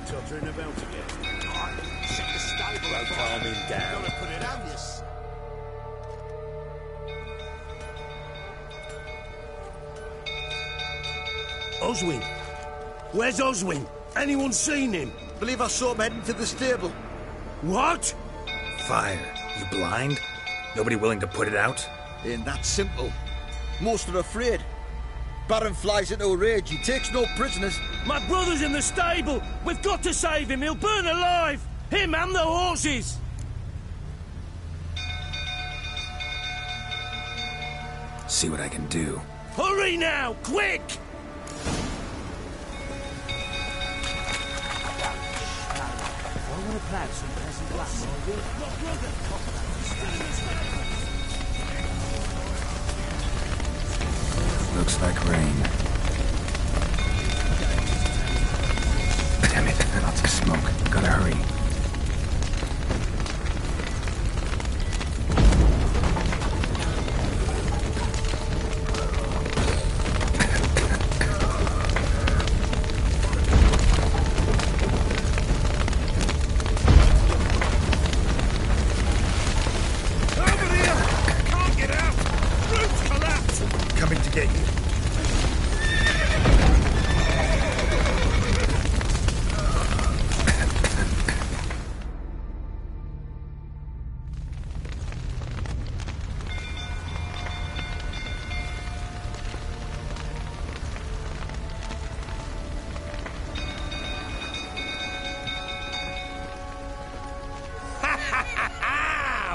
tottering about again. Set the stable Don't calm him down. Gotta put it on this. Oswin? Where's Oswin? Anyone seen him? Believe I saw him heading to the stable. What? Fire. You blind? Nobody willing to put it out? Ain't that simple. Most are afraid. Baron flies into a rage. He takes no prisoners. My brother's in the stable. We've got to save him. He'll burn alive. Him and the horses. See what I can do. Hurry now, quick! Looks like rain. Damn it, lots of smoke. Gotta hurry.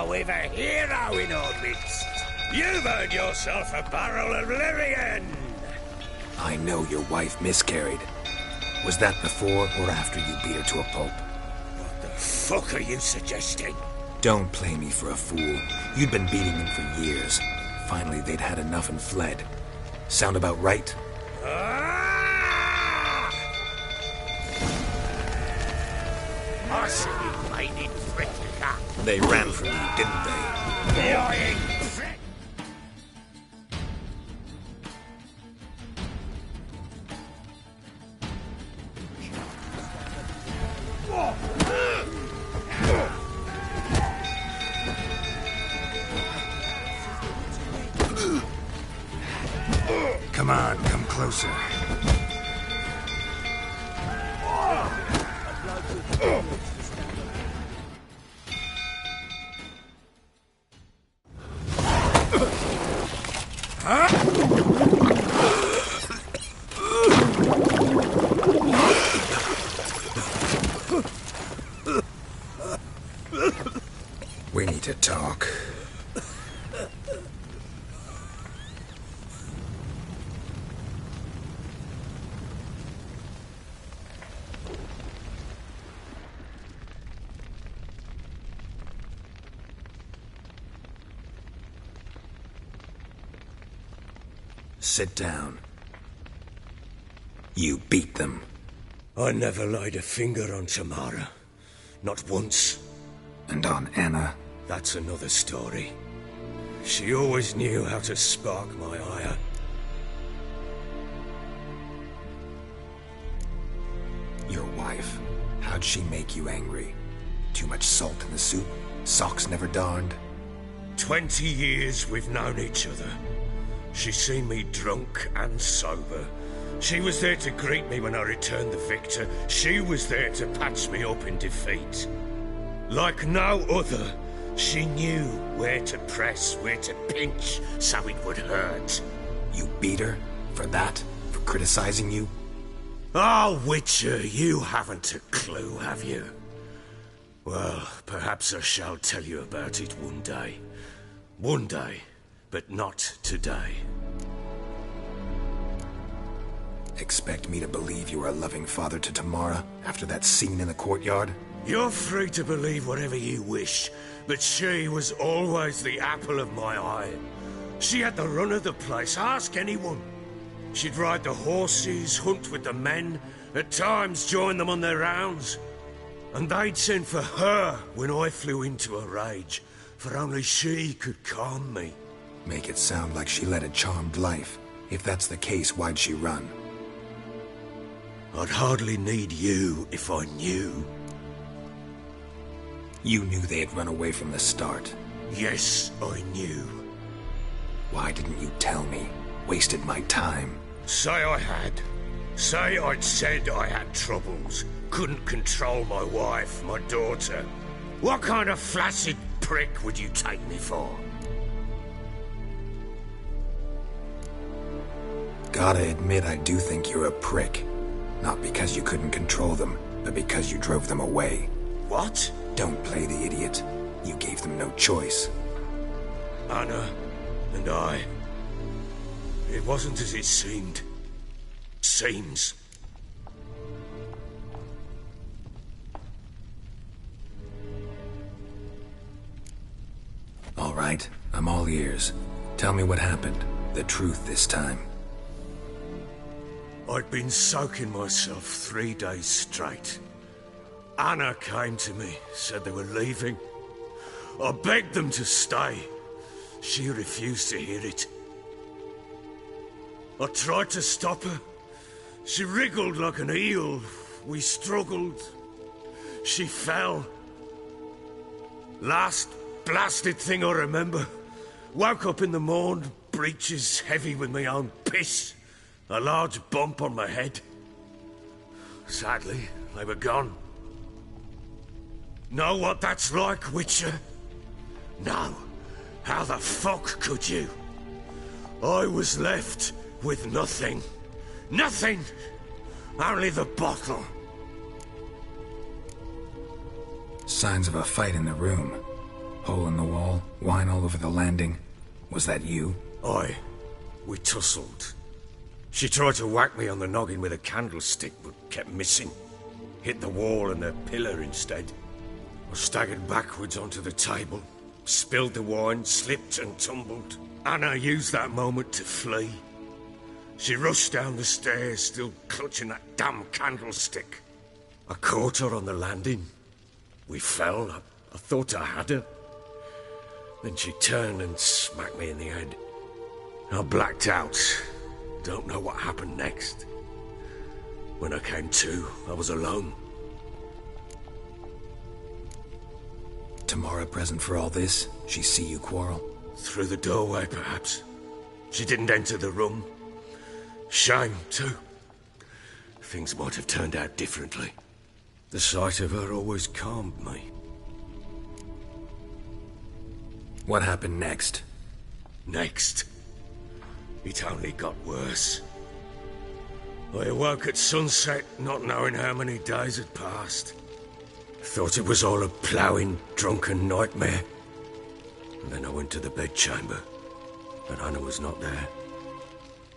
We've a hero in our midst. You've earned yourself a barrel of Lyrian. I know your wife miscarried. Was that before or after you beat her to a pulp? What the fuck are you suggesting? Don't play me for a fool. You'd been beating them for years. Finally, they'd had enough and fled. Sound about right? Ah! I see you mighty prick. They ran from you, didn't they? Lying prick! Come on, come closer. We need to talk. Sit down. You beat them. I never laid a finger on Tamara. Not once. And on Anna? That's another story. She always knew how to spark my ire. Your wife. How'd she make you angry? Too much salt in the soup? Socks never darned? 20 years we've known each other. She's seen me drunk and sober. She was there to greet me when I returned the victor. She was there to patch me up in defeat. Like no other, she knew where to press, where to pinch, so it would hurt. You beat her? For that? For criticizing you? Oh, Witcher, you haven't a clue, have you? Well, perhaps I shall tell you about it one day. One day, but not today. Expect me to believe you were a loving father to Tamara after that scene in the courtyard? You're free to believe whatever you wish, but she was always the apple of my eye. She had the run of the place, ask anyone. She'd ride the horses, hunt with the men, at times join them on their rounds. And they'd send for her when I flew into a rage, for only she could calm me. Make it sound like she led a charmed life. If that's the case, why'd she run? I'd hardly need you if I knew. You knew they had run away from the start. Yes, I knew. Why didn't you tell me? Wasted my time. Say I had. Say I'd said I had troubles. Couldn't control my wife, my daughter. What kind of flaccid prick would you take me for? Gotta admit, I do think you're a prick. Not because you couldn't control them, but because you drove them away. What? Don't play the idiot. You gave them no choice. Anna and I... It wasn't as it seemed. Seems. All right, I'm all ears. Tell me what happened. The truth this time. I'd been soaking myself 3 days straight. Anna came to me, said they were leaving. I begged them to stay. She refused to hear it. I tried to stop her. She wriggled like an eel. We struggled. She fell. Last blasted thing I remember. Woke up in the morn, breeches heavy with my own piss. A large bump on my head. Sadly, they were gone. Know what that's like, Witcher? No. How the fuck could you? I was left with nothing. Nothing! Only the bottle. Signs of a fight in the room. Hole in the wall, wine all over the landing. Was that you? Aye. We tussled. She tried to whack me on the noggin with a candlestick, but kept missing. Hit the wall and the pillar instead. I staggered backwards onto the table, spilled the wine, slipped and tumbled. Anna used that moment to flee. She rushed down the stairs, still clutching that damn candlestick. I caught her on the landing. We fell. I thought I had her. Then she turned and smacked me in the head. I blacked out. Don't know what happened next. When I came to, I was alone. Tamara present for all this? She see you quarrel? Through the doorway, perhaps. She didn't enter the room. Shame, too. Things might have turned out differently. The sight of her always calmed me. What happened next? Next? It only got worse. I awoke at sunset, not knowing how many days had passed. Thought it was all a ploughing, drunken nightmare. And then I went to the bedchamber, but Anna was not there.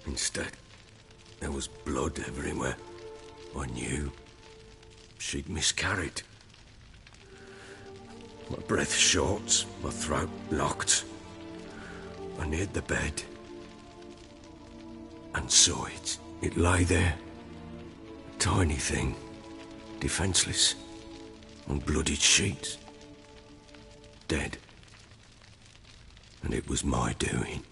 Instead, there was blood everywhere. I knew she'd miscarried. My breath short, my throat locked. I neared the bed and saw it. It lay there, a tiny thing, defenseless, on bloodied sheets, dead. And it was my doing.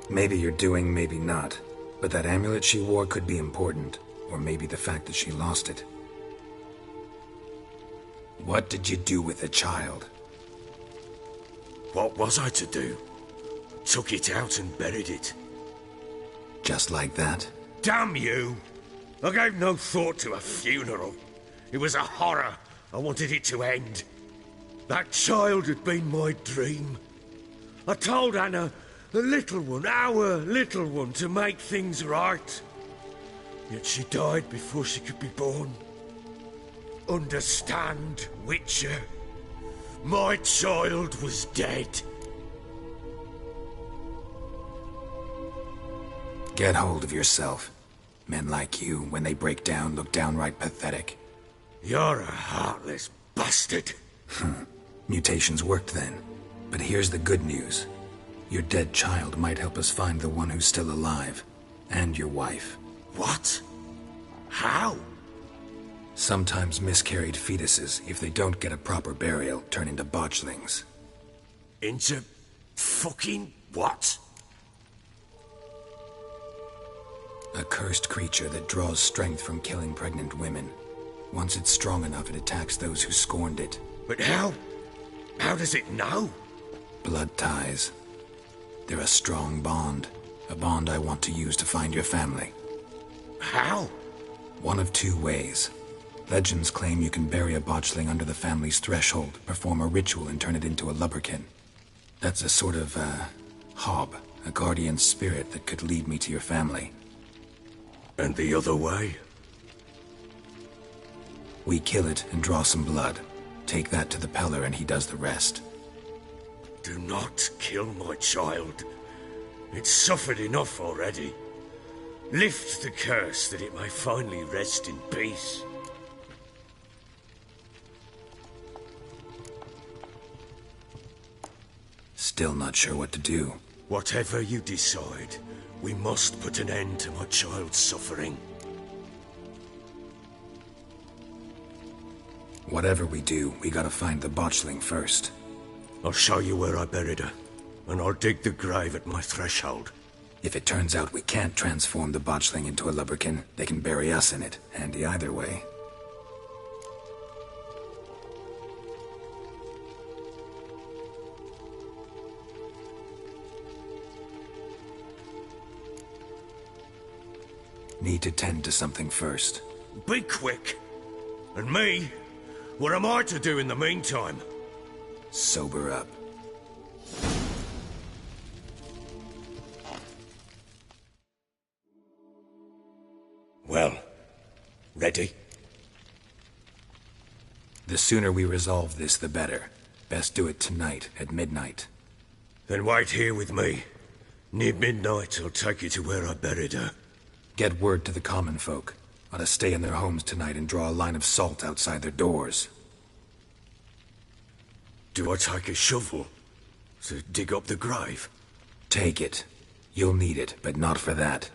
Maybe you're doing, maybe not. But that amulet she wore could be important. Or maybe the fact that she lost it. What did you do with the child? What was I to do? Took it out and buried it. Just like that? Damn you! I gave no thought to a funeral. It was a horror. I wanted it to end. That child had been my dream. I told Anna, the little one, our little one, to make things right. Yet she died before she could be born. Understand, Witcher? My child was dead. Get hold of yourself. Men like you, when they break down, look downright pathetic. You're a heartless bastard. Mutations worked then. But here's the good news. Your dead child might help us find the one who's still alive. And your wife. What? How? Sometimes miscarried fetuses, if they don't get a proper burial, turn into botchlings. Into fucking what? A cursed creature that draws strength from killing pregnant women. Once it's strong enough, it attacks those who scorned it. But how? How does it know? Blood ties. They're a strong bond. A bond I want to use to find your family. How? One of two ways. Legends claim you can bury a botchling under the family's threshold, perform a ritual, and turn it into a lubberkin. That's a sort of, hob, a guardian spirit that could lead me to your family. And the other way? We kill it and draw some blood. Take that to the Peller and he does the rest. Do not kill my child. It's suffered enough already. Lift the curse that it may finally rest in peace. Still not sure what to do. Whatever you decide, we must put an end to my child's suffering. Whatever we do, we gotta find the botchling first. I'll show you where I buried her, and I'll dig the grave at my threshold. If it turns out we can't transform the botchling into a lubberkin, they can bury us in it. Handy either way. Need to tend to something first. Be quick. And me? What am I to do in the meantime? Sober up. Well, ready? The sooner we resolve this, the better. Best do it tonight, at midnight. Then wait here with me. Near midnight, I'll take you to where I buried her. Get word to the common folk. Ought to stay in their homes tonight and draw a line of salt outside their doors. Do I take a shovel to dig up the grave? Take it. You'll need it, but not for that.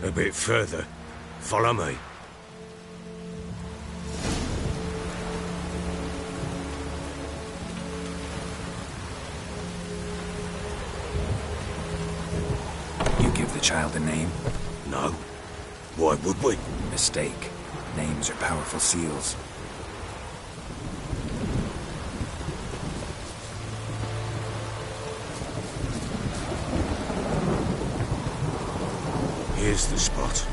A bit further. Follow me. You give the child a name? No. Why would we? Mistake. Names are powerful seals. Here's the spot.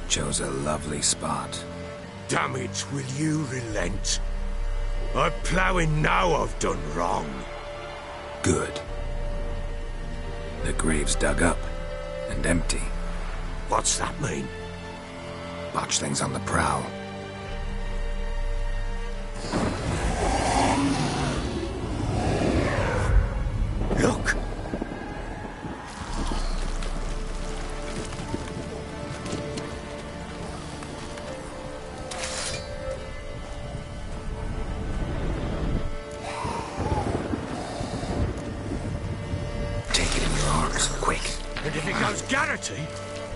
Chose a lovely spot. Damn it, will you relent? I'm ploughing now I've done wrong. Good. The grave's dug up and empty. What's that mean? Botchling's on the prowl. Look! Take it in your arms, quick. And if it goes Garrity,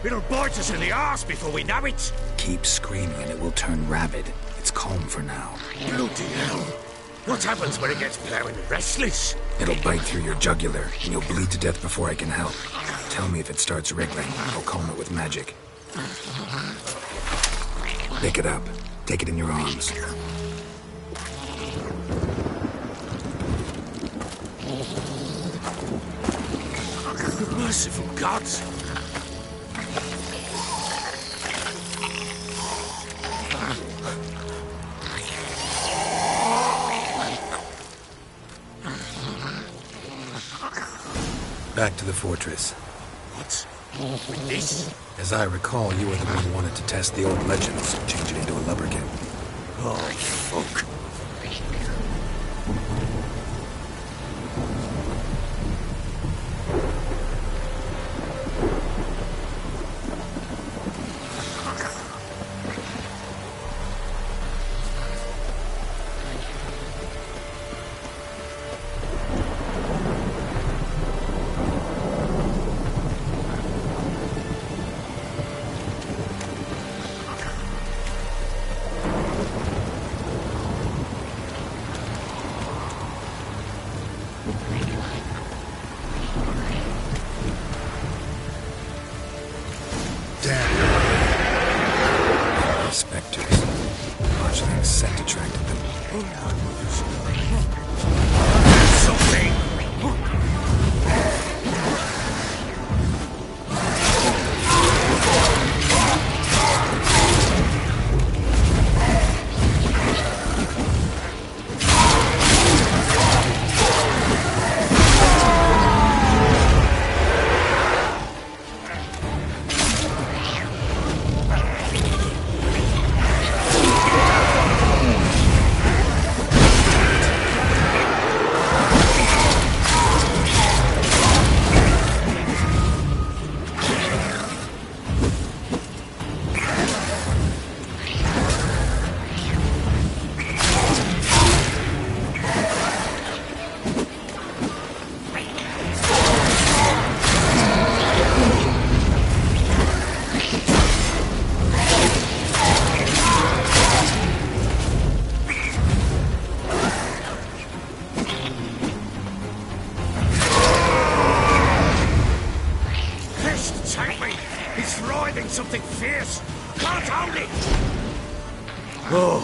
it'll bite us in the arse before we know it. Keep screaming and it will turn rabid. It's calm for now. Bloody hell. What happens when it gets ploughing restless? It'll bite through your jugular, and you'll bleed to death before I can help. Tell me if it starts wriggling. I'll calm it with magic. Pick it up. Take it in your arms. Merciful gods! Back to the fortress. What? With this? As I recall, you were the one who wanted to test the old legends, change it into a lubberkin. Oh, fuck. Something! Something fierce! Can't hold it! Oh.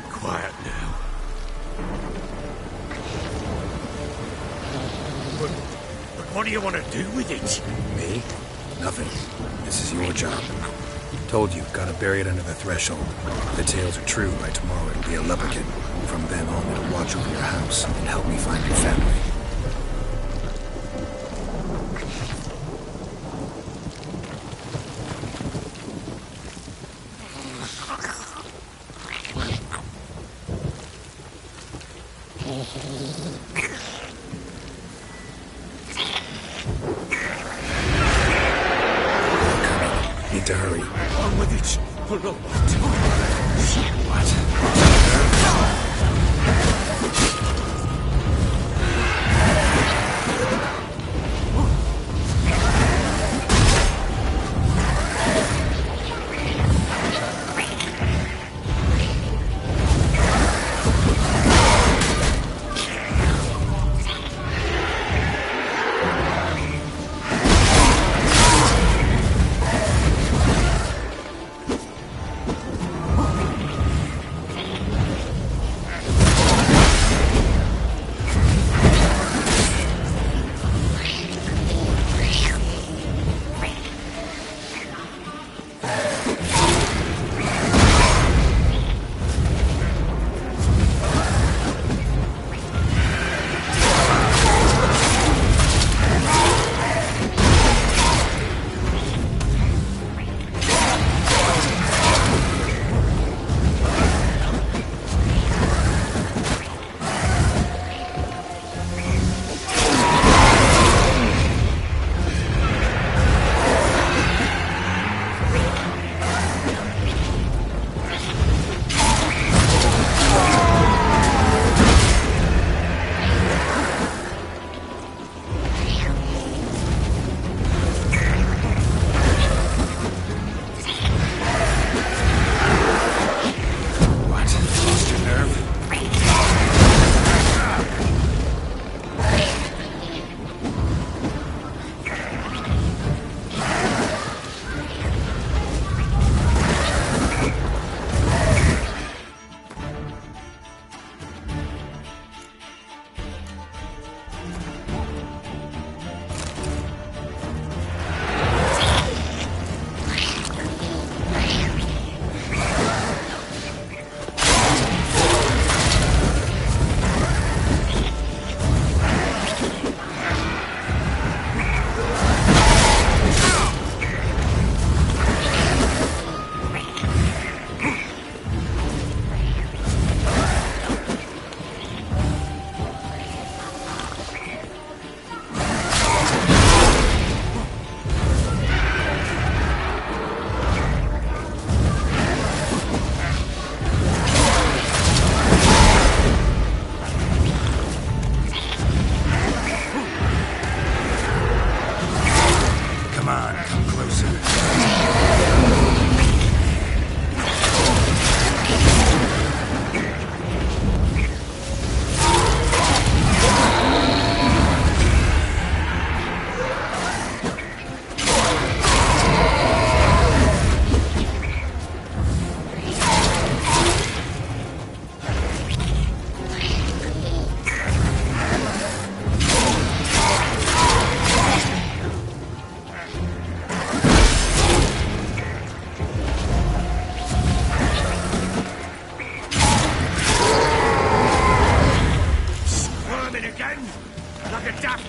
Quiet now. But what do you want to do with it? Me? Nothing. This is your job. Told you, gotta bury it under the threshold. If the tales are true, by tomorrow it'll be a lubberkin. From then on, it'll watch over your house and help me find your family. Need to hurry. On with it. For a long time. What?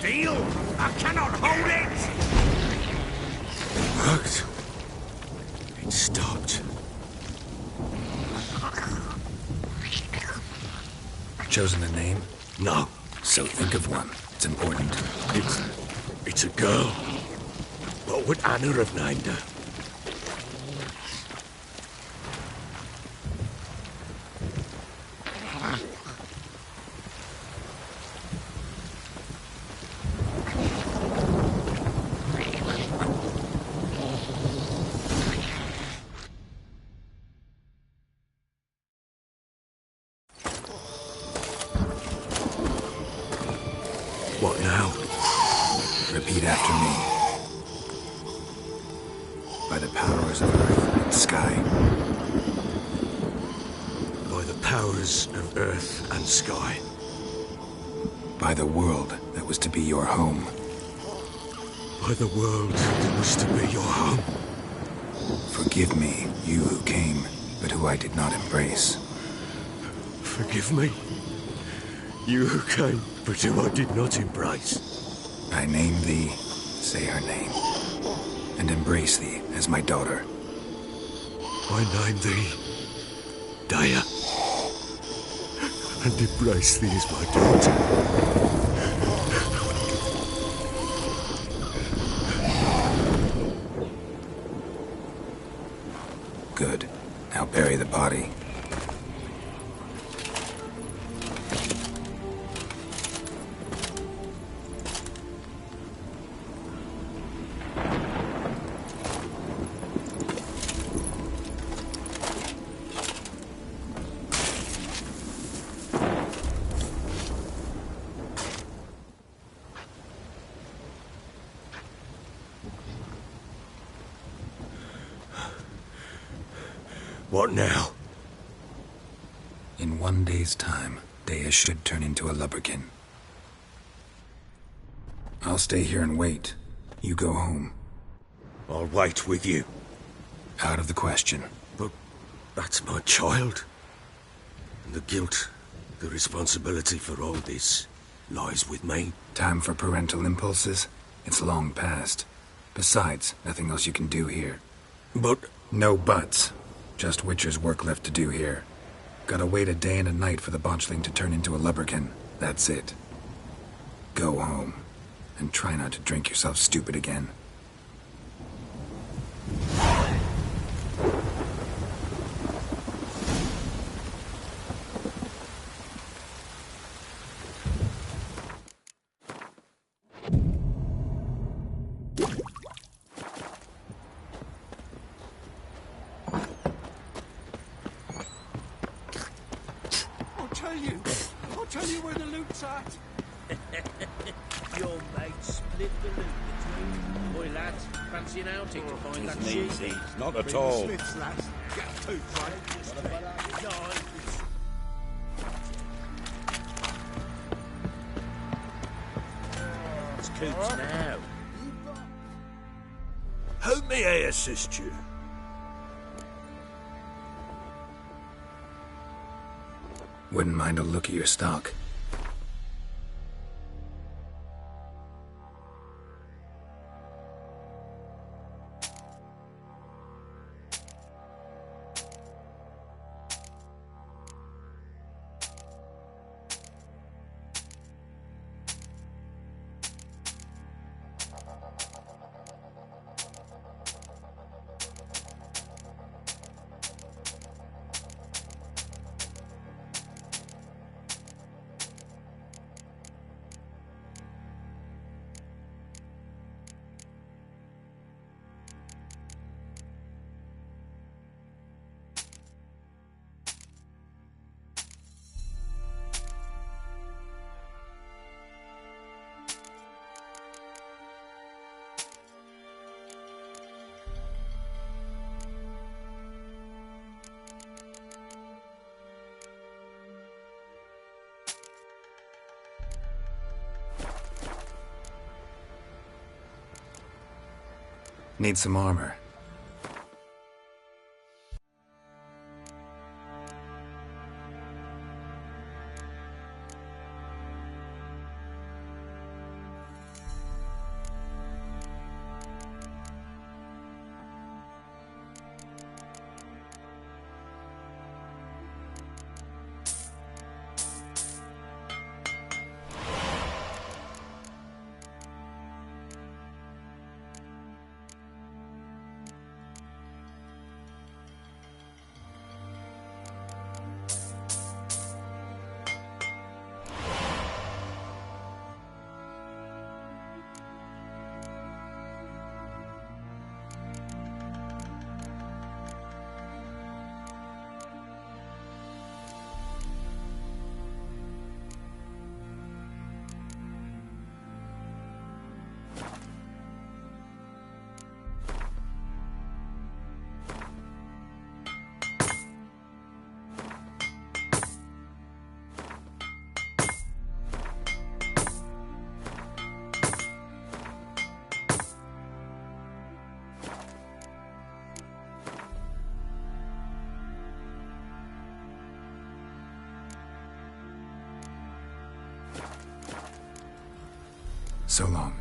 feel. I cannot hold it. It worked. It stopped. Chosen a name? No. So think of one. It's important. It's a girl. What would Anna have named her? What now? Repeat after me. By the powers of earth and sky. By the powers of earth and sky. By the world that was to be your home. By the world that was to be your home. Forgive me, you who came, but who I did not embrace. Forgive me. You who came, but who I did not embrace. I name thee, say her name, and embrace thee as my daughter. I name thee Daya, and embrace thee as my daughter. Good. Now bury the body. What now? In 1 day's time, Dea should turn into a lubberkin. I'll stay here and wait. You go home. I'll wait with you. Out of the question. But that's my child. And the guilt, the responsibility for all this lies with me. Time for parental impulses? It's long past. Besides, nothing else you can do here. But... No buts. Just Witcher's work left to do here. Gotta wait a day and a night for the botchling to turn into a lubberkin. That's it. Go home. And try not to drink yourself stupid again. I'll tell you where the loot's at. Your mate split the loot between. Boy, lads, fancy an outing to find that sheep. Not at all. Smith's lads. Get two, right? It's Coots now. How may I assist you? Wouldn't mind a look at your stock. Need some armor. So long.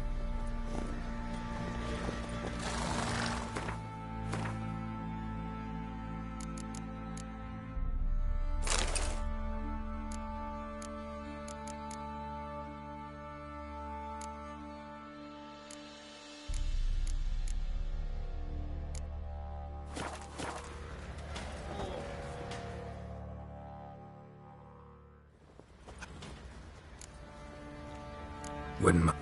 Wouldn't mi-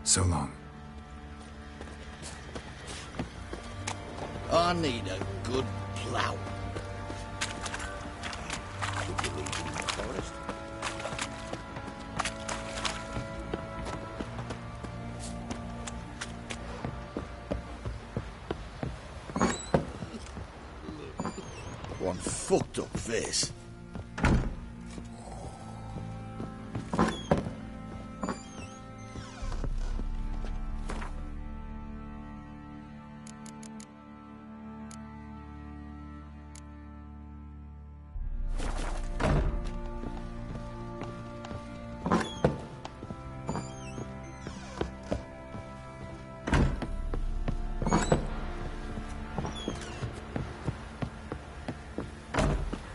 So long. I need a good plough. Would you leave it in the forest? One fucked up face.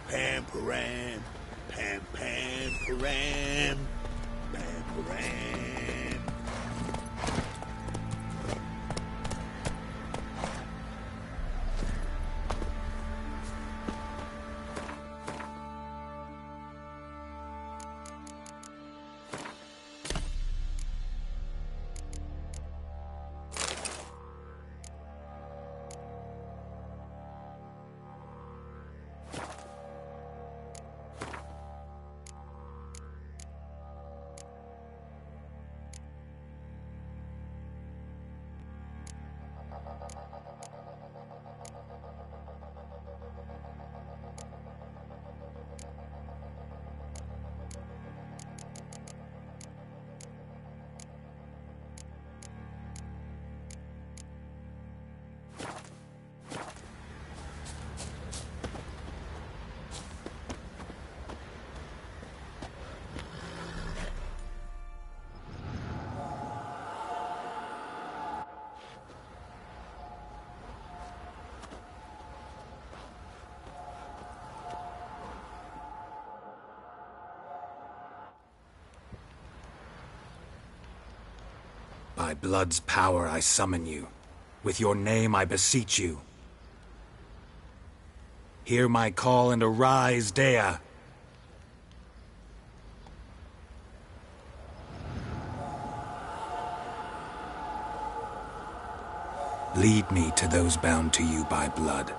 Pam-param, pam-pam-param, pam-param. By blood's power I summon you. With your name I beseech you. Hear my call and arise, Dea. Lead me to those bound to you by blood.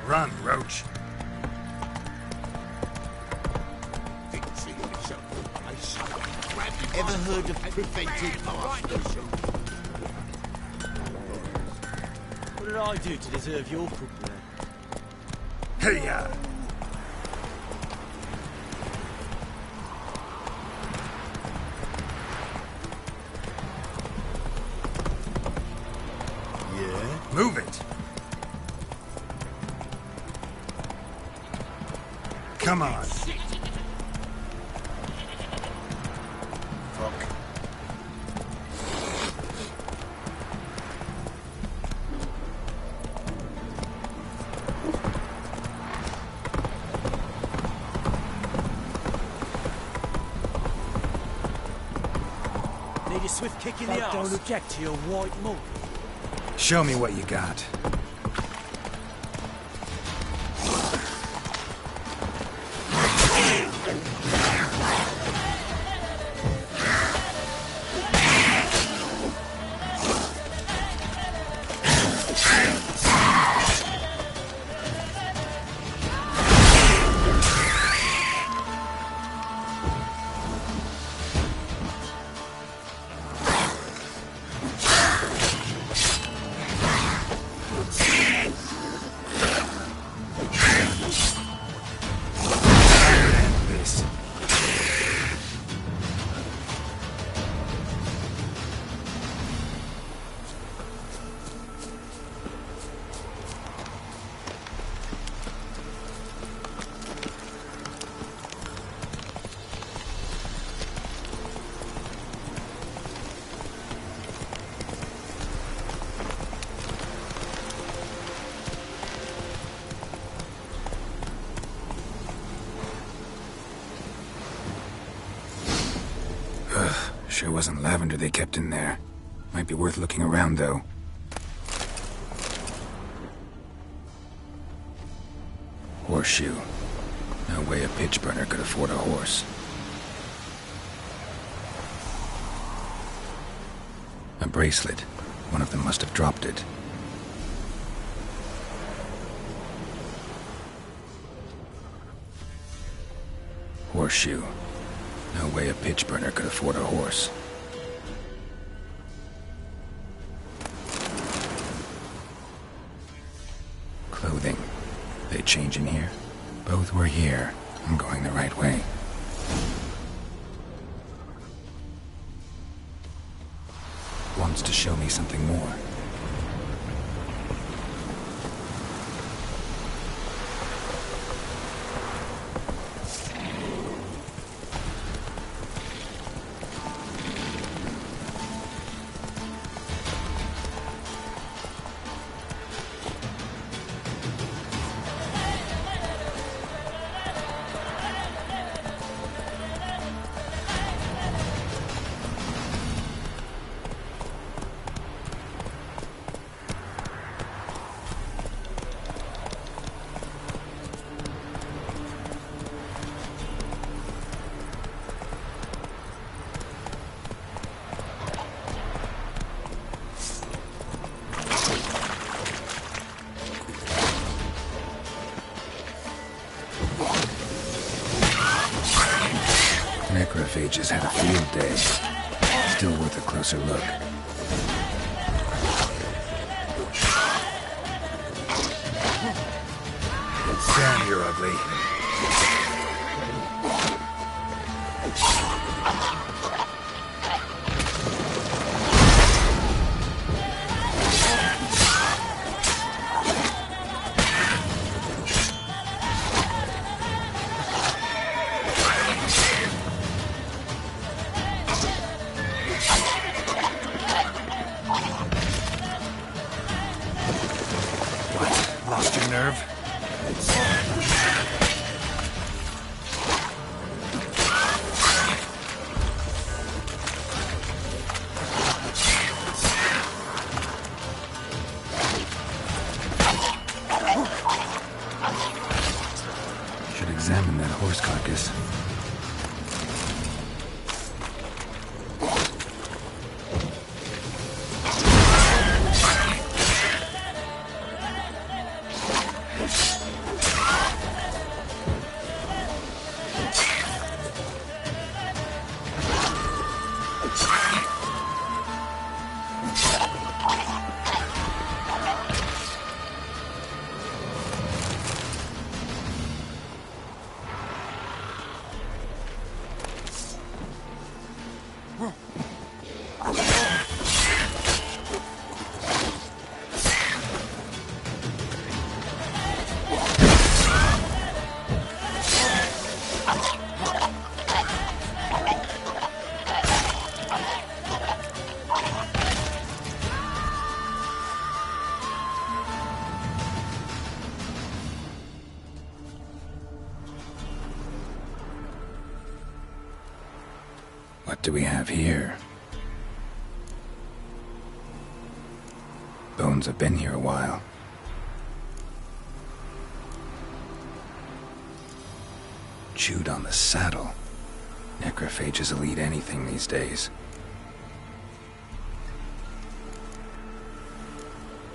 Run, Roach. Ever heard of preventive masters? What did I do to deserve your company? Hey-ya! Yeah? Move it! Come on. Fuck. Need a swift kick in the arse. Don't object to your white mug. Show me what you got. Sure wasn't lavender they kept in there. Might be worth looking around, though. Horseshoe. No way a pitch burner could afford a horse. A bracelet. One of them must have dropped it. Horseshoe. No way a pitch burner could afford a horse. Clothing. They change in here? Both were here. I'm going the right way. Wants to show me something more. Necrophages had a field day. Still worth a closer look. Damn, you're ugly. Lost your nerve? Should examine that horse carcass. What do we have here? Bones have been here a while. Chewed on the saddle. Necrophages will eat anything these days.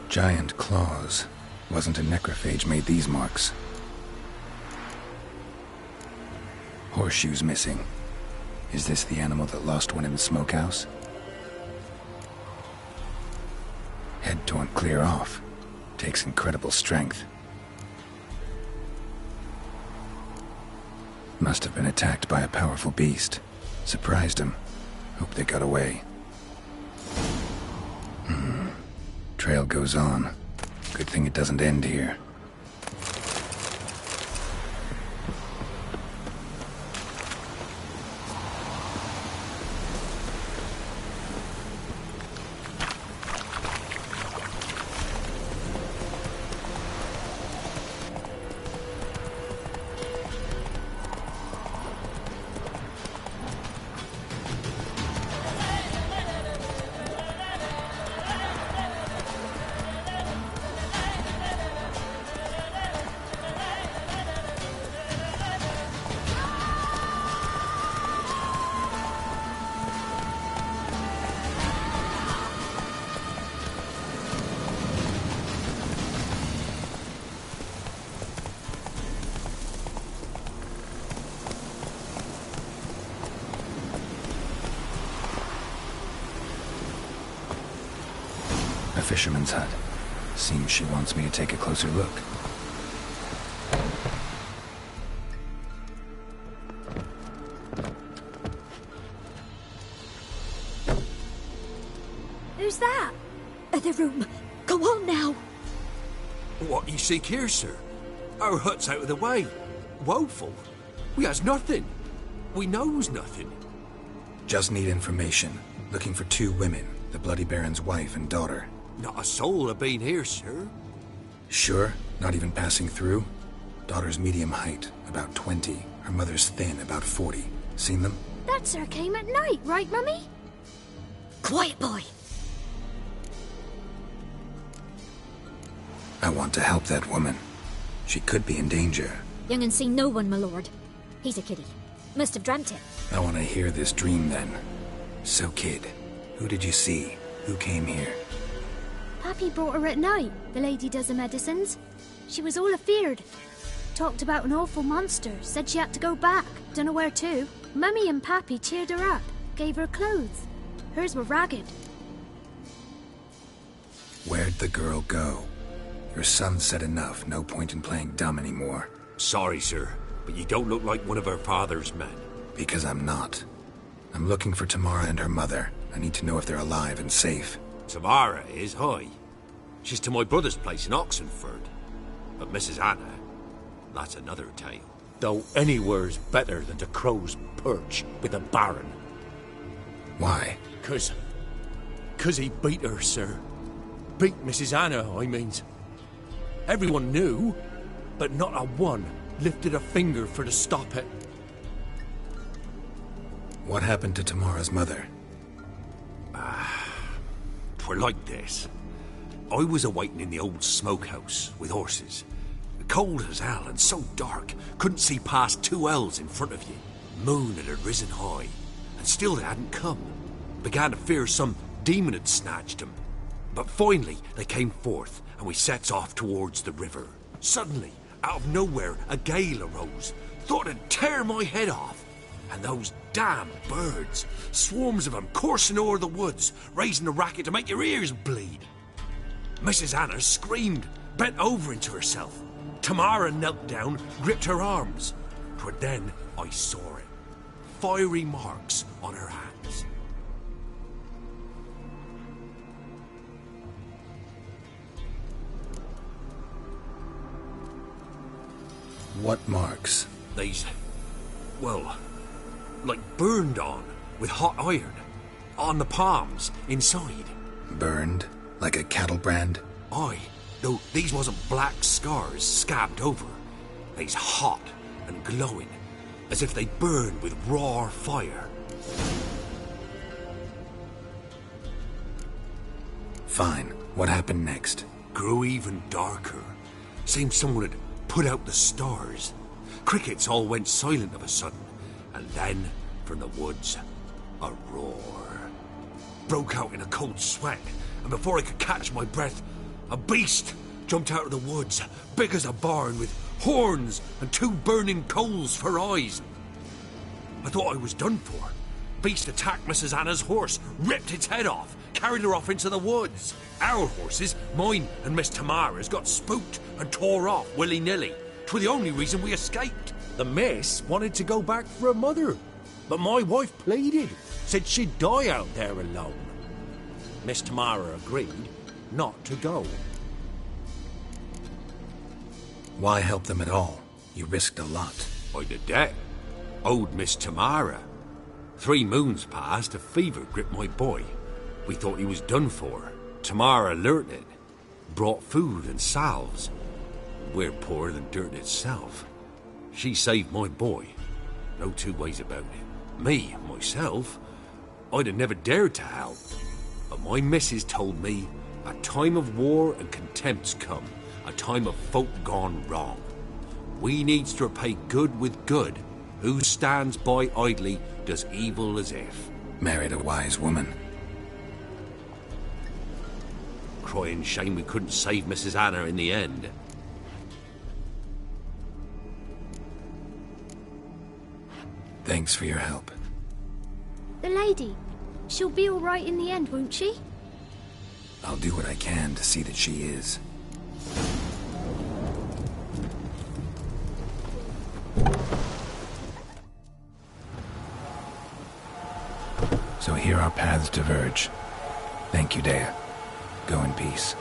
Giant claws. Wasn't a necrophage made these marks. Horseshoes missing. Is this the animal that lost one in the smokehouse? Head torn clear off. Takes incredible strength. Must have been attacked by a powerful beast. Surprised him. Hope they got away. Trail goes on. Good thing it doesn't end here. fisherman's hut. Seems she wants me to take a closer look. Who's that? The room. Go on now. What you seek here, sir? Our hut's out of the way. Woeful. We has nothing. We knows nothing. Just need information. Looking for 2 women, the Bloody Baron's wife and daughter. Not a soul have been here, sir. Sure? Not even passing through? Daughter's medium height, about 20. Her mother's thin, about 40. Seen them? That sir came at night, right, Mummy? Quiet, boy. I want to help that woman. She could be in danger. Young and seen no one, my lord. He's a kiddie. Must have dreamt it. I want to hear this dream then. So, kid, who did you see? Who came here? Pappy brought her at night. The lady does the medicines. She was all afeared. Talked about an awful monster. Said she had to go back. Dunno where to. Mummy and Pappy cheered her up. Gave her clothes. Hers were ragged. Where'd the girl go? Your son said enough. No point in playing dumb anymore. Sorry, sir, but you don't look like one of her father's men. Because I'm not. I'm looking for Tamara and her mother. I need to know if they're alive and safe. Tamara is, hi. She's to my brother's place in Oxenford. But Mrs. Anna, that's another tale. Though anywhere's better than the Crow's Perch with a Baron. Why? 'Cause he beat her, sir. Beat Mrs. Anna, I means. Everyone knew, but not a one lifted a finger for to stop it. What happened to Tamara's mother? 'Twere like this. I was awaiting in the old smokehouse with horses. Cold as hell and so dark, couldn't see past 2 ells in front of you. Moon had risen high, and still they hadn't come. Began to fear some demon had snatched them. But finally they came forth, and we sets off towards the river. Suddenly, out of nowhere, a gale arose. Thought it'd tear my head off. And those damn birds, swarms of them coursing o'er the woods, raising a racket to make your ears bleed. Mrs. Anna screamed, bent over into herself. Tamara knelt down, gripped her arms. 'Twere then I saw it. Fiery marks on her hands. What marks? These, well, like burned on with hot iron. On the palms, inside. Burned? Like a cattle brand? Aye, though these wasn't black scars scabbed over. They's hot and glowing, as if they burned with raw fire. Fine. What happened next? Grew even darker. Seemed someone had put out the stars. Crickets all went silent of a sudden, and then, from the woods, a roar. Broke out in a cold sweat, and before I could catch my breath, a beast jumped out of the woods, big as a barn, with horns and 2 burning coals for eyes. I thought I was done for. Beast attacked Mrs. Anna's horse, ripped its head off, carried her off into the woods. Our horses, mine and Miss Tamara's, got spooked and tore off willy-nilly. 'Twere the only reason we escaped. The miss wanted to go back for her mother, but my wife pleaded, said she'd die out there alone. Miss Tamara agreed not to go. Why help them at all? You risked a lot. I'd a debt. Owed Miss Tamara. 3 moons passed, a fever gripped my boy. We thought he was done for. Tamara learnt it. Brought food and salves. We're poorer than dirt itself. She saved my boy. No 2 ways about it. Me, myself, I'd have never dared to help. But my missus told me a time of war and contempt's come. A time of folk gone wrong. We needs to repay good with good. Who stands by idly does evil as if. Married a wise woman. Crying shame we couldn't save Mrs. Anna in the end. Thanks for your help. The lady. She'll be all right in the end, won't she? I'll do what I can to see that she is. So here our paths diverge. Thank you, Dea. Go in peace.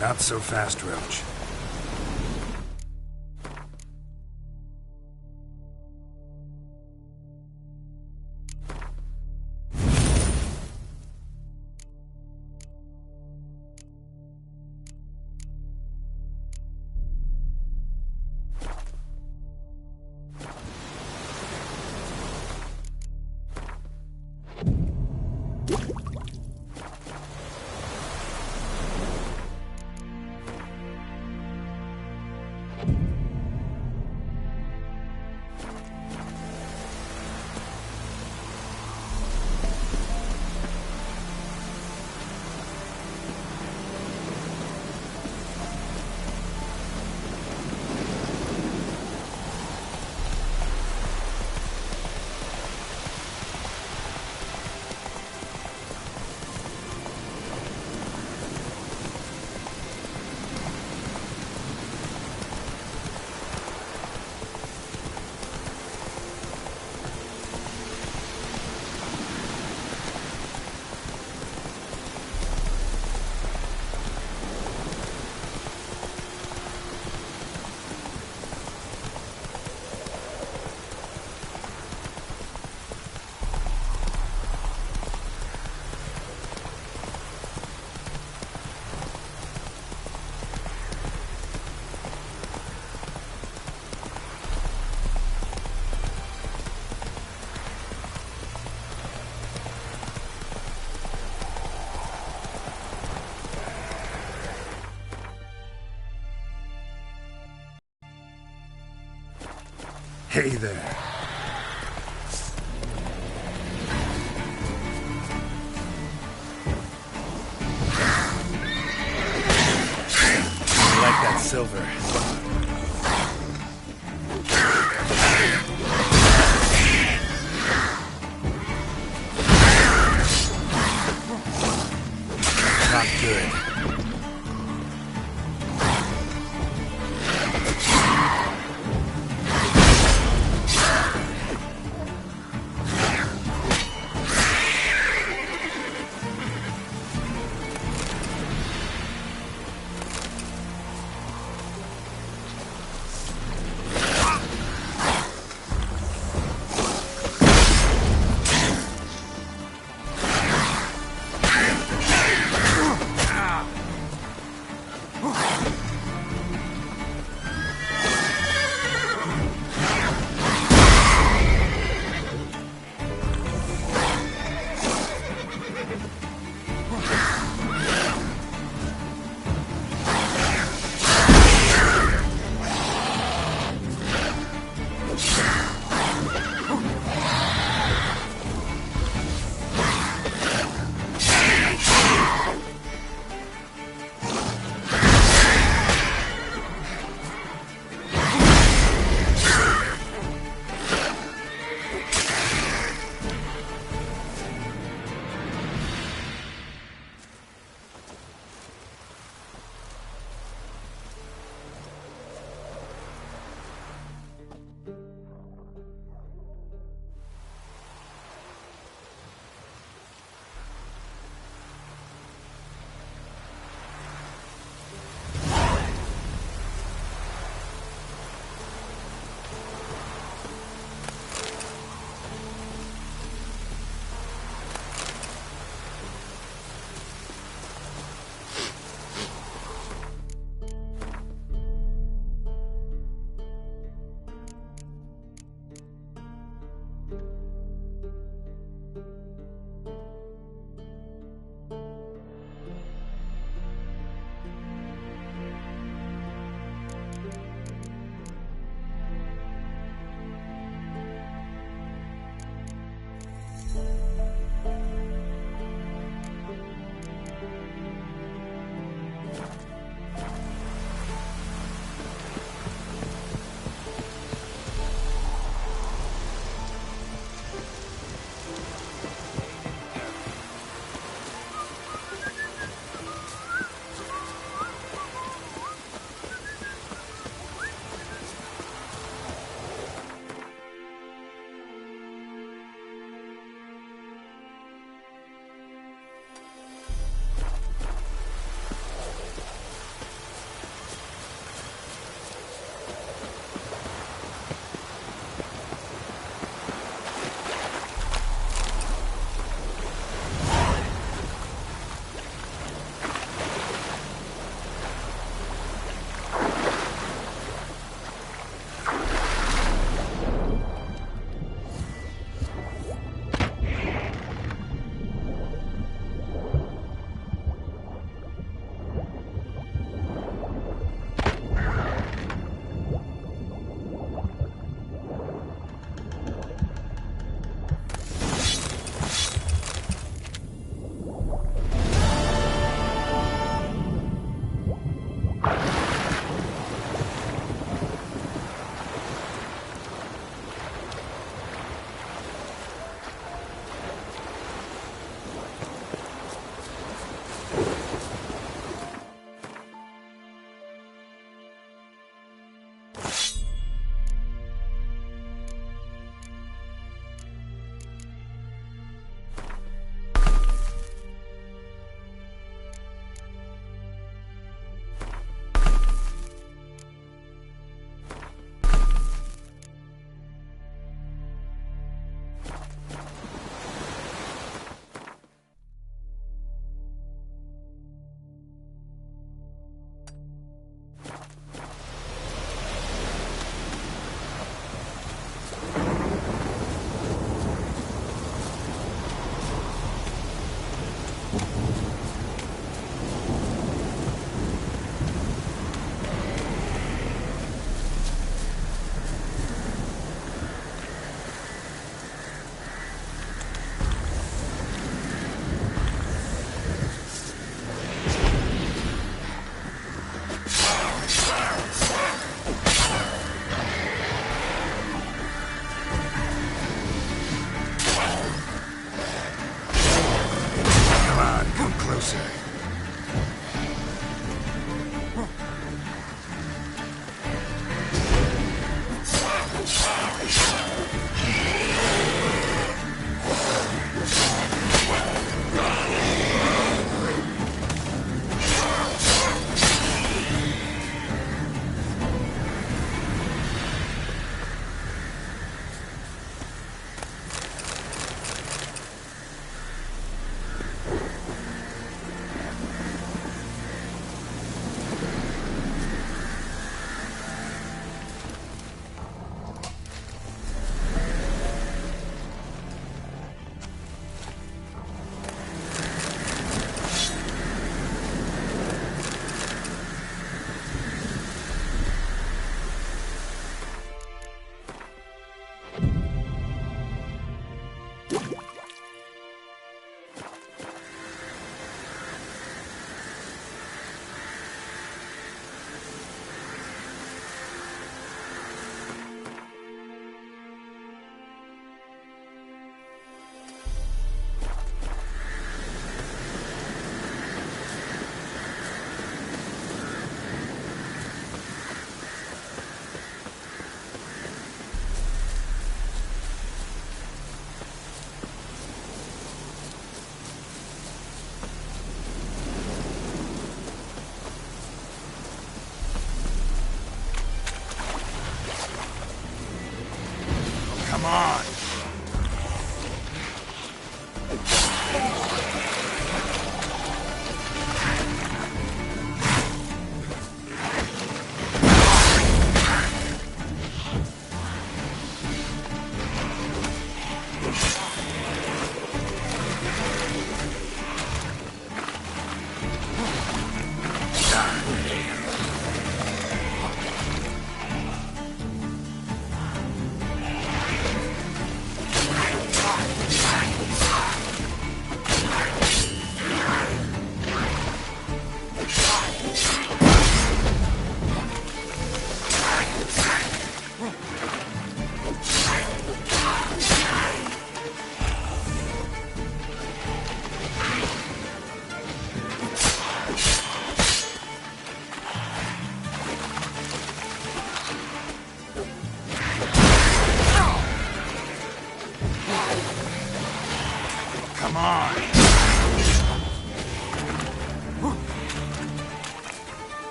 Not so fast, Roach. Hey there. I like that silver. Not good.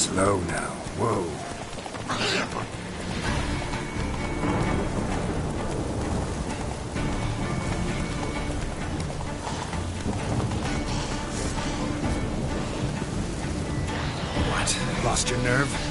Slow now. Whoa. What? Lost your nerve?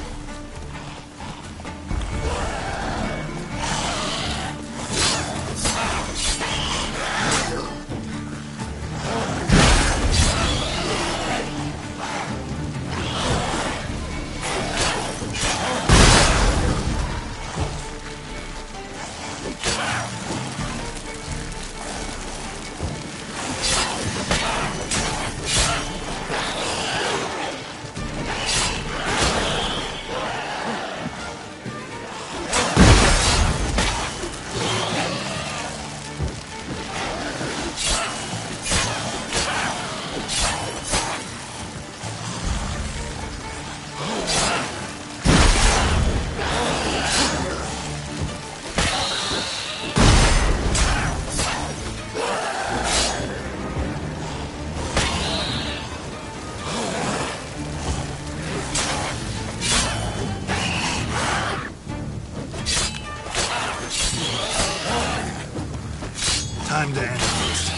Time to end this.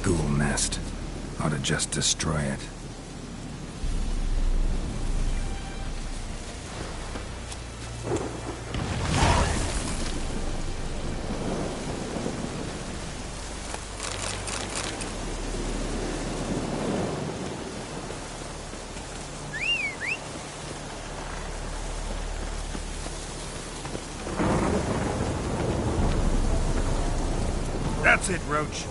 Ghoul nest. Ought to just destroy it. That's it, Roach.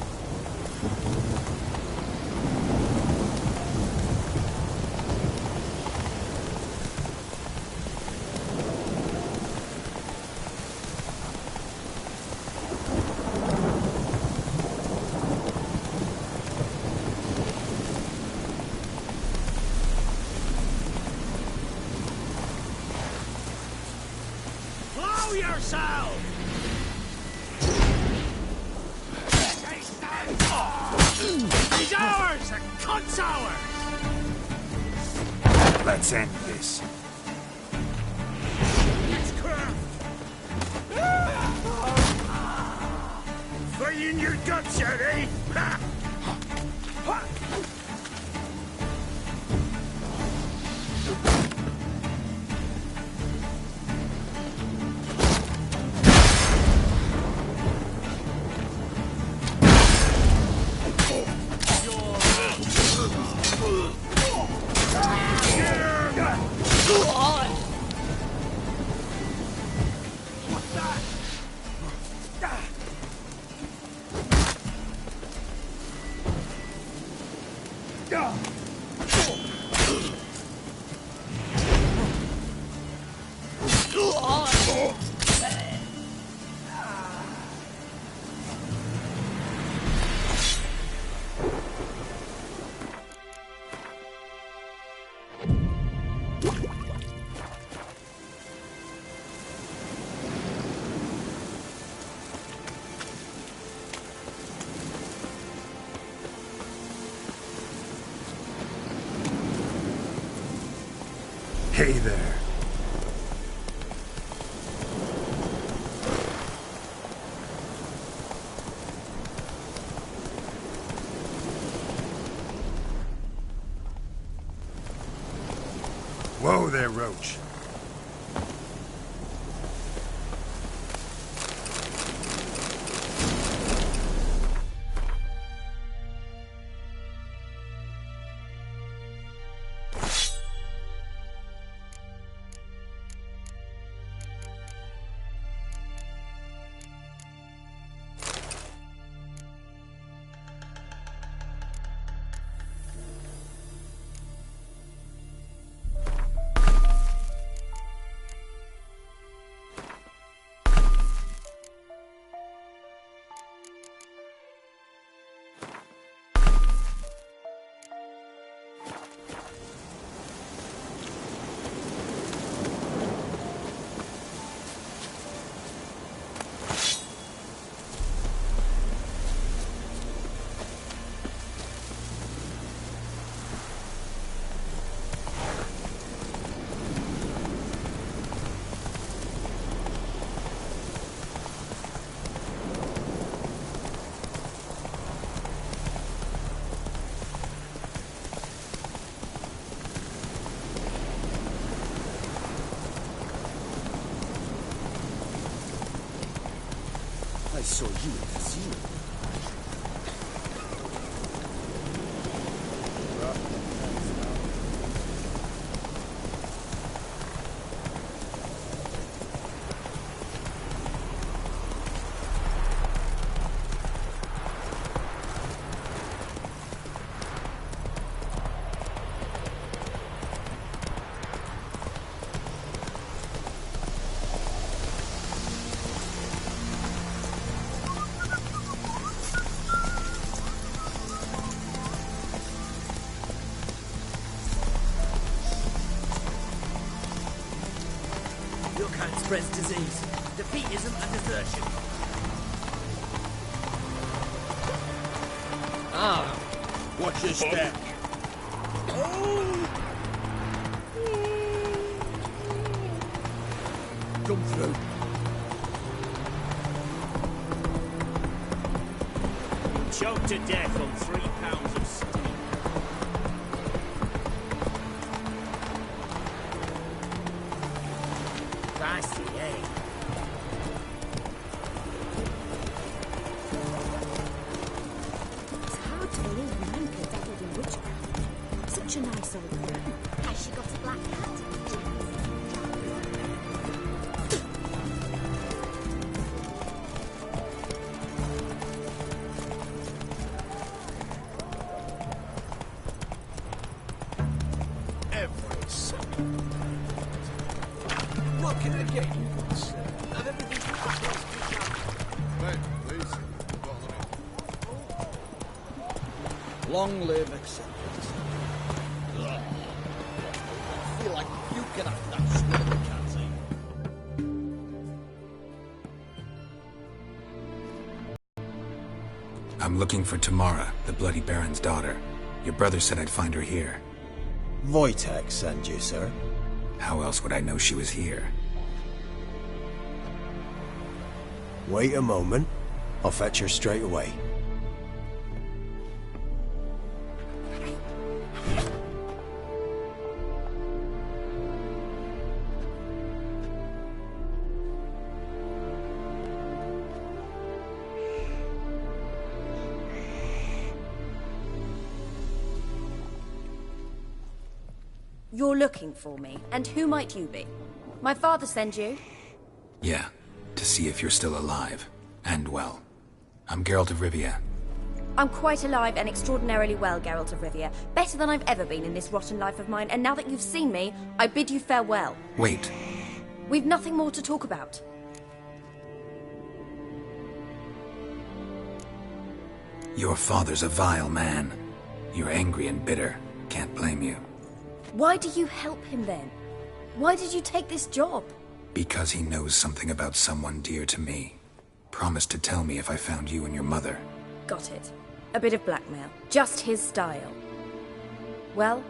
Blow yourself! He's ours! The cunt's ours! Let's end this. Fight in your guts yet, eh? Ha! Hey there. Whoa there, Roach. I saw you in the casino. Your kind spreads disease, defeatism and desertion. Ah, watch your step. Come through. Choked to death on 3 pounds of steam. Fancy, eh? It's hard to believe Manka dabbled in witchcraft. Such a nice old woman. Has she got a black cat? Every second. What can I get you, good sir? Of everything you have. Wait, please. Long live acceptance. Ugh. I feel like you can have that stupid canteen. I'm looking for Tamara, the Bloody Baron's daughter. Your brother said I'd find her here. Wojtek sent you, sir. How else would I know she was here? Wait a moment. I'll fetch her straight away. You're looking for me, and who might you be? My father sent you? Yeah, to see if you're still alive. And well. I'm Geralt of Rivia. I'm quite alive and extraordinarily well, Geralt of Rivia. Better than I've ever been in this rotten life of mine, and now that you've seen me, I bid you farewell. Wait. We've nothing more to talk about. Your father's a vile man. You're angry and bitter. Can't blame you. Why do you help him then? Why did you take this job? Because he knows something about someone dear to me. Promised to tell me if I found you and your mother. Got it. A bit of blackmail. Just his style. Well,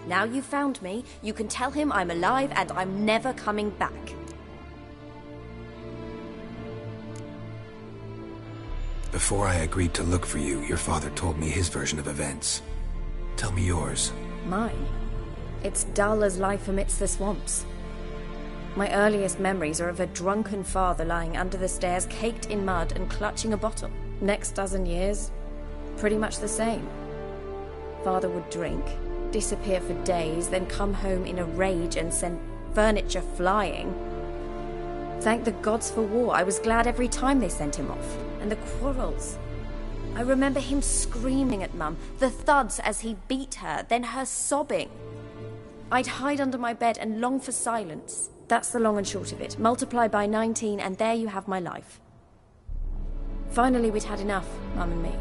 now you've found me, you can tell him I'm alive and I'm never coming back. Before I agreed to look for you, your father told me his version of events. Tell me yours. Mine? It's dull as life amidst the swamps. My earliest memories are of a drunken father lying under the stairs, caked in mud and clutching a bottle. Next dozen years, pretty much the same. Father would drink, disappear for days, then come home in a rage and send furniture flying. Thank the gods for war. I was glad every time they sent him off. And the quarrels. I remember him screaming at Mum, the thuds as he beat her, then her sobbing. I'd hide under my bed and long for silence. That's the long and short of it. Multiply by 19 and there you have my life. Finally we'd had enough, Mum and me.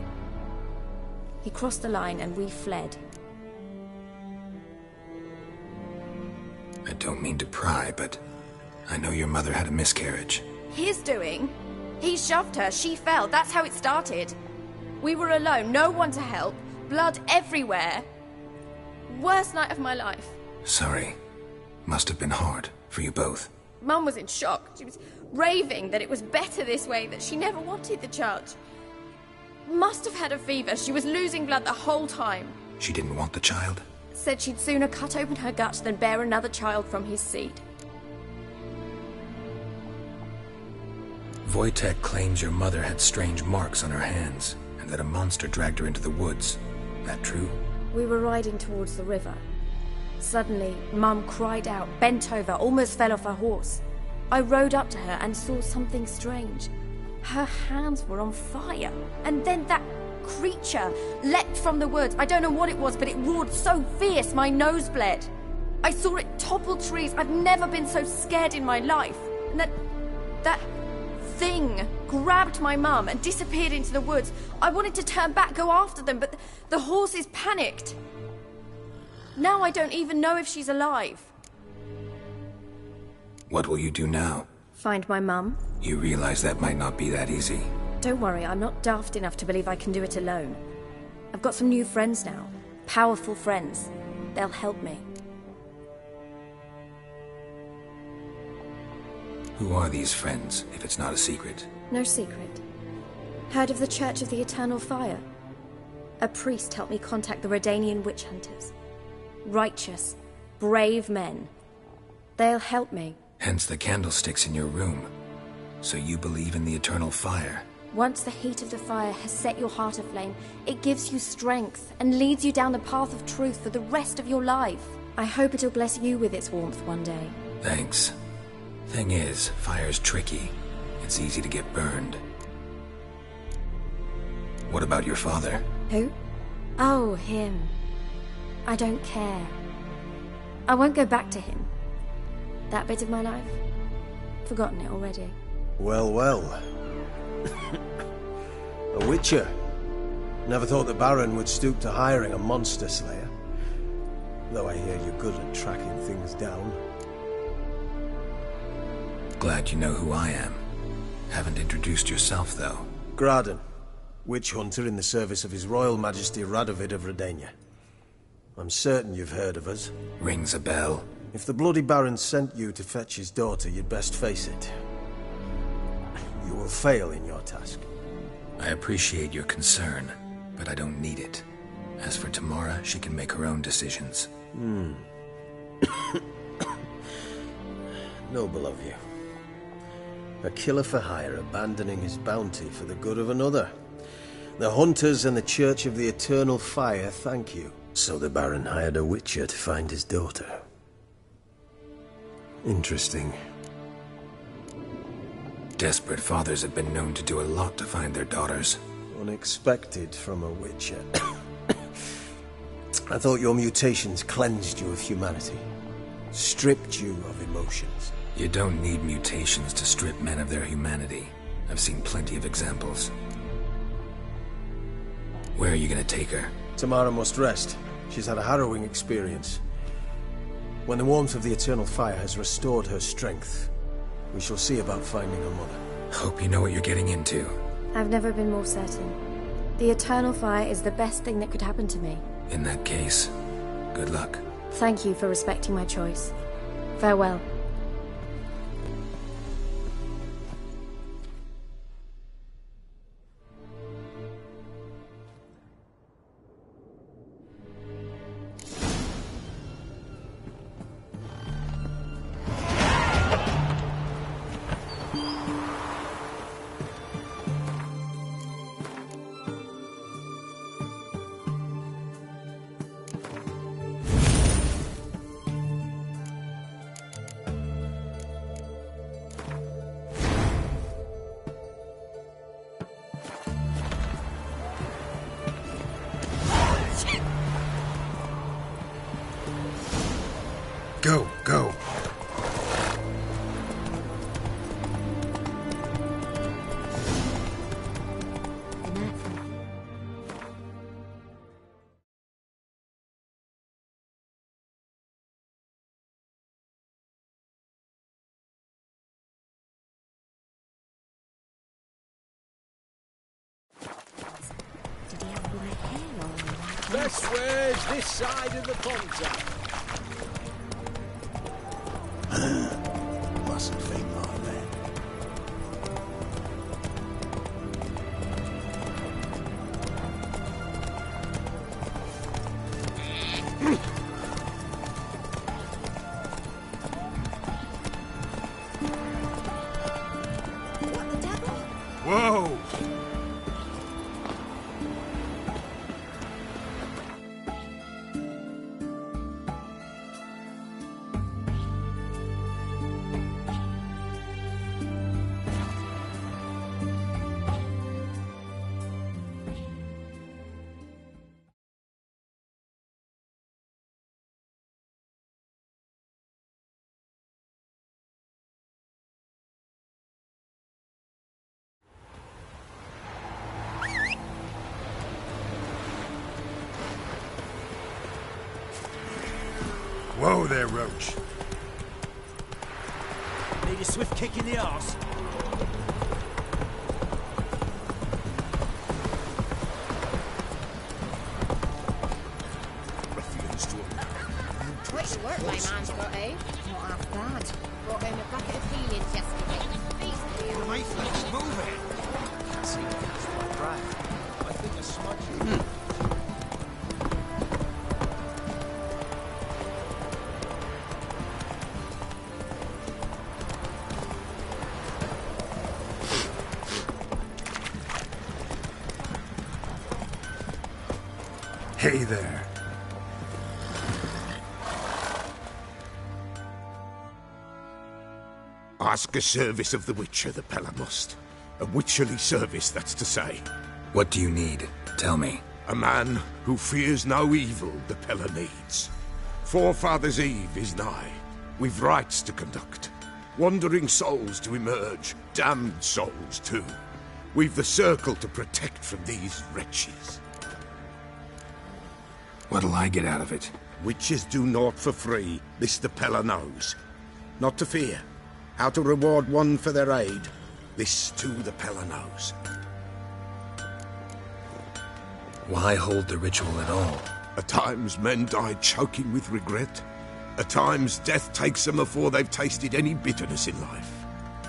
He crossed the line and we fled. I don't mean to pry, but I know your mother had a miscarriage. His doing? He shoved her, she fell, that's how it started. We were alone, no one to help, blood everywhere. Worst night of my life. Sorry. Must have been hard for you both. Mum was in shock. She was raving that it was better this way, that she never wanted the charge. Must have had a fever. She was losing blood the whole time. She didn't want the child? Said she'd sooner cut open her gut than bear another child from his seed. Wojtek claims your mother had strange marks on her hands, and that a monster dragged her into the woods. That true? We were riding towards the river. Suddenly, Mum cried out, bent over, almost fell off her horse. I rode up to her and saw something strange. Her hands were on fire. And then that creature leapt from the woods. I don't know what it was, but it roared so fierce my nose bled. I saw it topple trees. I've never been so scared in my life. And that thing grabbed my mum and disappeared into the woods. I wanted to turn back, go after them, but the horses panicked. Now I don't even know if she's alive. What will you do now? Find my mum. You realize that might not be that easy. Don't worry, I'm not daft enough to believe I can do it alone. I've got some new friends now. Powerful friends. They'll help me. Who are these friends, if it's not a secret? No secret. Heard of the Church of the Eternal Fire? A priest helped me contact the Redanian witch hunters. Righteous, brave men. They'll help me. Hence the candlesticks in your room. So you believe in the eternal fire? Once the heat of the fire has set your heart aflame, it gives you strength and leads you down the path of truth for the rest of your life. I hope it'll bless you with its warmth one day. Thanks. Thing is, fire's tricky. It's easy to get burned. What about your father? Who? Oh, him. I don't care. I won't go back to him. That bit of my life? Forgotten it already. Well, well. A witcher. Never thought the Baron would stoop to hiring a monster slayer. Though I hear you're good at tracking things down. Glad you know who I am. Haven't introduced yourself, though. Graden, witch hunter in the service of His Royal Majesty Radovid of Redania. I'm certain you've heard of us. Rings a bell. If the Bloody Baron sent you to fetch his daughter, you'd best face it. You will fail in your task. I appreciate your concern, but I don't need it. As for Tamara, she can make her own decisions. Noble of you. A killer for hire abandoning his bounty for the good of another. The hunters and the Church of the Eternal Fire thank you. So the Baron hired a witcher to find his daughter. Interesting. Desperate fathers have been known to do a lot to find their daughters. Unexpected from a witcher. I thought your mutations cleansed you of humanity. Stripped you of emotions. You don't need mutations to strip men of their humanity. I've seen plenty of examples. Where are you gonna take her? Tamara must rest. She's had a harrowing experience. When the warmth of the Eternal Fire has restored her strength, we shall see about finding her mother. Hope you know what you're getting into. I've never been more certain. The Eternal Fire is the best thing that could happen to me. In that case, good luck. Thank you for respecting my choice. Farewell. Go, go. Did he have white hair or white Best ways this side of the contact. Mustn't think like that. What the devil? Whoa there, Roach. Need a swift kick in the arse. Quick work, my man's got, eh? Not half bad. Brought home a bucket of peelings yesterday. Beastly. The Mayflower's moving. Can't see the catch my breath. I think a smudge. Hey there. Ask a service of the Witcher, the Pella must. A witcherly service, that's to say. What do you need? Tell me. A man who fears no evil the Pella needs. Forefathers' Eve is nigh. We've rites to conduct. Wandering souls to emerge. Damned souls, too. We've the circle to protect from these wretches. What'll I get out of it? Witches do naught for free, this the Pella knows. Not to fear. How to reward one for their aid, this too the Pella knows. Why hold the ritual at all? At times men die choking with regret. At times death takes them before they've tasted any bitterness in life.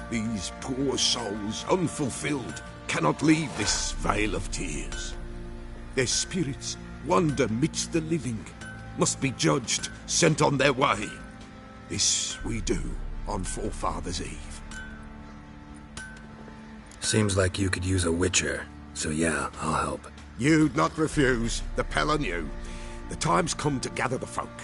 These poor souls, unfulfilled, cannot leave this vale of tears. Their spirits wander midst the living, must be judged, sent on their way. This we do on Forefathers' Eve. Seems like you could use a witcher, so yeah, I'll help. You'd not refuse, the Pella knew. The time's come to gather the folk.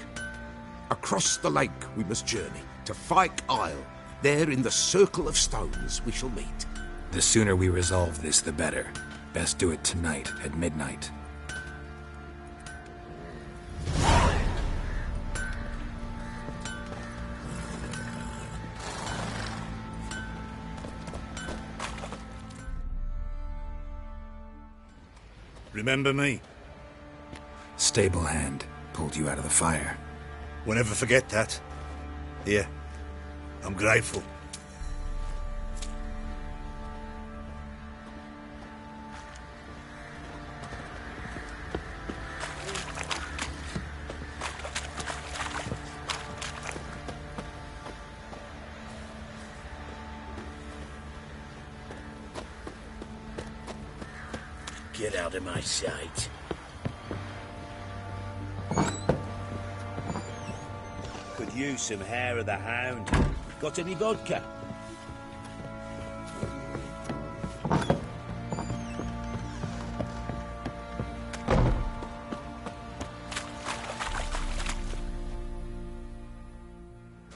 Across the lake we must journey, to Fyke Isle. There in the circle of stones we shall meet. The sooner we resolve this, the better. Best do it tonight, at midnight. Remember me? Stable hand pulled you out of the fire. Won't ever forget that. Here, I'm grateful. Get out of my sight. Could use some hair of the hound. Got any vodka?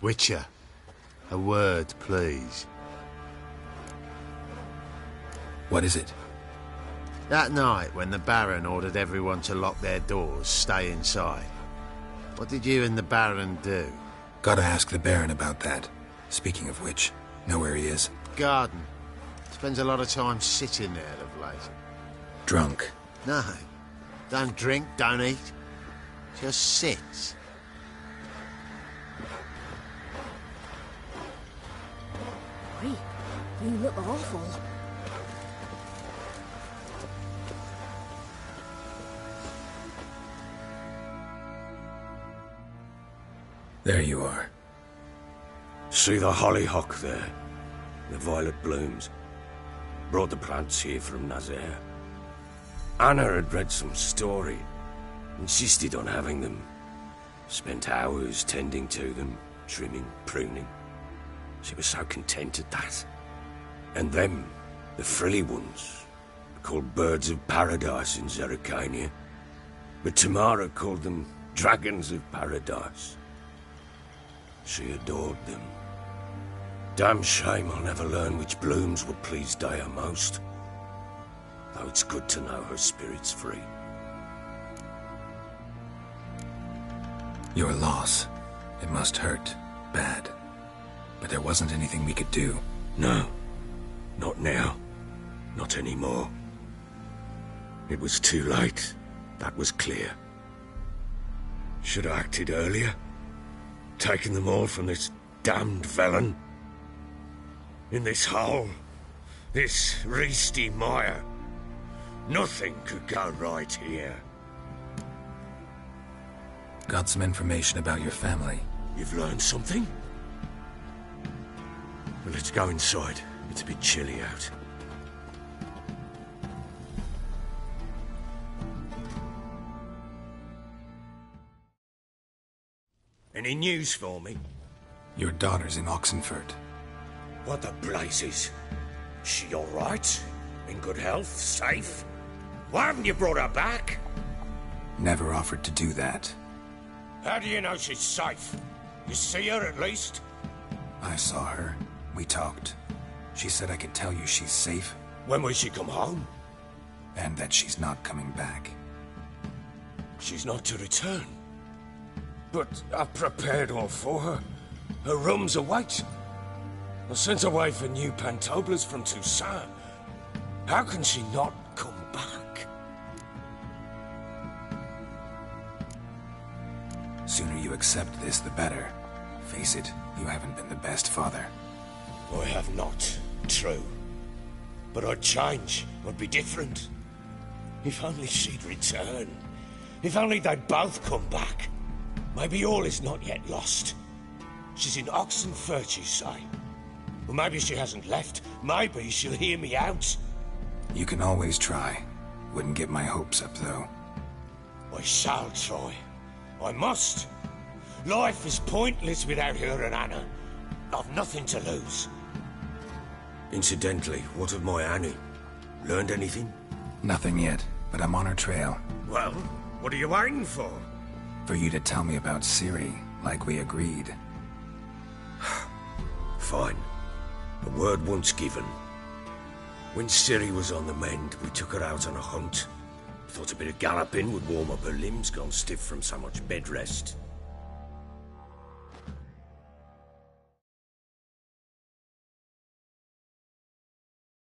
Witcher, a word, please. What is it? That night, when the Baron ordered everyone to lock their doors, stay inside, what did you and the Baron do? Gotta ask the Baron about that. Speaking of which, know where he is? Garden. Spends a lot of time sitting there of late. Drunk. No. Don't drink, don't eat. Just sits. Oi, you look awful. There you are. See the hollyhock there? The violet blooms. Brought the plants here from Nazaire. Anna had read some story. Insisted on having them. Spent hours tending to them, trimming, pruning. She was so content at that. And them, the frilly ones, called birds of paradise in Zerrikania. But Tamara called them dragons of paradise. She adored them. Damn shame I'll never learn which blooms would please Dea most. Though it's good to know her spirit's free. Your loss. It must hurt. Bad. But there wasn't anything we could do. No. Not now. Not anymore. It was too late. That was clear. Should have acted earlier. Taking them all from this damned felon. In this hole, this reesty mire. Nothing could go right here. Got some information about your family. You've learned something? Well, let's go inside. It's a bit chilly out. Any news for me? Your daughter's in Oxenfurt. What the blazes? She all right? In good health? Safe? Why haven't you brought her back? Never offered to do that. How do you know she's safe? You see her at least? I saw her. We talked. She said I could tell you she's safe. When will she come home? And that she's not coming back. She's not to return. But I've prepared all for her. Her rooms await. I sent away for new pantoblas from Toussaint. How can she not come back? Sooner you accept this, the better. Face it, you haven't been the best father. I have not, true. But I'd change, I'd be different. If only she'd return. If only they'd both come back. Maybe all is not yet lost. She's in Oxenfurt, you say? Well, maybe she hasn't left. Maybe she'll hear me out. You can always try. Wouldn't get my hopes up, though. I shall try. I must. Life is pointless without her and Anna. I've nothing to lose. Incidentally, what of my Annie? Learned anything? Nothing yet, but I'm on her trail. Well, what are you waiting for? For you to tell me about Ciri, like we agreed. Fine. A word once given. When Ciri was on the mend, we took her out on a hunt. Thought a bit of galloping would warm up her limbs, gone stiff from so much bed rest.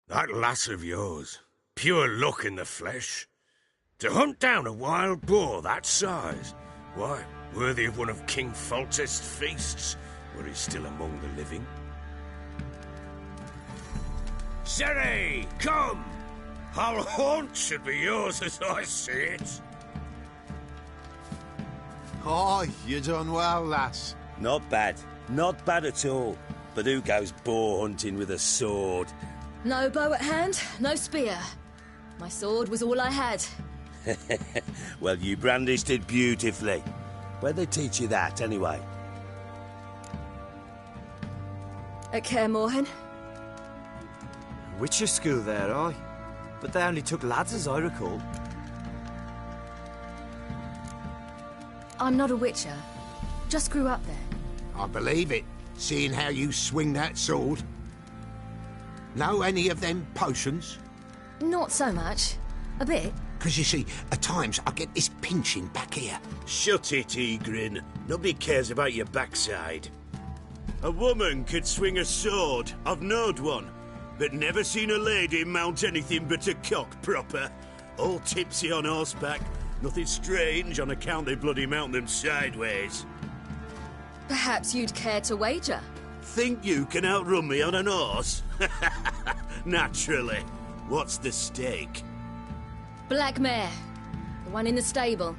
That lass of yours, pure luck in the flesh. To hunt down a wild boar that size, why, worthy of one of King Foltest's feasts, were he still among the living. Ciri, come! Our haunt should be yours as I see it. Oh, you done well, lass. Not bad. Not bad at all. But who goes boar hunting with a sword? No bow at hand, no spear. My sword was all I had. Well, you brandished it beautifully. Where'd they teach you that, anyway? At Kaer Morhen. Witcher school there, aye. But they only took lads, as I recall. I'm not a witcher. Just grew up there. I believe it, seeing how you swing that sword. Know any of them potions? Not so much. A bit. Because you see, at times I get this pinching back here. Shut it, Egrin. Nobody cares about your backside. A woman could swing a sword. I've knowed one. But never seen a lady mount anything but a cock proper. All tipsy on horseback. Nothing strange on account they bloody mount them sideways. Perhaps you'd care to wager? Think you can outrun me on an horse? Naturally. What's the stake? Black mare. The one in the stable.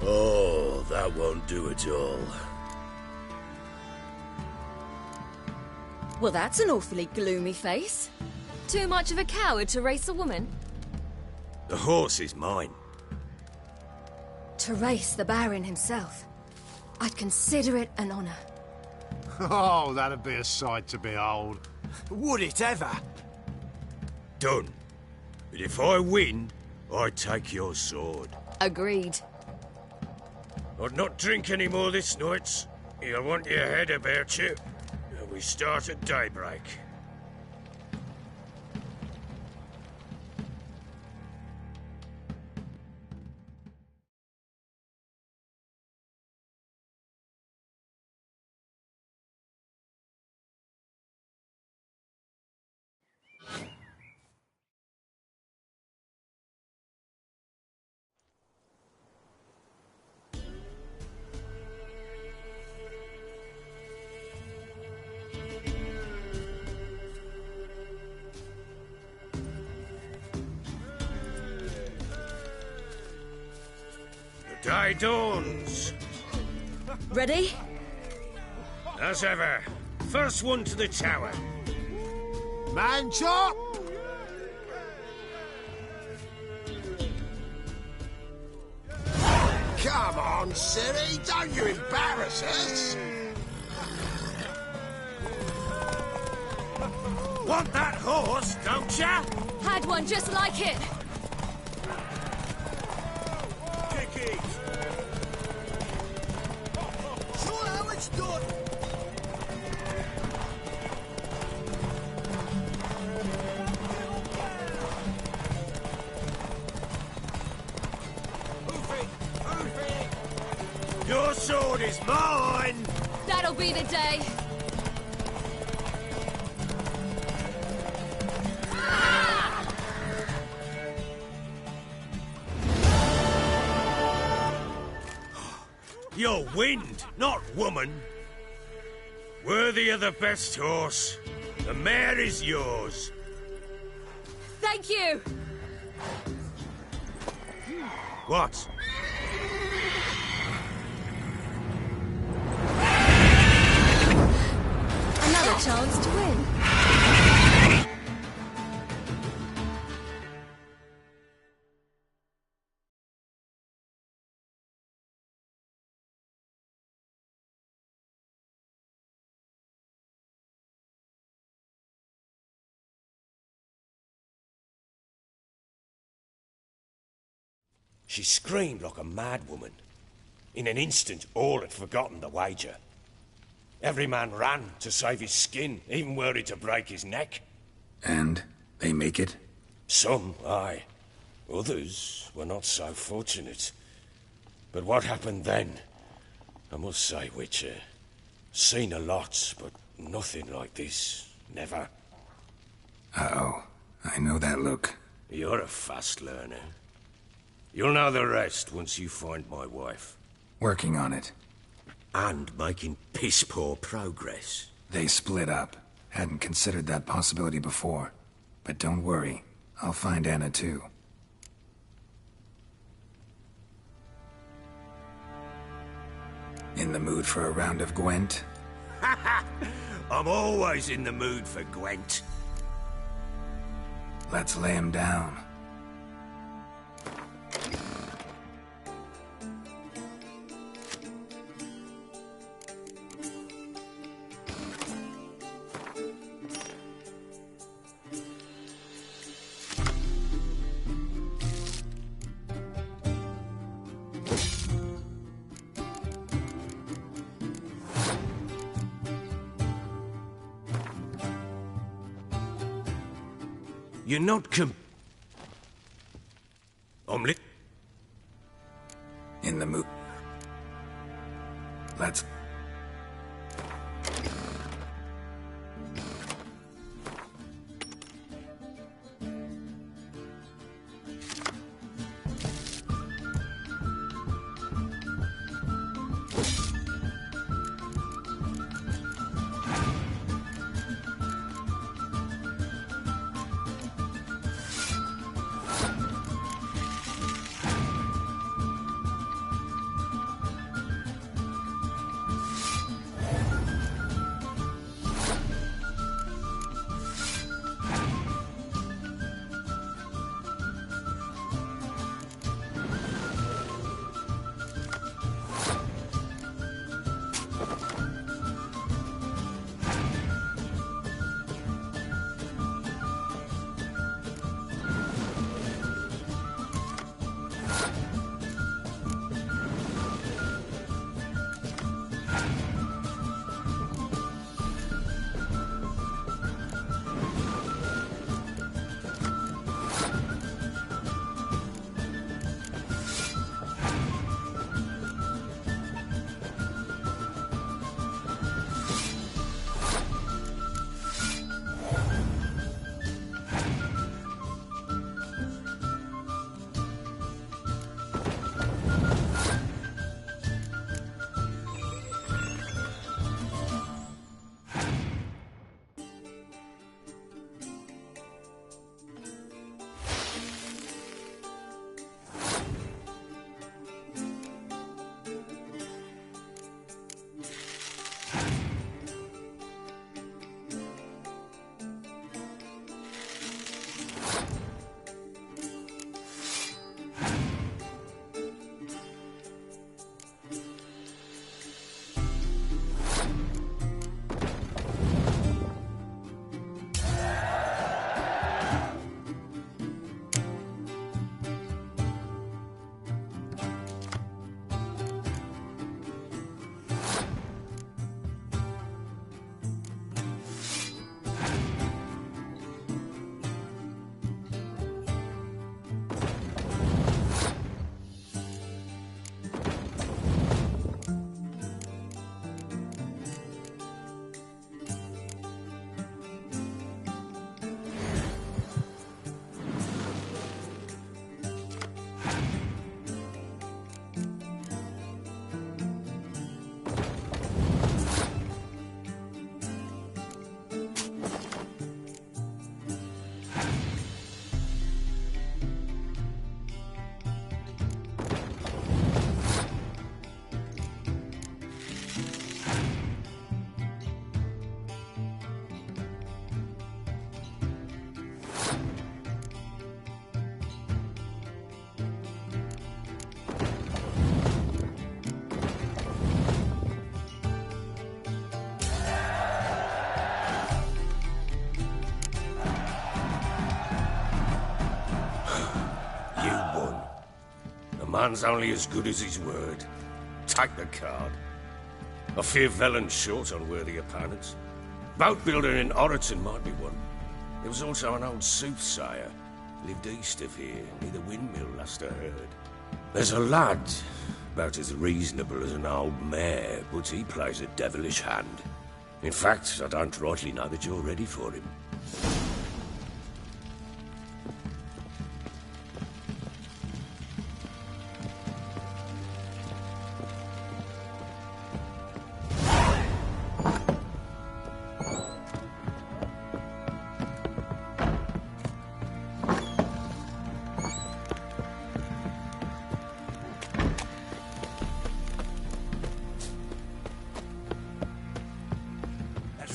Oh, that won't do at all. Well, that's an awfully gloomy face. Too much of a coward to race a woman? The horse is mine. To race the Baron himself. I'd consider it an honor. Oh, that'd be a sight to behold. Would it ever? Done. But if I win, I take your sword. Agreed. I'd not drink any more this night. You'll want your head about you. We start at daybreak. Day dawns. Ready? As ever. First one to the tower. Man chop! Come on, Siri, don't you embarrass us! Want that horse, don't ya? Had one just like it. Kick it! Show how it's done! Your sword is mine! That'll be the day. You're wind, not woman. Worthy of the best horse. The mare is yours. Thank you. What? Another chance to win. She screamed like a mad woman. In an instant, all had forgotten the wager. Every man ran to save his skin, even worried to break his neck. And they make it? Some, aye. Others were not so fortunate. But what happened then? I must say, Witcher, seen a lot, but nothing like this. Never. Uh-oh. I know that look. You're a fast learner. You'll know the rest once you find my wife. Working on it. And making piss-poor progress. They split up. Hadn't considered that possibility before. But don't worry. I'll find Anna too. In the mood for a round of Gwent? I'm always in the mood for Gwent. Let's lay him down. You're not Omelette? In the mood. Let's... man's only as good as his word. Take the card. I fear Velen's short on worthy opponents. Boat builder in Oroton might be one. There was also an old soothsayer. Lived east of here, near the windmill, last I heard. There's a lad, about as reasonable as an old mare, but he plays a devilish hand. In fact, I don't rightly know that you're ready for him.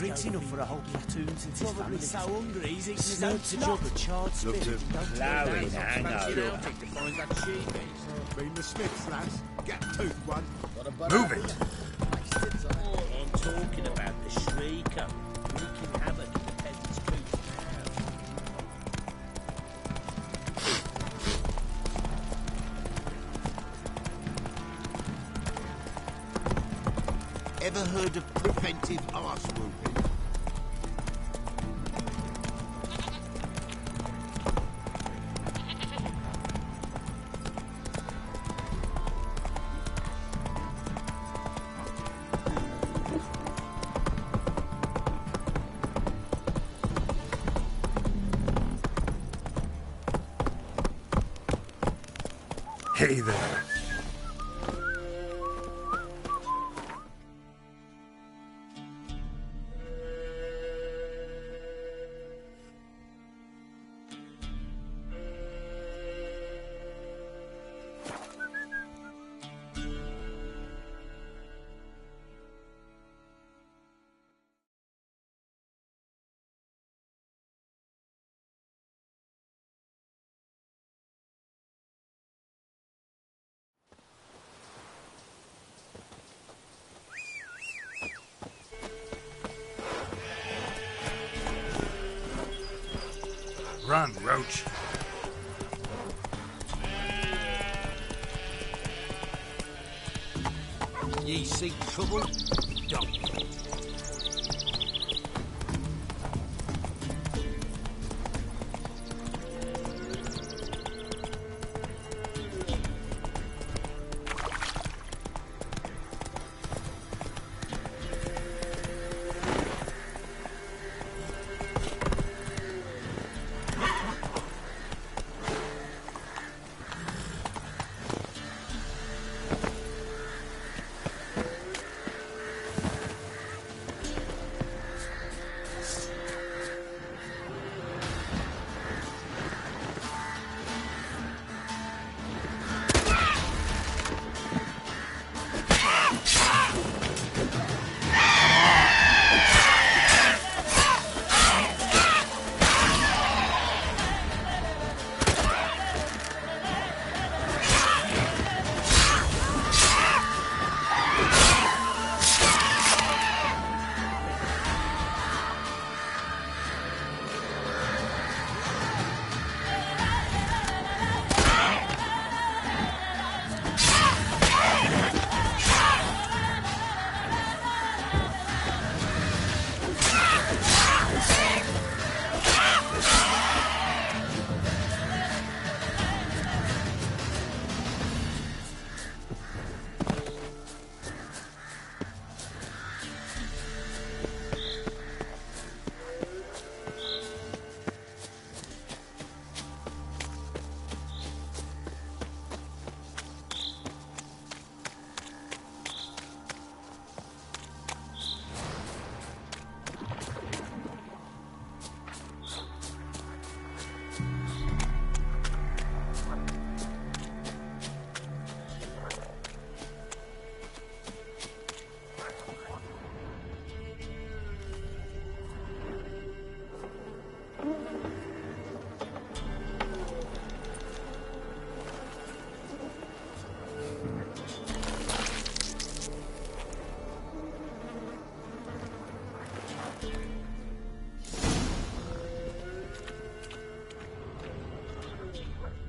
Drinks enough for a whole platoon since his family. So hungry, he's eating his own Snakes a jug of charred spirit. Ploughing, hang on. To find that sheep. Been the Smiths, lads. Get tooth one. Move it! Oh, I'm talking about the shrieker. Wreaking havoc in the peasants' coops now. Ever heard of preventive arse wounding? Hey there. Run, Roach. Ye seek trouble? Don't.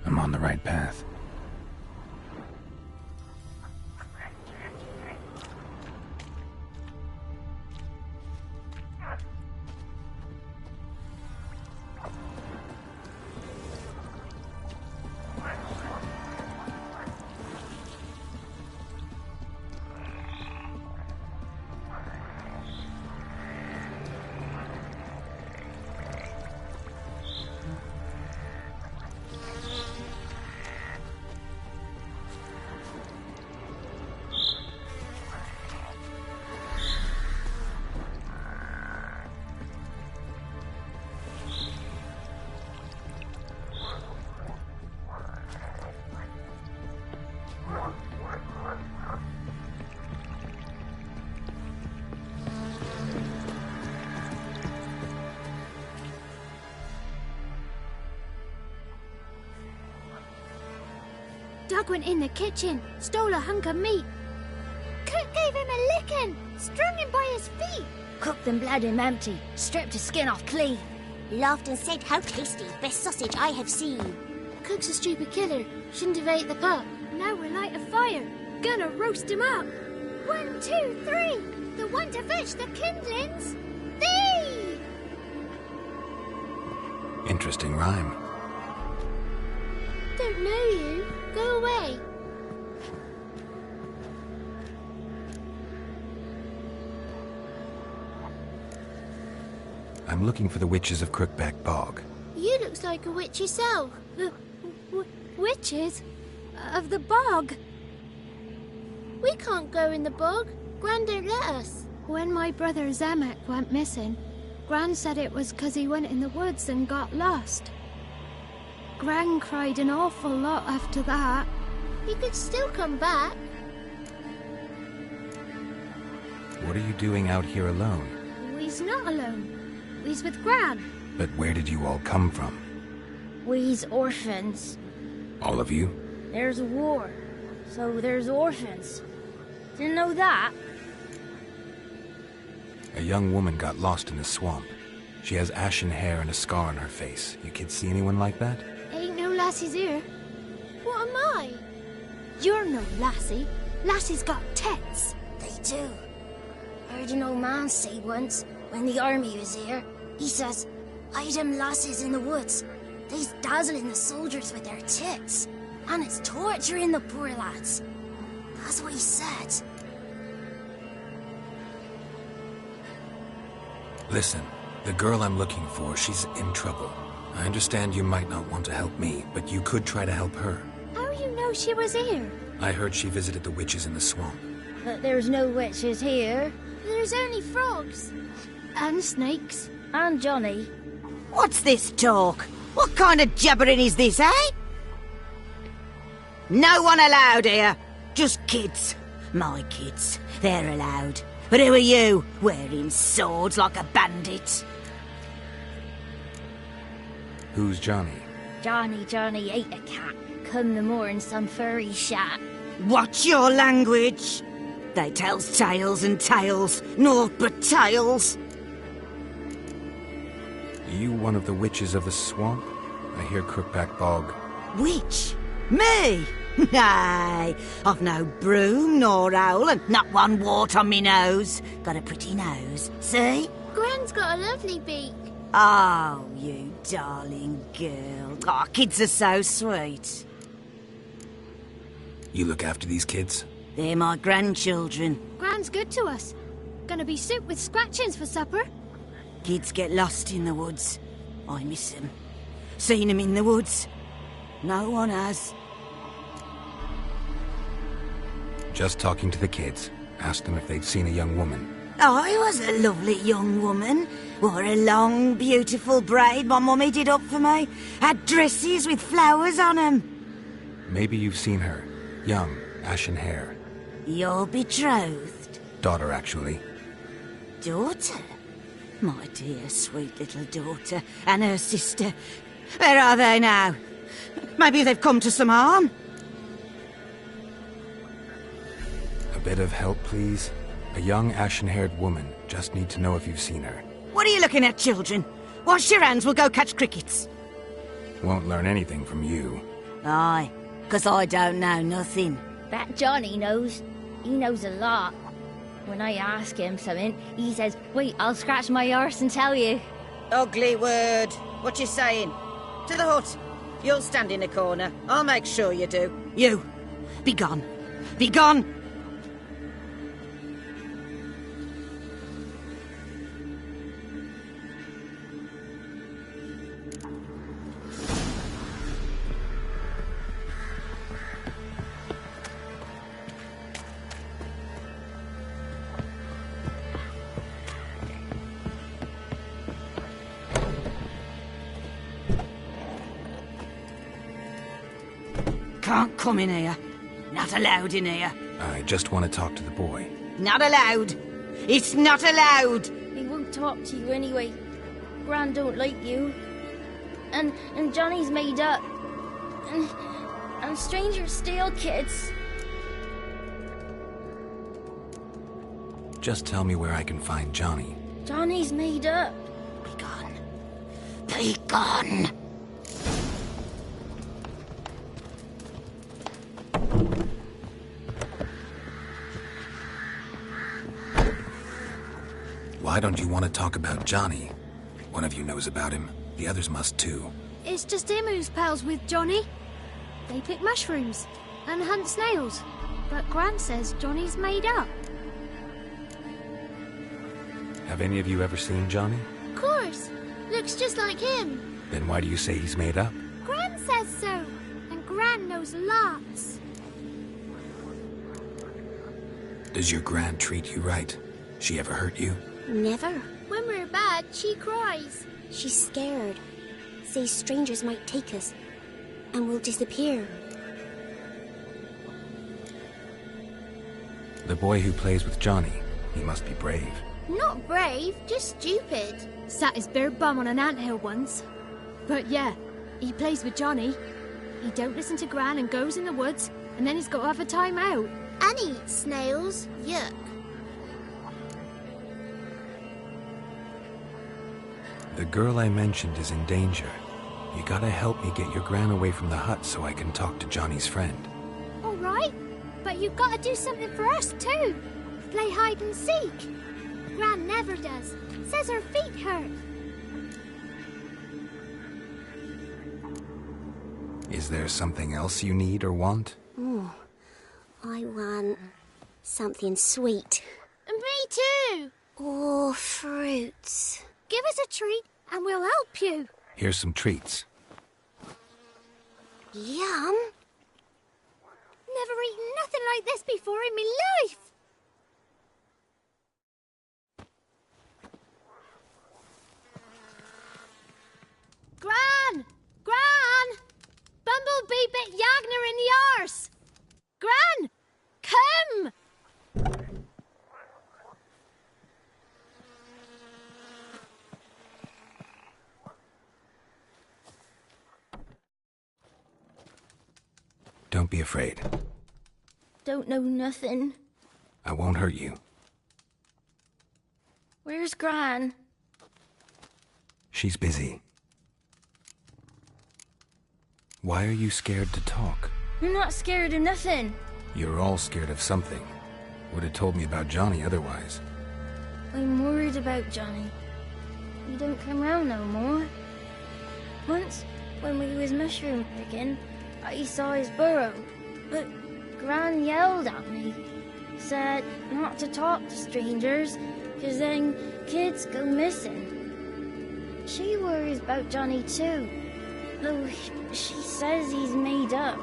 I'm on the right path. Doug went in the kitchen, stole a hunk of meat. Cook gave him a licking, strung him by his feet. Cooked and bled him empty, stripped his skin off clean. Laughed and said, "How tasty, best sausage I have seen." Cook's a stupid killer, shouldn't have ate the pup. Now we'll light a fire, gonna roast him up. 1, 2, 3, the one to fetch the kindlings. Thee! Interesting rhyme. Don't know you. Go away. I'm looking for the witches of Crookback Bog. You looks like a witch yourself. Witches? Of the bog? We can't go in the bog. Gran don't let us. When my brother Zemek went missing, Gran said it was 'cause he went in the woods and got lost. Gran cried an awful lot after that. He could still come back. What are you doing out here alone? We's not alone. We's with Gran. But where did you all come from? We's orphans. All of you? There's a war, so there's orphans. Didn't know that? A young woman got lost in the swamp. She has ashen hair and a scar on her face. You kids see anyone like that? Ain't no lassies here. What am I? You're no lassie. Lassie's got tits. They do. Heard an old man say once, when the army was here, he says, "I them lasses in the woods. They's dazzling the soldiers with their tits. And it's torturing the poor lads." That's what he said. Listen, the girl I'm looking for, she's in trouble. I understand you might not want to help me, but you could try to help her. How you know she was here? I heard she visited the witches in the swamp. But there's no witches here. There's only frogs. And snakes. And Johnny. What's this talk? What kind of jabbering is this, eh? No one allowed here. Just kids. My kids. They're allowed. But who are you, wearing swords like a bandit? Who's Johnny? Johnny ate a cat. Come the moor in some furry shat. Watch your language. They tells tales and tales. Naught but tales. Are you one of the witches of the swamp? I hear Crookback Bog. Witch? Me? Nay, I've no broom nor owl and not one wart on me nose. Got a pretty nose, see? Gran's got a lovely beak. Oh, you darling girl. Oh, kids are so sweet. You look after these kids? They're my grandchildren. Gran's good to us. Gonna be soup with scratchings for supper. Kids get lost in the woods. I miss them. Seen them in the woods. No one has. Just talking to the kids. Asked them if they'd seen a young woman. I was a lovely young woman. Wore a long, beautiful braid my mummy did up for me. Had dresses with flowers on them. Maybe you've seen her. Young, ashen hair. You're betrothed? Daughter, actually. Daughter? My dear, sweet little daughter. And her sister. Where are they now? Maybe they've come to some harm? A bit of help, please? A young, ashen-haired woman. Just need to know if you've seen her. What are you looking at, children? Wash your hands, we'll go catch crickets. Won't learn anything from you. Aye, 'cause I don't know nothing. That Johnny knows. He knows a lot. When I ask him something, he says, "Wait, I'll scratch my arse and tell you." Ugly word. What you saying? To the hut. You'll stand in a corner. I'll make sure you do. You, be gone. Be gone! Can't come in here. Not allowed in here. I just want to talk to the boy. Not allowed. It's not allowed. He won't talk to you anyway. Gran don't like you. And Johnny's made up. And and strangers steal kids. Just tell me where I can find Johnny. Johnny's made up. Be gone. Be gone. Why don't you want to talk about Johnny? One of you knows about him. The others must too. It's just him who's pals with Johnny. They pick mushrooms and hunt snails. But Gran says Johnny's made up. Have any of you ever seen Johnny? Of course. Looks just like him. Then why do you say he's made up? Gran says so. And Gran knows lots. Does your Gran treat you right? She ever hurt you? Never. When we're bad, she cries. She's scared. Says strangers might take us. And we'll disappear. The boy who plays with Johnny, he must be brave. Not brave, just stupid. Sat his bare bum on an anthill once. But yeah, he plays with Johnny. He don't listen to Gran and goes in the woods, and then he's got to have a time out. And eats snails. Yuck. The girl I mentioned is in danger. You gotta help me get your Gran away from the hut so I can talk to Johnny's friend. All right, but you've got to do something for us too. Play hide and seek. Gran never does. Says her feet hurt. Is there something else you need or want? Oh, I want something sweet. And me too. Oh, fruits. Give us a treat and we'll help you. Here's some treats. Yum. Never eaten nothing like this before in my life. Gran! Gran! Bumblebee bit Yagner in the arse! Gran! Come! Don't be afraid. Don't know nothing. I won't hurt you. Where's Gran? She's busy. Why are you scared to talk? You're not scared of nothing. You're all scared of something. Would have told me about Johnny otherwise. I'm worried about Johnny. He don't come round no more. Once, when we was mushroom picking, I saw his burrow, but Gran yelled at me. Said not to talk to strangers, 'cause then kids go missing. She worries about Johnny too, though she says he's made up.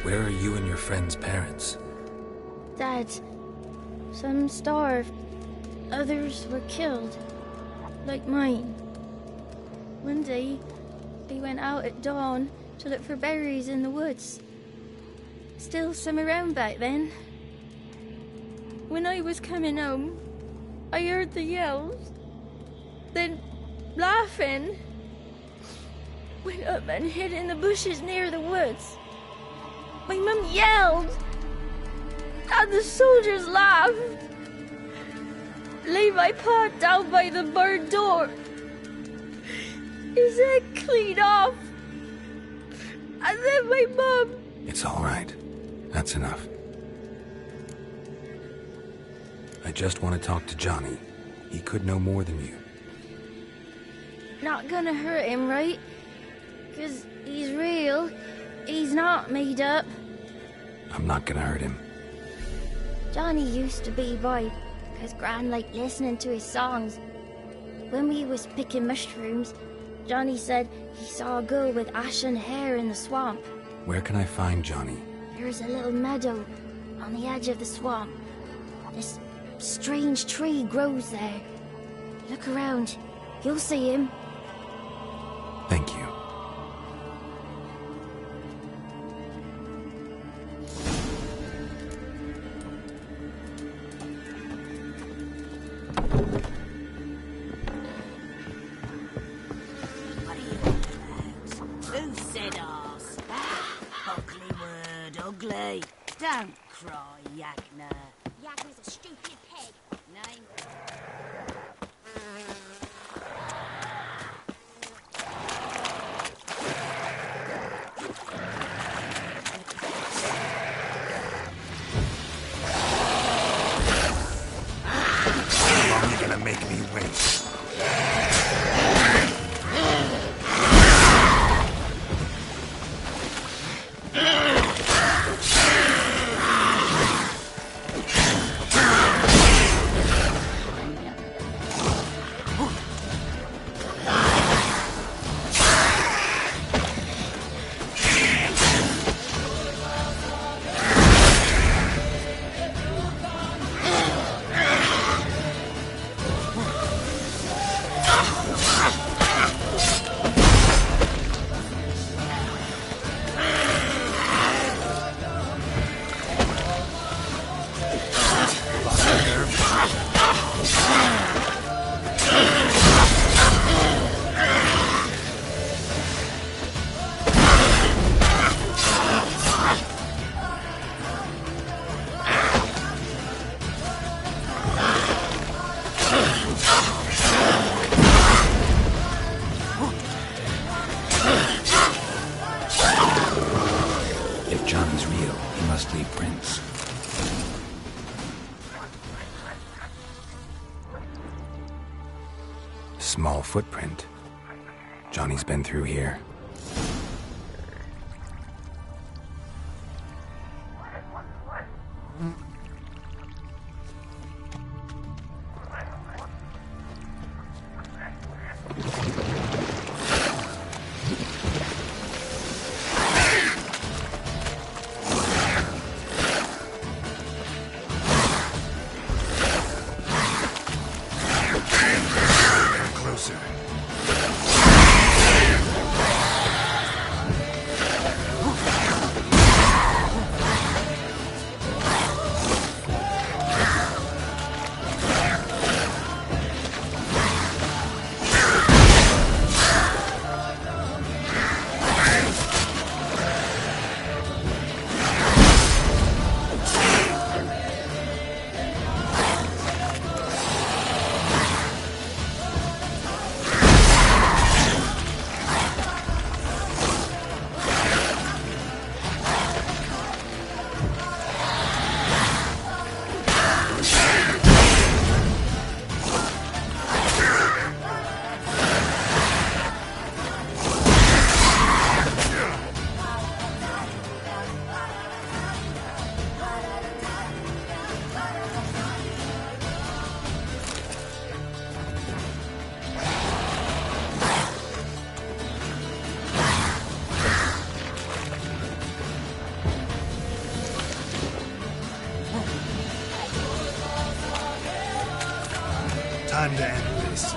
Where are you and your friend's parents? Dad, some starved, others were killed, like mine. One day, they went out at dawn to look for berries in the woods. Still some around back then. When I was coming home, I heard the yells. Then, laughing, went up and hid in the bushes near the woods. My mum yelled, and the soldiers laughed. Laid my pa down by the barn door. His head clean off. And then my mum... It's all right. That's enough. I just want to talk to Johnny. He could know more than you. Not gonna hurt him, right? 'Cause he's real. He's not made up. I'm not gonna hurt him. Johnny used to be boy, 'cause Gran liked listening to his songs. When we was picking mushrooms, Johnny said he saw a girl with ashen hair in the swamp. Where can I find Johnny? There's a little meadow on the edge of the swamp. This strange tree grows there. Look around. You'll see him. Thank you. What are you on about? Who Don't cry, Yagna. Yagna's a stupid pig. Name? How long are you gonna make me wait? If Johnny's real, he must leave prints. Small footprint. Johnny's been through here. Closer. Time to end this.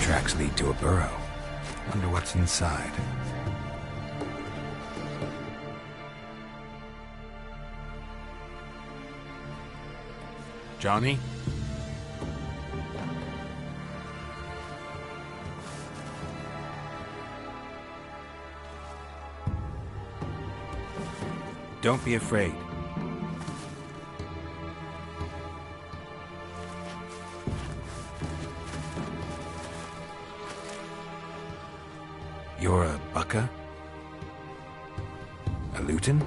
Tracks lead to a burrow. Wonder what's inside. Johnny? Don't be afraid. You're a Bucka? A Luton?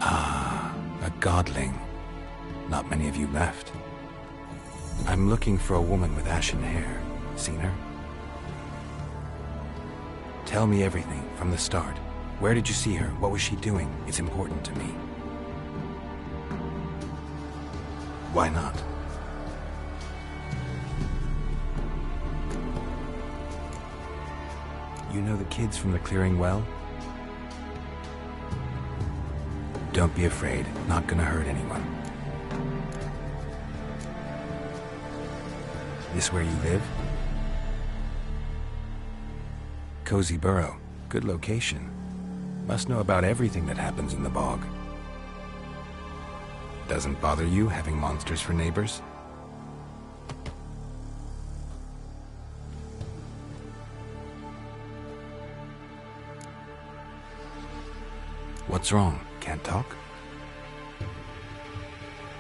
Ah, a godling. Not many of you left. I'm looking for a woman with ashen hair. Seen her? Tell me everything from the start. Where did you see her? What was she doing? It's important to me. Why not? You know the kids from the clearing well? Don't be afraid. Not gonna hurt anyone. This where you live? Cozy Burrow. Good location. Must know about everything that happens in the bog. Doesn't bother you having monsters for neighbors? What's wrong? Can't talk?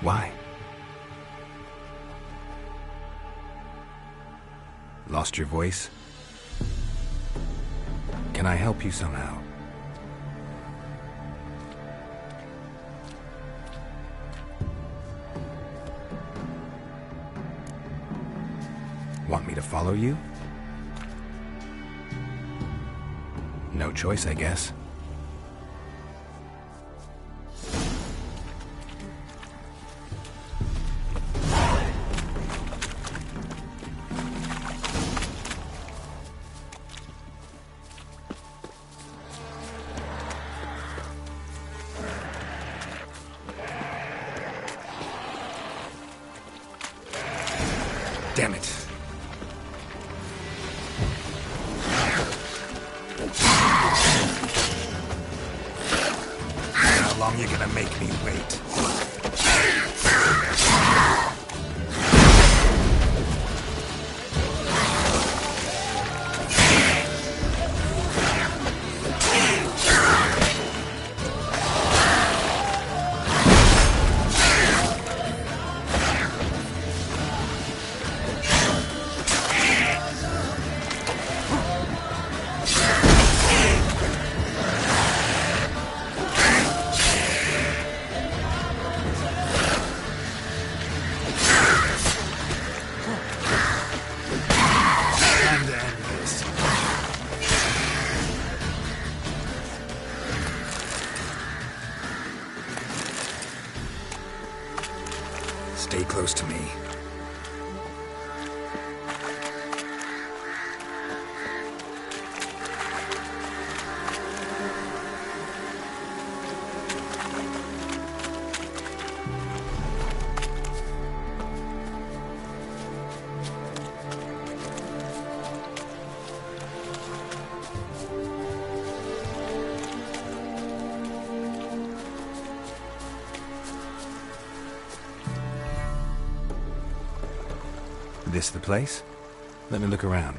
Why? Lost your voice? Can I help you somehow? Want me to follow you? No choice, I guess. Damn it. How long you gonna make me wait? Stay close to me. This the place? Let me look around.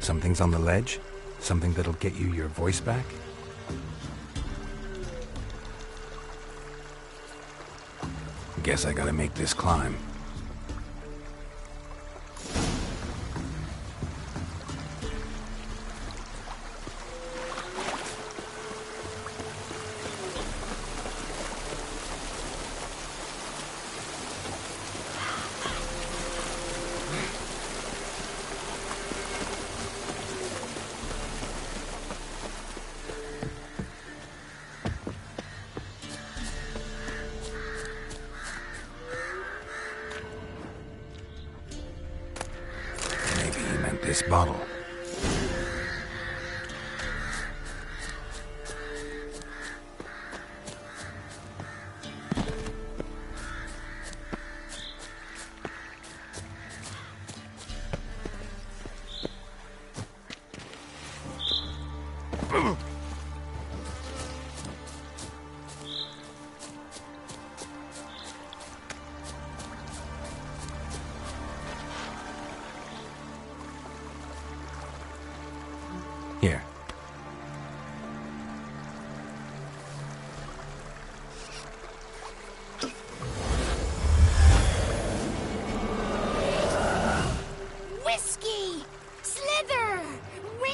Something's on the ledge? Something that'll get you your voice back? Guess I gotta make this climb. This bottle.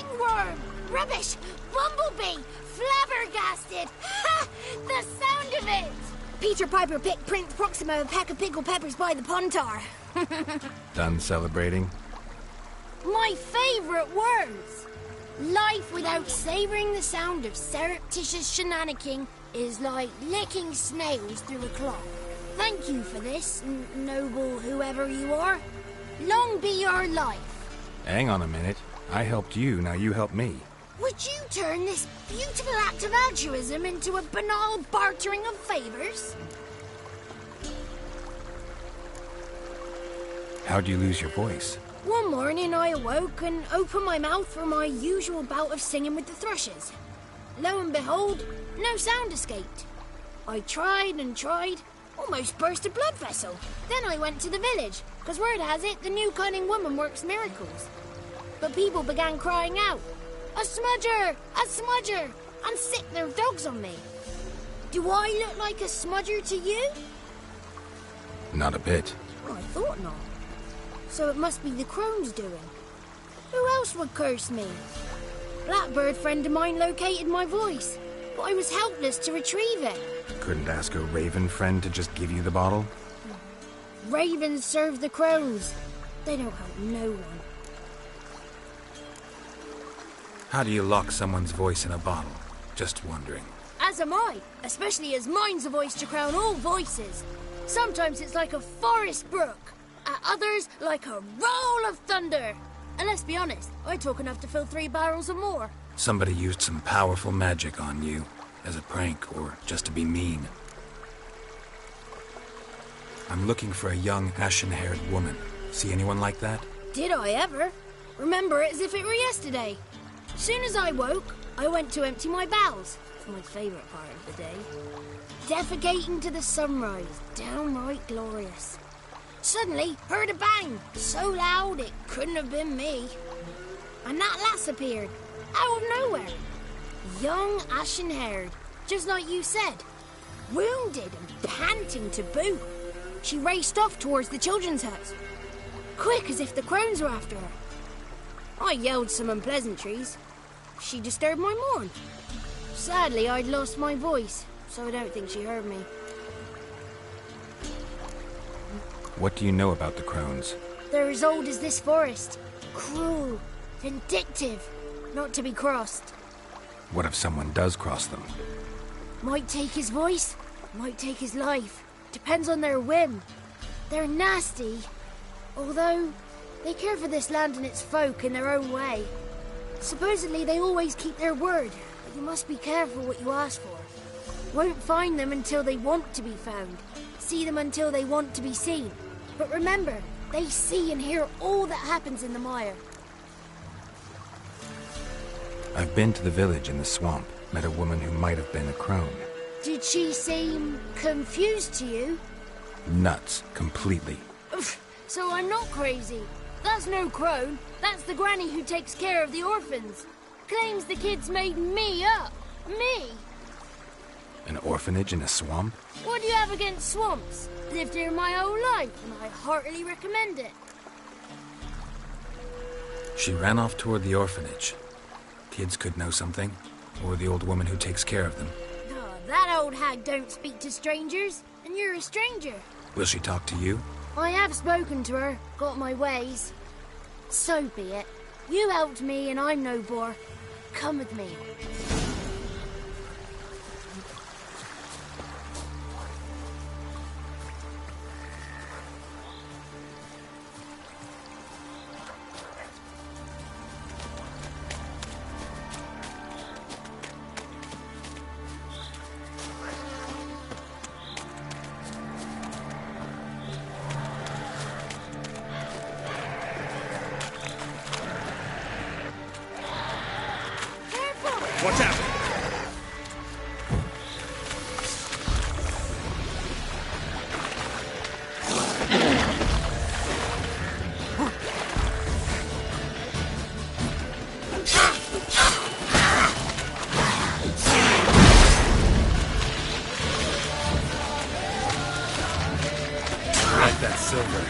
ringworm! Rubbish! Bumblebee! Flabbergasted! Ha! The sound of it! Peter Piper picked Prince Proxima a pack of pickled peppers by the pontar. Done celebrating? My favourite words! Life without savouring the sound of surreptitious shenanigans is like licking snails through a cloth. Thank you for this, noble whoever you are. Long be your life. Hang on a minute. I helped you, now you help me. Would you turn this beautiful act of altruism into a banal bartering of favours? How'd you lose your voice? One morning I awoke and opened my mouth for my usual bout of singing with the thrushes. Lo and behold, no sound escaped. I tried and tried, almost burst a blood vessel. Then I went to the village, because word has it the new cunning woman works miracles. But people began crying out, "A smudger! A smudger!" and sick their dogs on me. Do I look like a smudger to you? Not a bit. Well, I thought not. So it must be the crone's doing. Who else would curse me? Blackbird friend of mine located my voice, but I was helpless to retrieve it. Couldn't ask a raven friend to just give you the bottle? Ravens serve the crows. They don't help no one. How do you lock someone's voice in a bottle? Just wondering. As am I, especially as mine's a voice to crown all voices. Sometimes it's like a forest brook, at others like a roll of thunder. And let's be honest, I talk enough to fill 3 barrels or more. Somebody used some powerful magic on you, as a prank or just to be mean. I'm looking for a young, ashen-haired woman. See anyone like that? Did I ever? Remember it as if it were yesterday. Soon as I woke, I went to empty my bowels. It's my favourite part of the day. Defecating to the sunrise, downright glorious. Suddenly, heard a bang, so loud it couldn't have been me. And that lass appeared, out of nowhere. Young, ashen-haired, just like you said. Wounded and panting to boot. She raced off towards the children's hut. Quick as if the crones were after her. I yelled some unpleasantries. She disturbed my morn. Sadly, I'd lost my voice, so I don't think she heard me. What do you know about the crones? They're as old as this forest. Cruel, vindictive, not to be crossed. What if someone does cross them? Might take his voice, might take his life. Depends on their whim. They're nasty, although they care for this land and its folk in their own way. Supposedly they always keep their word, but you must be careful what you ask for. Won't find them until they want to be found. See them until they want to be seen. But remember, they see and hear all that happens in the mire. I've been to the village in the swamp, met a woman who might have been a crone. Did she seem confused to you? Nuts, completely. So I'm not crazy. That's no crone. That's the granny who takes care of the orphans. Claims the kids made me up. Me. An orphanage in a swamp? What do you have against swamps? Lived here my whole life, and I heartily recommend it. She ran off toward the orphanage. Kids could know something, or the old woman who takes care of them. Oh, that old hag don't speak to strangers, and you're a stranger. Will she talk to you? I have spoken to her, got my ways. So be it. You helped me, and I'm no bore. Come with me. Watch out! Like that silver.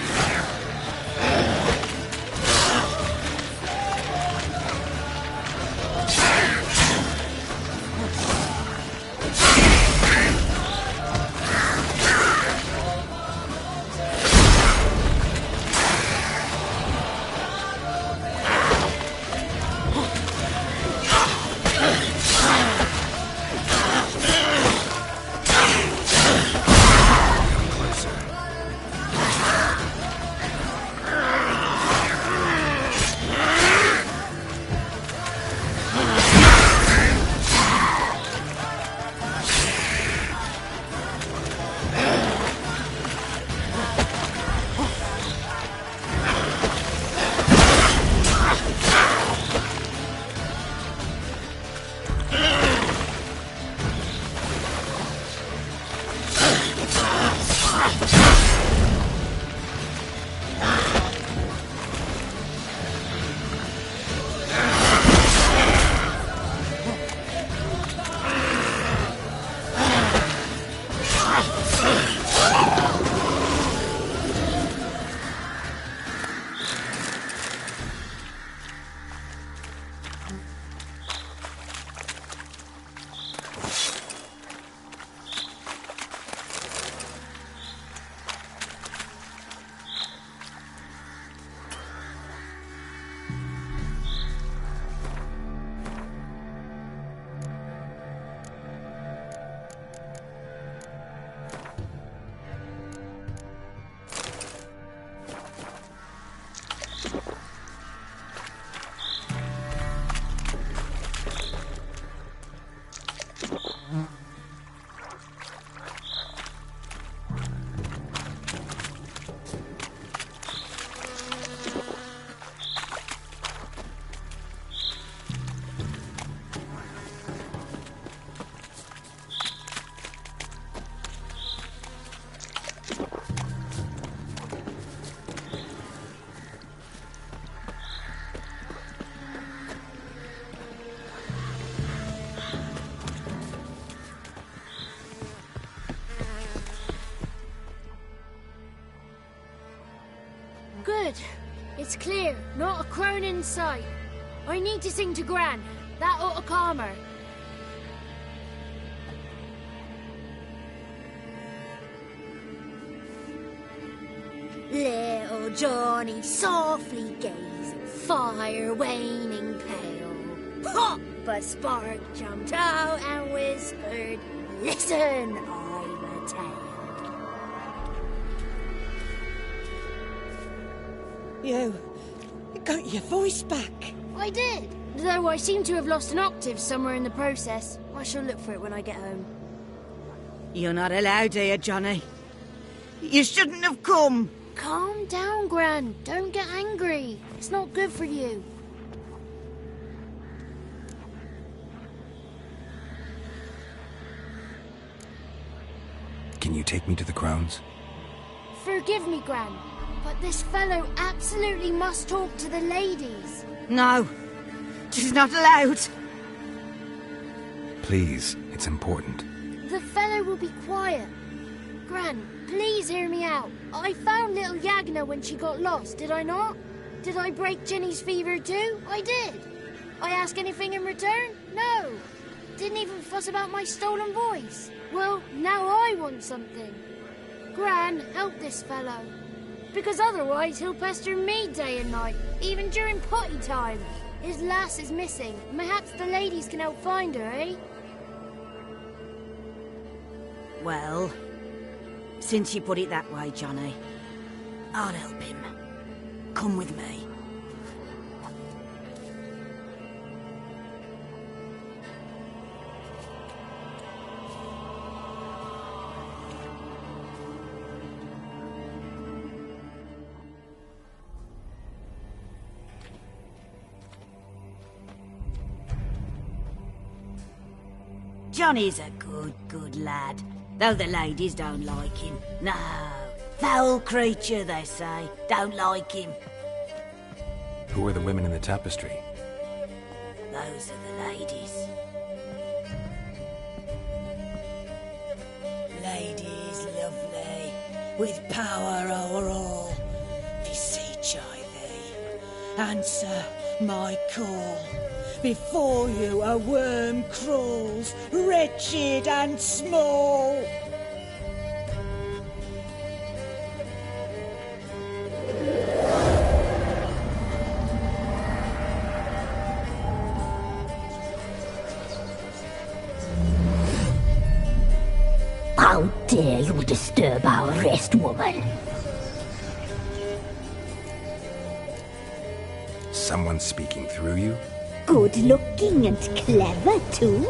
It's clear, not a crone in sight. I need to sing to Gran. That ought to calm her. Little Johnny softly gazing, fire waning pale. Pop! A spark jumped out and whispered, "Listen, I've a tale." You got your voice back. I did, though I seem to have lost an octave somewhere in the process. I shall look for it when I get home. You're not allowed here, Johnny. You shouldn't have come. Calm down, Gran. Don't get angry. It's not good for you. Can you take me to the Crones? Forgive me, Gran, but this fellow absolutely must talk to the ladies. No, she's not allowed. Please, it's important. The fellow will be quiet. Gran, please hear me out. I found little Yagna when she got lost, did I not? Did I break Ginny's fever too? I did. I ask anything in return? No. Didn't even fuss about my stolen voice. Well, now I want something. Gran, help this fellow. Because otherwise he'll pester me day and night, even during potty time. His lass is missing. Perhaps the ladies can help find her, eh? Well, since you put it that way, Johnny, I'll help him. Come with me. Johnny's a good lad, though the ladies don't like him. No, foul creature, they say. Don't like him. Who are the women in the tapestry? Those are the ladies. Ladies lovely, with power o'er all. Beseech I thee, answer my call. Before you a worm crawls, wretched and small. How dare you disturb our rest, woman? Someone speaking through you? Good looking and clever, too.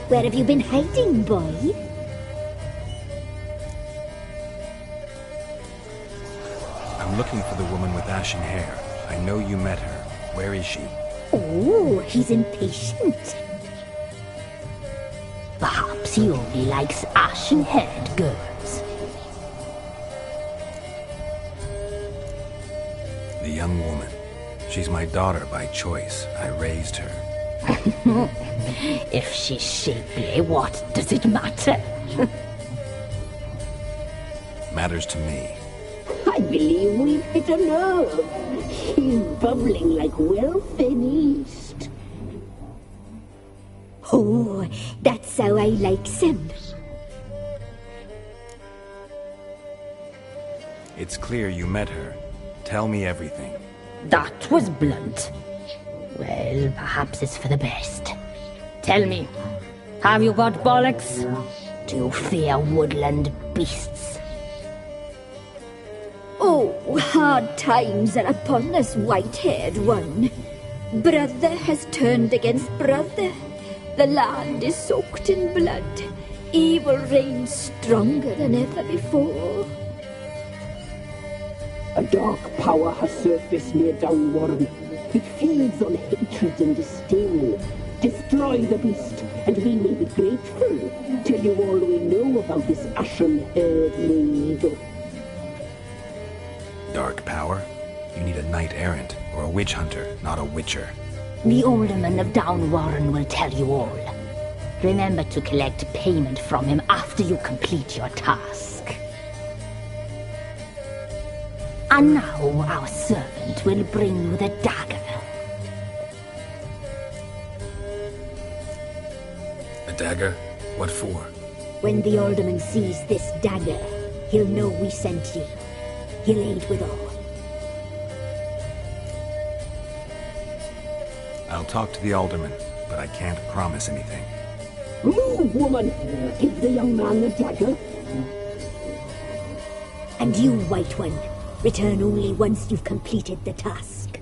Where have you been hiding, boy? I'm looking for the woman with ashen hair. I know you met her. Where is she? Oh, he's impatient. Perhaps he only likes ashen-haired girls. The young woman. She's my daughter by choice. I raised her. If she's shapely, what does it matter? Matters to me. I believe we've hit a nerve. He's bubbling like well-fed yeast. Oh, that's how I likes him. It's clear you met her. Tell me everything. That was blunt. Well, perhaps it's for the best. Tell me, have you got bollocks? Do you fear woodland beasts? Oh, hard times are upon us, white-haired one. Brother has turned against brother. The land is soaked in blood. Evil reigns stronger than ever before. A dark power has surfaced near Downwarren. It feeds on hatred and disdain. Destroy the beast, and we may be grateful. Tell you all we know about this ashen-haired maid. Dark power? You need a knight-errant, or a witch-hunter, not a witcher. The alderman of Downwarren will tell you all. Remember to collect payment from him after you complete your task. And now our servant will bring you the dagger. A dagger? What for? When the alderman sees this dagger, he'll know we sent you. He'll aid with all. I'll talk to the alderman, but I can't promise anything. Move, woman! Give the young man the dagger. And you, White One, return only once you've completed the task.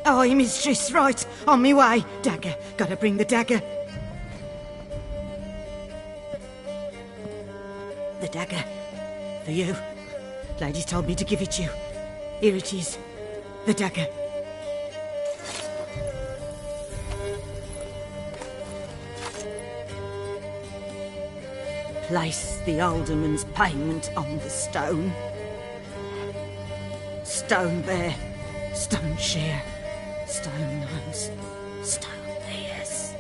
Aye, mistress, right. On me way. Dagger. Gotta bring the dagger. The dagger. For you. Ladies told me to give it you. Here it is. The dagger. Place the alderman's payment on the stone. Stone bear. Stone shear. Stone nose, stone ears.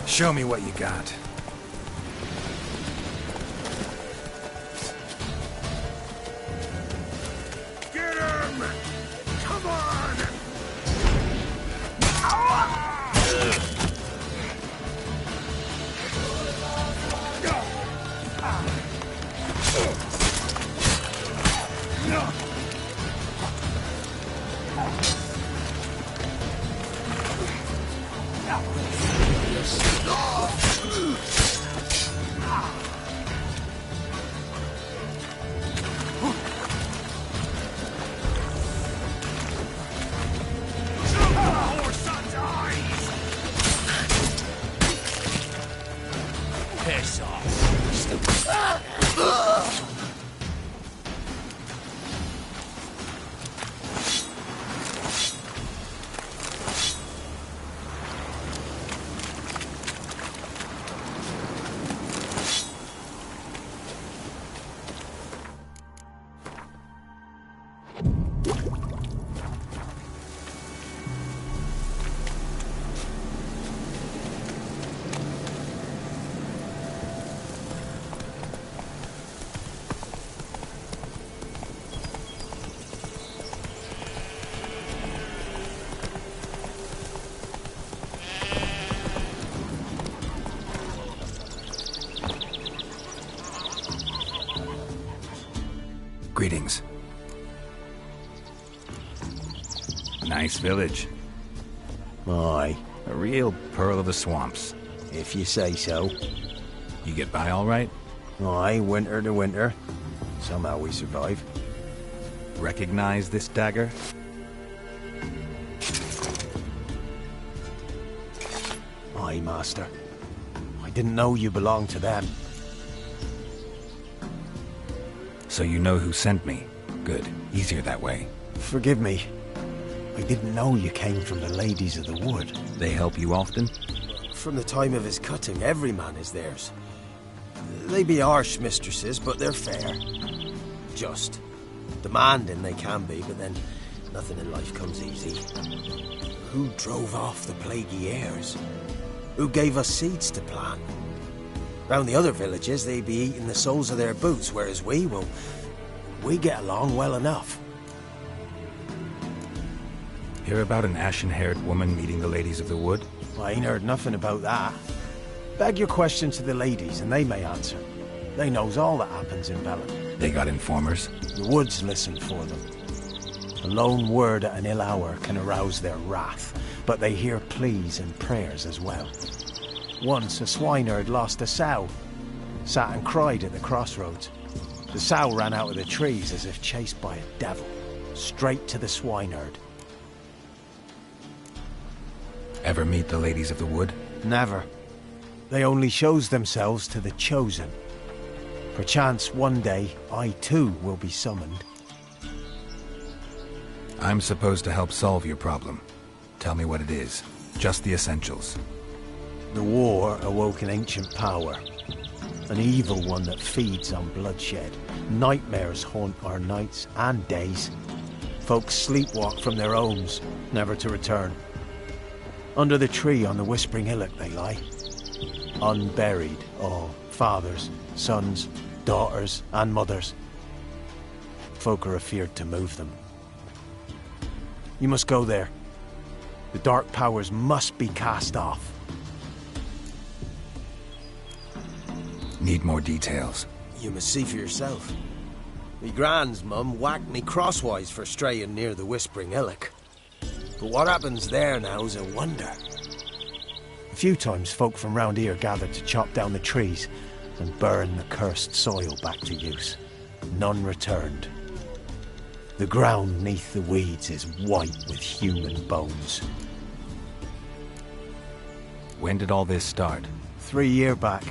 Show me what you got. Get him! Come on! Piss off. Greetings. Nice village. Aye. A real pearl of the swamps. If you say so. You get by all right? Aye, winter to winter. Somehow we survive. Recognize this dagger? Aye, master. I didn't know you belonged to them. So you know who sent me. Good. Easier that way. Forgive me. I didn't know you came from the Ladies of the Wood. They help you often? From the time of his cutting, every man is theirs. They be harsh mistresses, but they're fair. Just. Demanding they can be, but then nothing in life comes easy. Who drove off the plaguey heirs? Who gave us seeds to plant? Round the other villages, they be eating the soles of their boots, whereas we get along well enough. Hear about an ashen-haired woman meeting the Ladies of the Wood? I ain't heard nothing about that. Beg your question to the ladies and they may answer. They knows all that happens in Bellum. They got informers? The woods listen for them. A lone word at an ill hour can arouse their wrath, but they hear pleas and prayers as well. Once a swineherd lost a sow, sat and cried at the crossroads. The sow ran out of the trees as if chased by a devil, straight to the swineherd. Ever meet the ladies of the wood? Never. They only shows themselves to the chosen. Perchance one day I too will be summoned. I'm supposed to help solve your problem. Tell me what it is. Just the essentials. The war awoke an ancient power. An evil one that feeds on bloodshed. Nightmares haunt our nights and days. Folks sleepwalk from their homes, never to return. Under the tree on the Whispering Hillock they lie. Unburied, all. Fathers, sons, daughters, and mothers. Folk are afeard to move them. You must go there. The dark powers must be cast off. Need more details. You must see for yourself. Me grand's mum whacked me crosswise for straying near the Whispering Hillock. But what happens there now is a wonder. A few times folk from round here gathered to chop down the trees and burn the cursed soil back to use. None returned. The ground neath the weeds is white with human bones. When did all this start? 3 years back.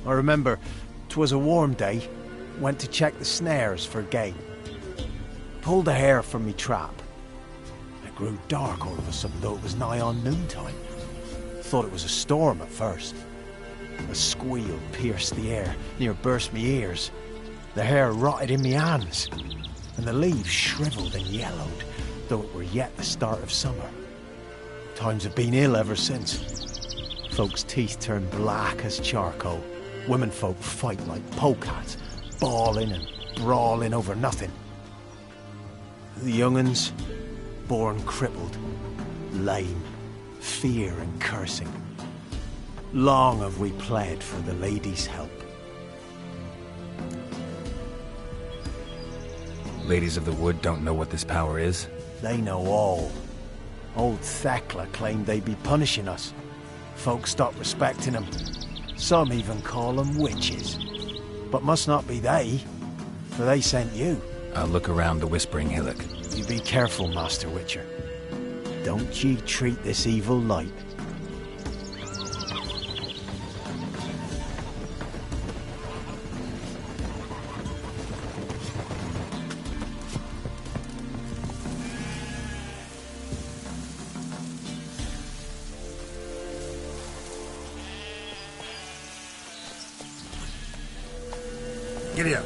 I remember 'twas a warm day. Went to check the snares for game. Pulled a hare from me trap. It grew dark all of a sudden, though it was nigh on noontime. Thought it was a storm at first. A squeal pierced the air, near burst me ears. The hair rotted in me hands, and the leaves shriveled and yellowed, though it were yet the start of summer. Times have been ill ever since. Folks' teeth turn black as charcoal. Womenfolk fight like polecats, bawling and brawling over nothing. The young'uns, born crippled, lame, fear and cursing. Long have we pled for the ladies' help. Ladies of the wood don't know what this power is? They know all. Old Thekla claimed they'd be punishing us. Folk stopped respecting them. Some even call them witches. But must not be they, for they sent you. I'll look around the Whispering Hillock. You be careful, Master Witcher. Don't ye treat this evil light. Giddy up.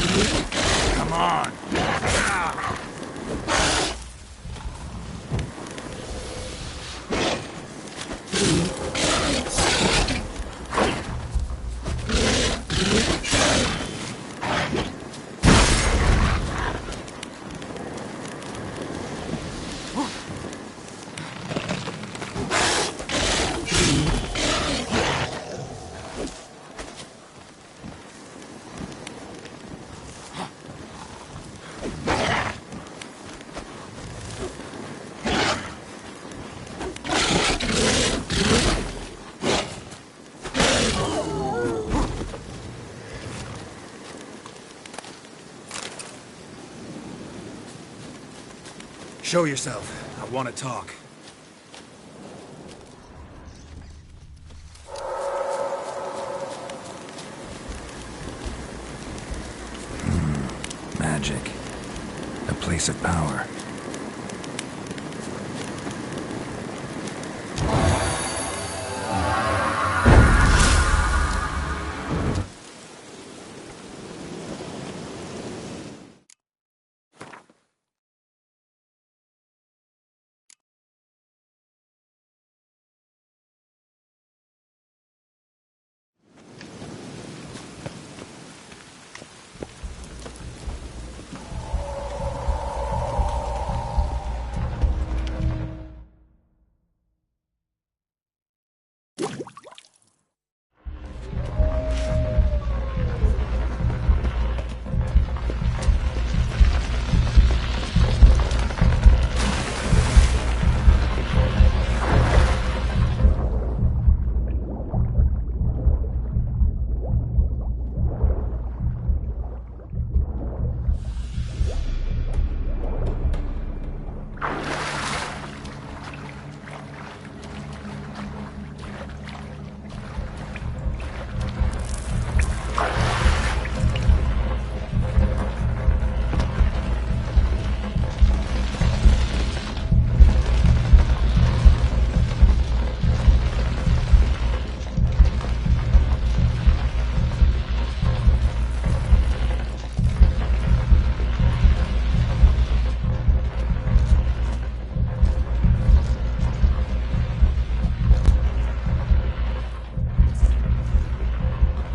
Come on. Show yourself. I want to talk. Magic. A place of power.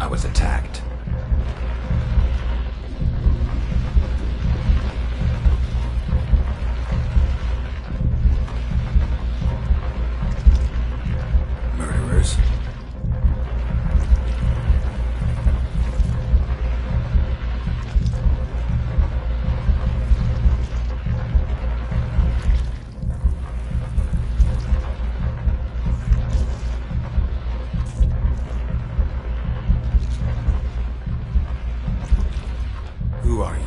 Was attacked. Murderers. Who are you?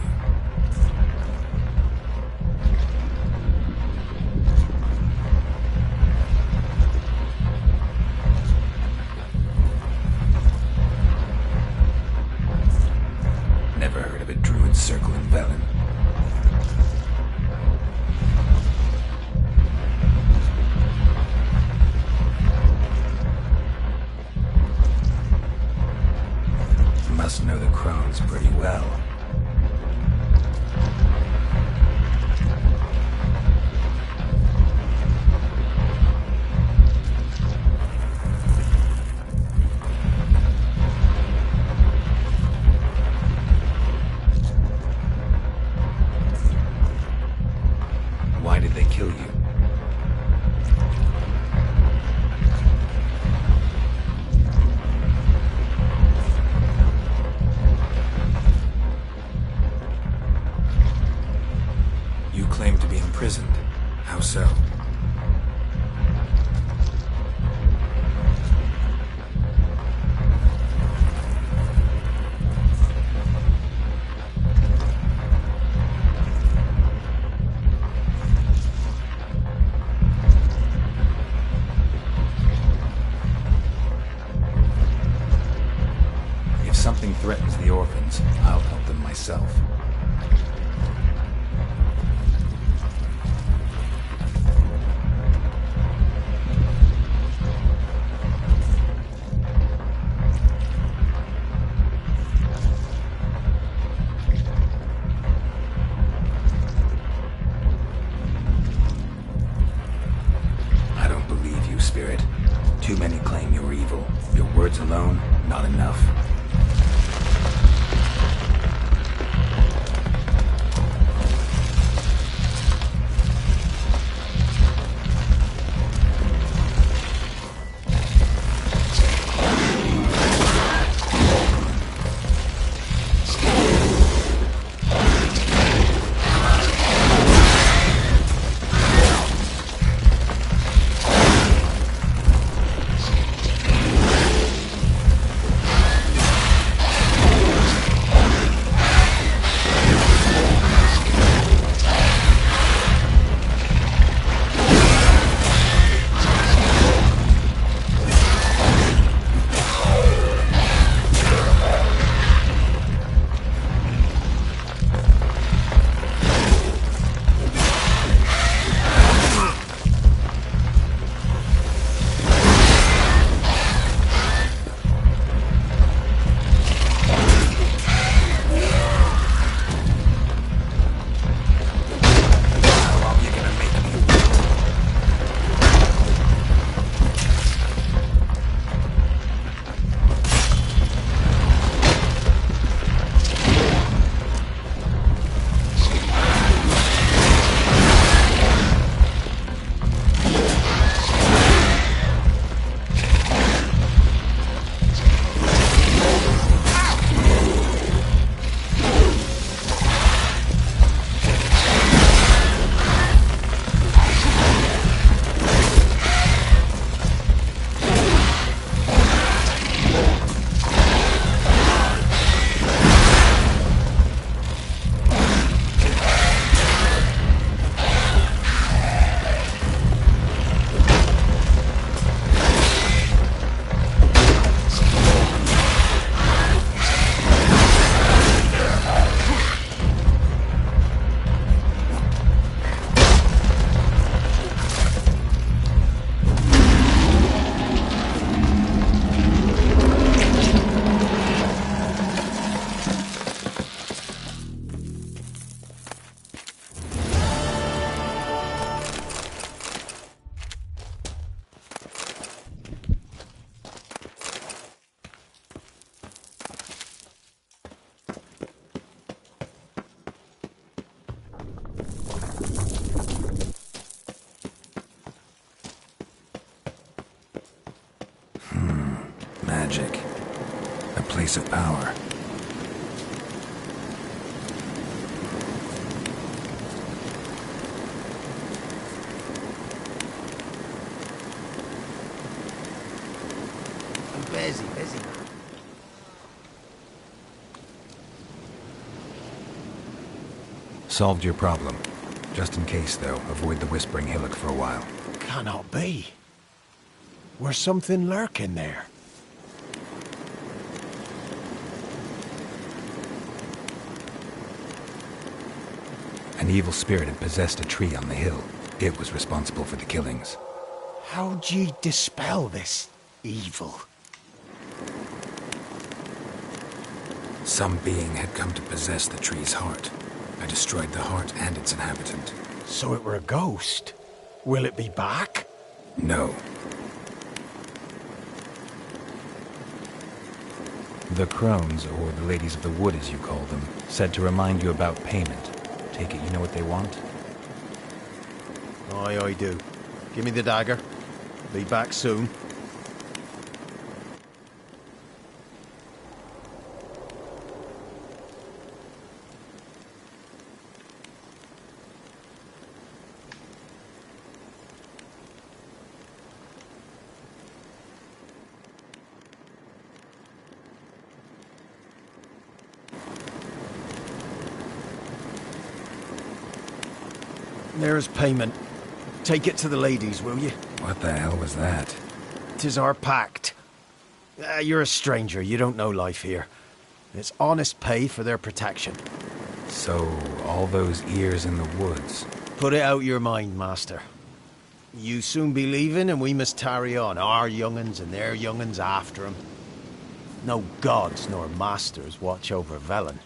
Never heard of a druid circle in Velen. Must know the crones pretty well. Why did they kill you? You claim to be imprisoned. How so? If something threatens the orphans, I'll help them myself. magic. A place of power. I'm busy, man. Solved your problem. Just in case, though, avoid the Whispering Hillock for a while. Cannot be. Where's something lurking there? An evil spirit had possessed a tree on the hill. It was responsible for the killings. How'd ye dispel this evil? Some being had come to possess the tree's heart. I destroyed the heart and its inhabitant. So it were a ghost. Will it be back? No. The crones, or the ladies of the wood as you call them, said to remind you about payment. Take it you know what they want? Aye, I do. Give me the dagger. Be back soon. There's payment. Take it to the ladies, will you? What the hell was that? 'Tis our pact. You're a stranger, you don't know life here. It's honest pay for their protection. So, all those ears in the woods. Put it out your mind, master. You soon be leaving and we must tarry on, our young'uns and their young'uns after 'em. No gods nor masters watch over Velen.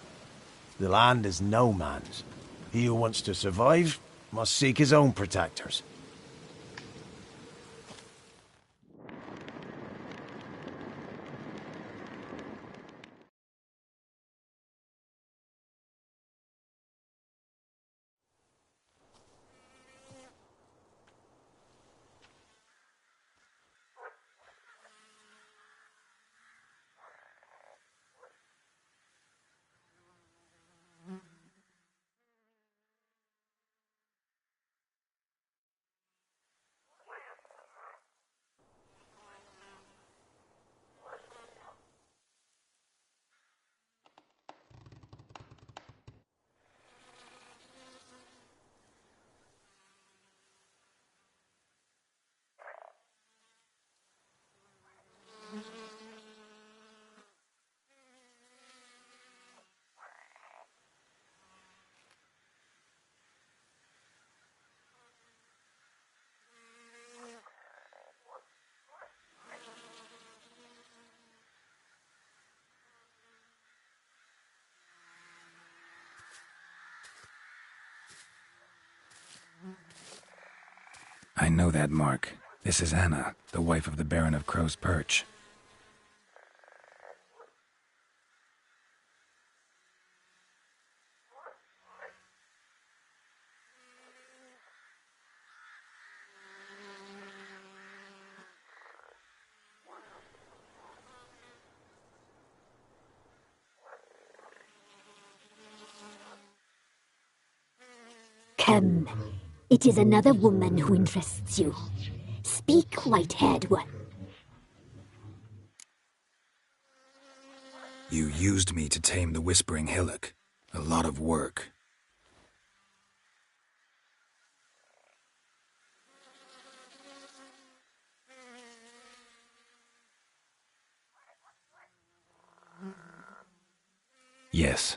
The land is no man's. He who wants to survive must seek his own protectors. I know that mark. This is Anna, the wife of the Baron of Crow's Perch. Come. It is another woman who interests you. Speak, white-haired one. You used me to tame the Whispering Hillock. A lot of work. Yes.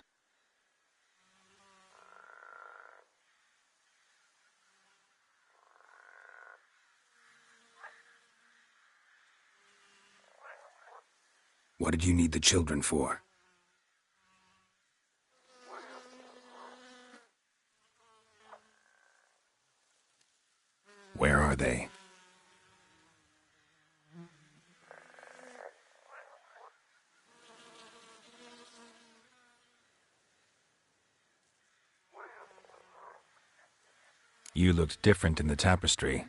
What did you need the children for? Where are they? You looked different in the tapestry.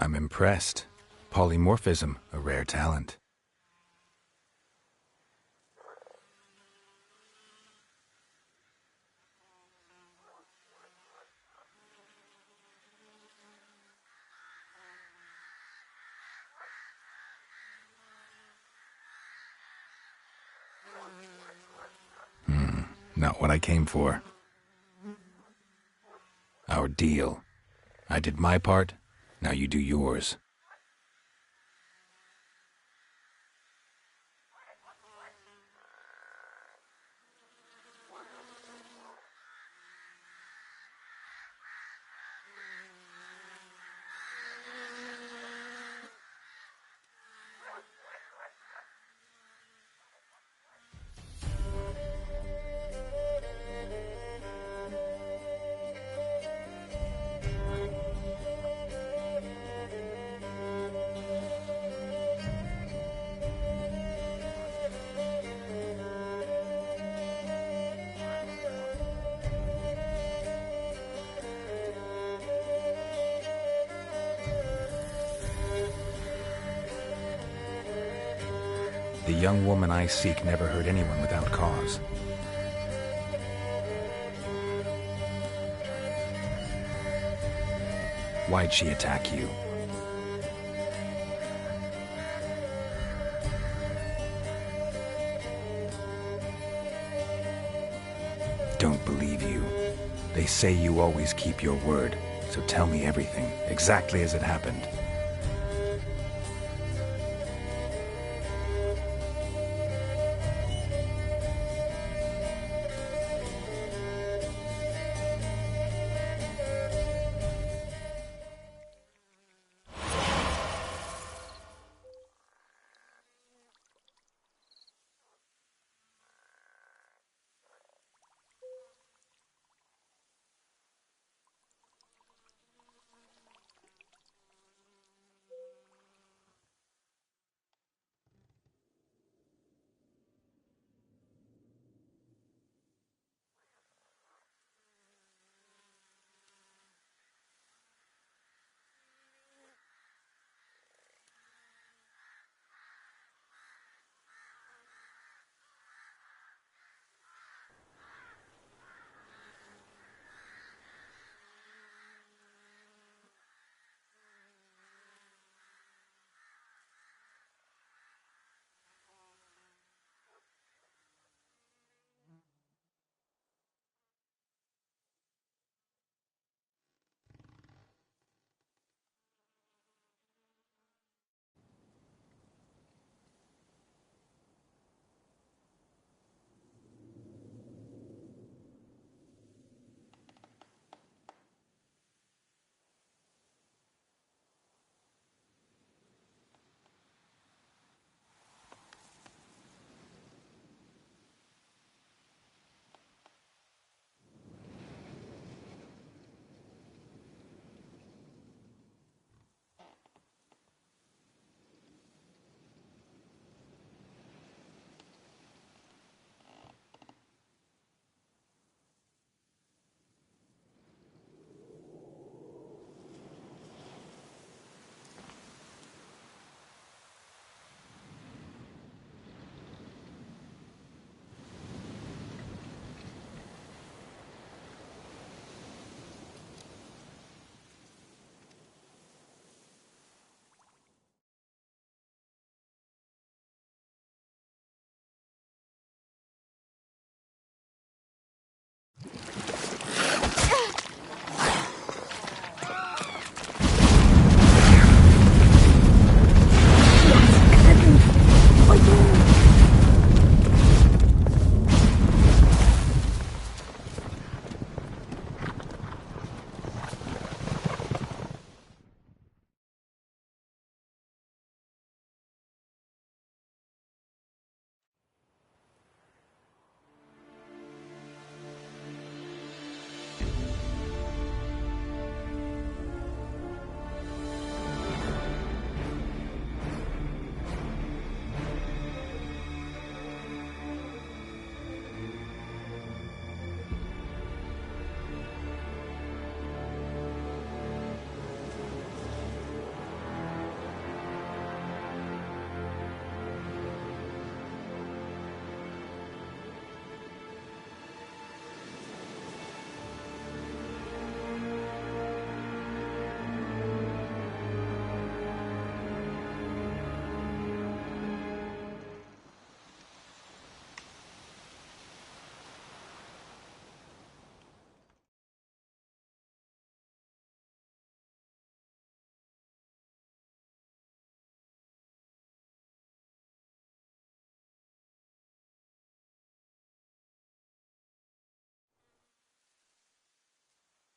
I'm impressed. Polymorphism, a rare talent. Not what I came for. Our deal. I did my part, now you do yours. The young woman I seek never hurt anyone without cause. Why'd she attack you? Don't believe you. They say you always keep your word, so tell me everything, exactly as it happened.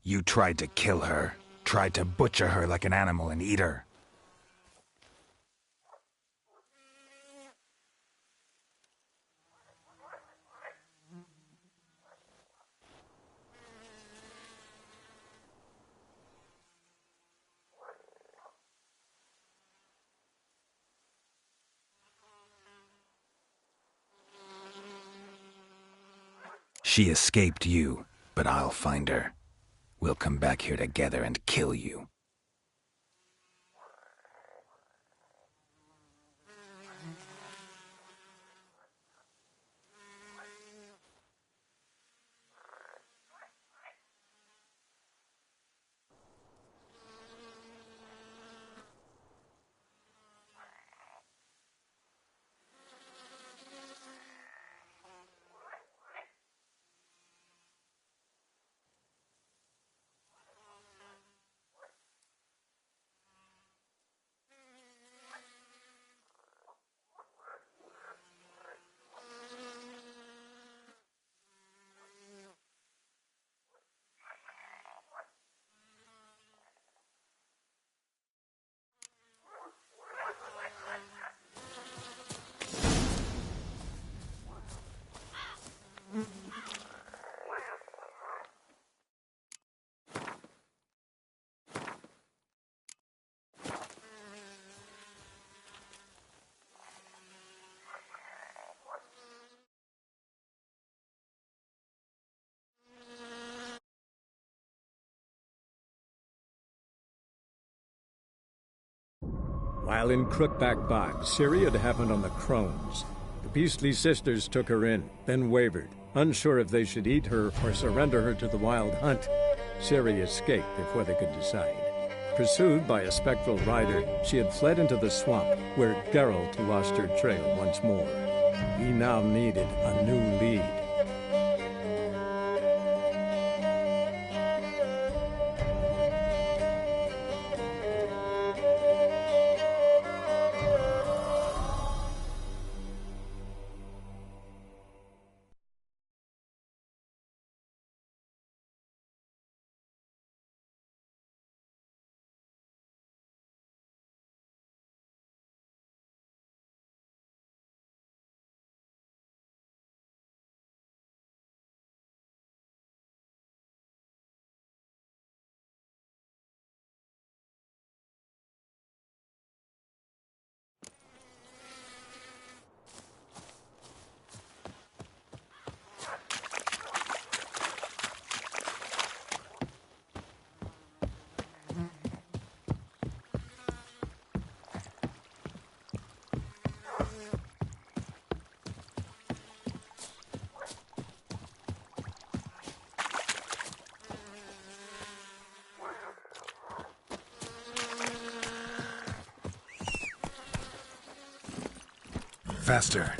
You tried to kill her. Tried to butcher her like an animal and eat her. She escaped you, but I'll find her. We'll come back here together and kill you. While in Crookback Bog, Ciri had happened on the Crones. The beastly sisters took her in, then wavered, unsure if they should eat her or surrender her to the Wild Hunt. Ciri escaped before they could decide. Pursued by a spectral rider, she had fled into the swamp, where Geralt lost her trail once more. He now needed a new lead. Faster.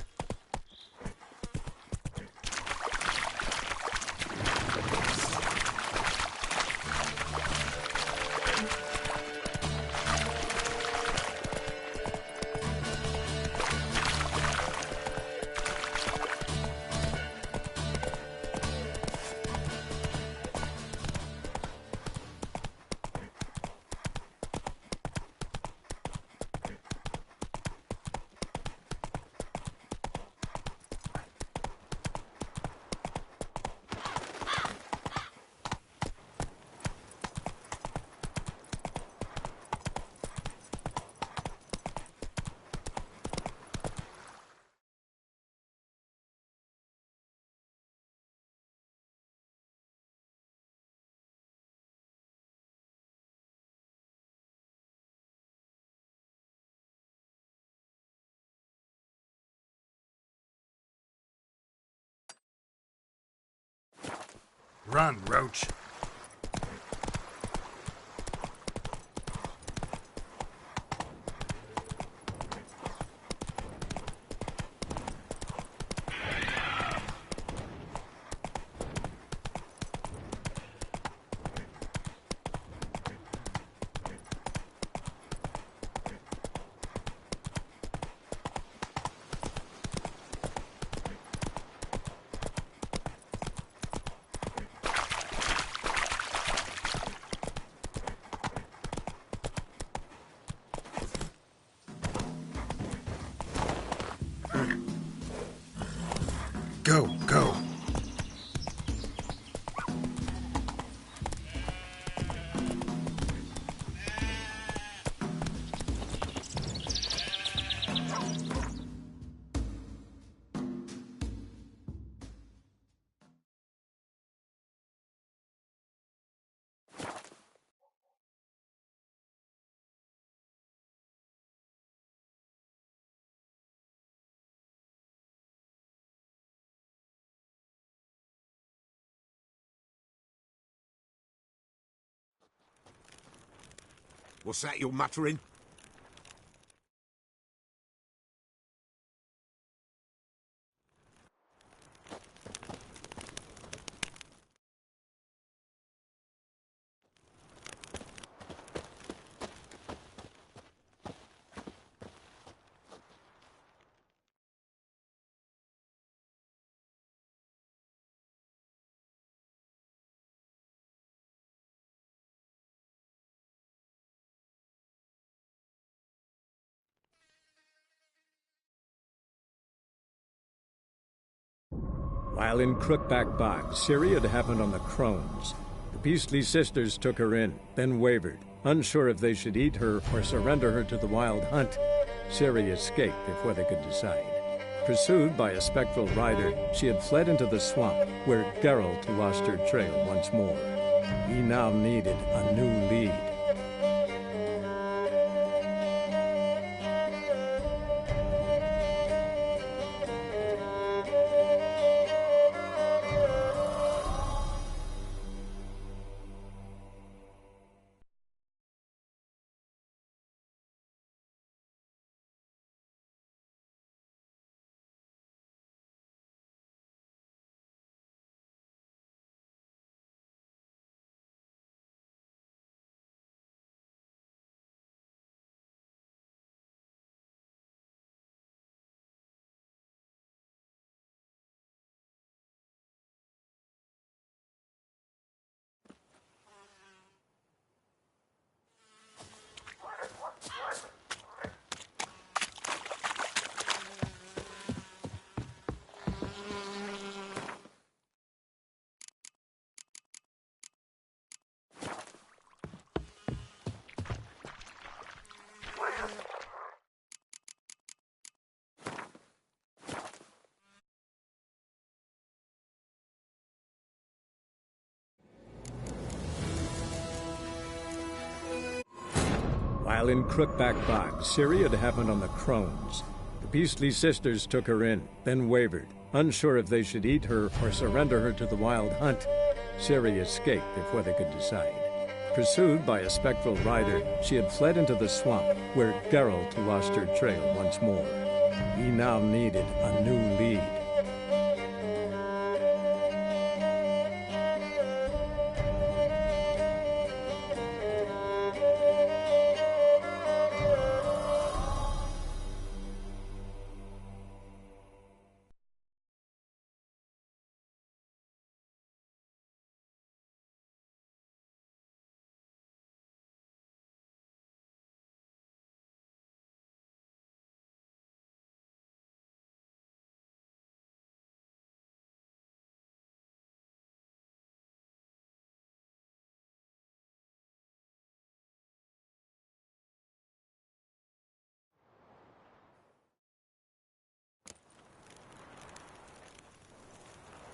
Run, Roach. Go, go. What's that you're muttering? While in Crookback Bog, Ciri had happened on the Crones. The beastly sisters took her in, then wavered, unsure if they should eat her or surrender her to the Wild Hunt. Ciri escaped before they could decide. Pursued by a spectral rider, she had fled into the swamp, where Geralt lost her trail once more. He now needed a new lead. While in Crookback Bog, Ciri had happened on the Crones. The beastly sisters took her in, then wavered, unsure if they should eat her or surrender her to the Wild Hunt. Ciri escaped before they could decide. Pursued by a spectral rider, she had fled into the swamp, where Geralt lost her trail once more. He now needed a new lead.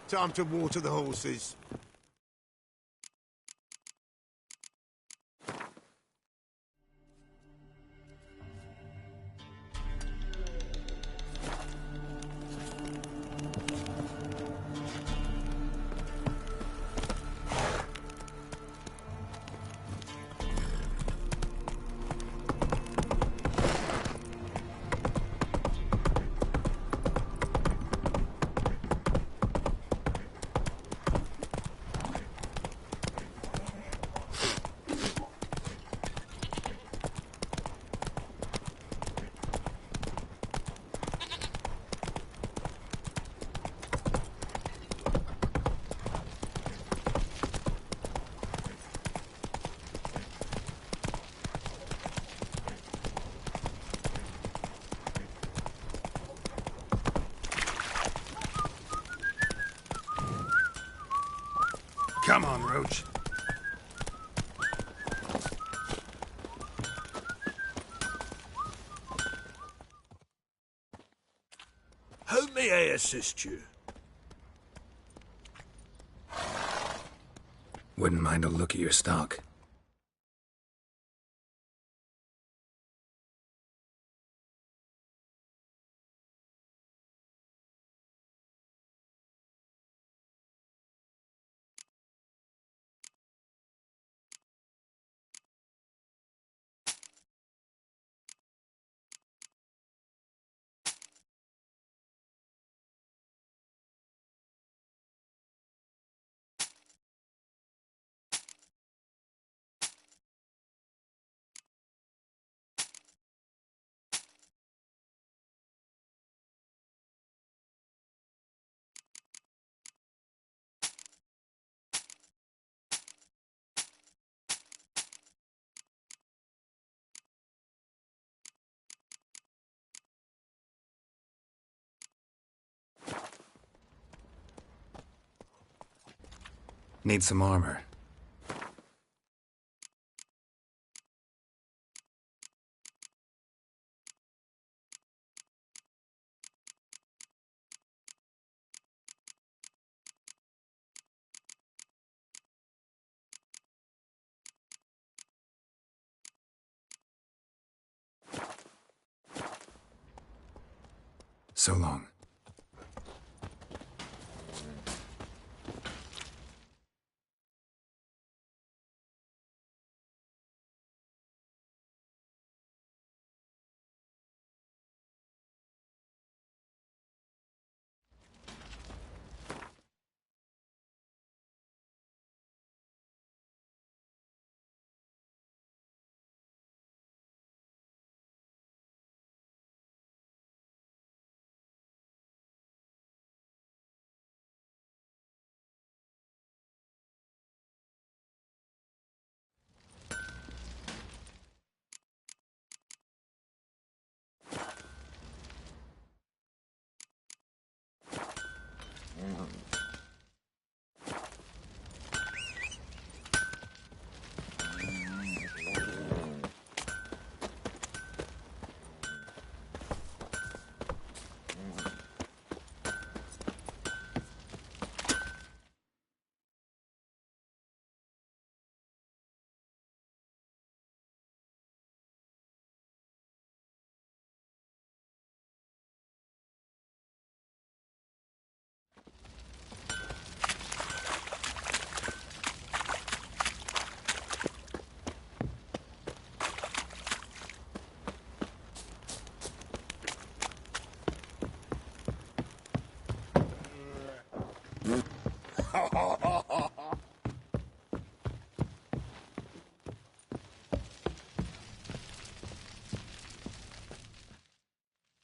Time to water the horses. Come on, Roach. How may I assist you? Wouldn't mind a look at your stock. Need some armor. So long.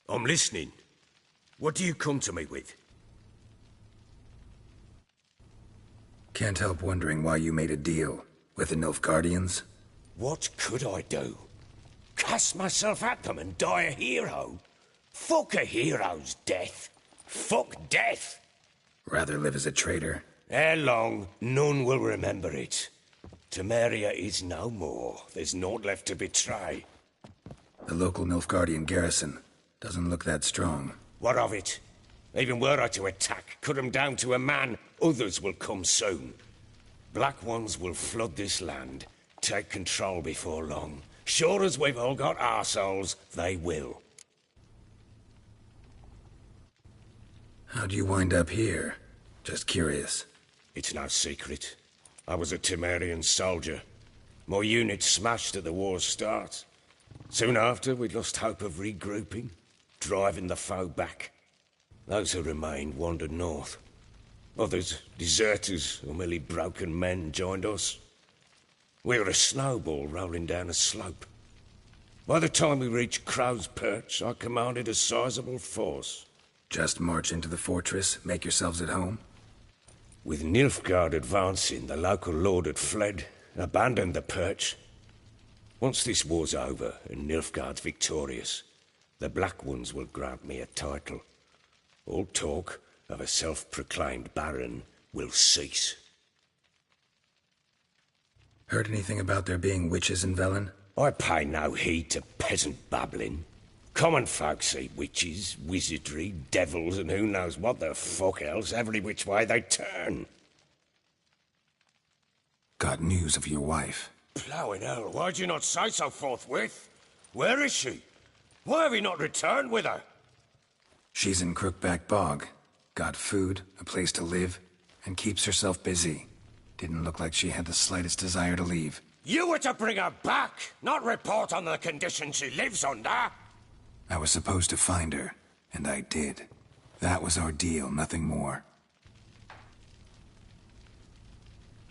I'm listening. What do you come to me with? Can't help wondering why you made a deal with the Nilfgaardians. What could I do? Cast myself at them and die a hero? Fuck a hero's death. Fuck death. Rather live as a traitor. Ere long, none will remember it. Temeria is no more. There's naught left to betray. The local Nilfgaardian garrison doesn't look that strong. What of it? Even were I to attack, cut them down to a man, others will come soon. Black Ones will flood this land, take control before long. Sure as we've all got arseholes, they will. How'd you wind up here? Just curious. It's no secret. I was a Temerian soldier. My unit smashed at the war's start. Soon after, we'd lost hope of regrouping, driving the foe back. Those who remained wandered north. Others, deserters or merely broken men, joined us. We were a snowball rolling down a slope. By the time we reached Crow's Perch, I commanded a sizable force. Just march into the fortress, make yourselves at home? With Nilfgaard advancing, the local lord had fled, abandoned the Perch. Once this war's over and Nilfgaard's victorious, the Black Ones will grant me a title. All talk of a self-proclaimed baron will cease. Heard anything about there being witches in Velen? I pay no heed to peasant babbling. Common folk see witches, wizardry, devils, and who knows what the fuck else every which way they turn. Got news of your wife. Plowing hell, why'd you not say so forthwith? Where is she? Why have you not returned with her? She's in Crookback Bog. Got food, a place to live, and keeps herself busy. Didn't look like she had the slightest desire to leave. You were to bring her back, not report on the conditions she lives under. I was supposed to find her, and I did. That was our deal, nothing more.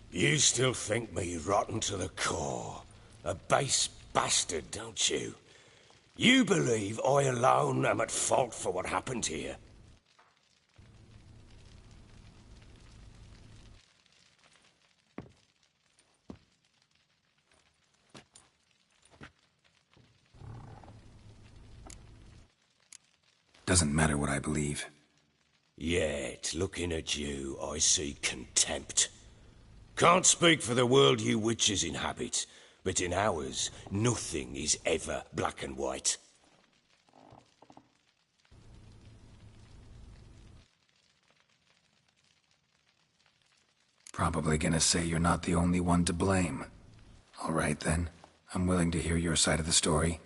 You still think me rotten to the core. A base bastard, don't you? You believe I alone am at fault for what happened here. Doesn't matter what I believe. Yet, looking at you, I see contempt. Can't speak for the world you witches inhabit, but in ours, nothing is ever black and white. Probably gonna say you're not the only one to blame. All right, then. I'm willing to hear your side of the story.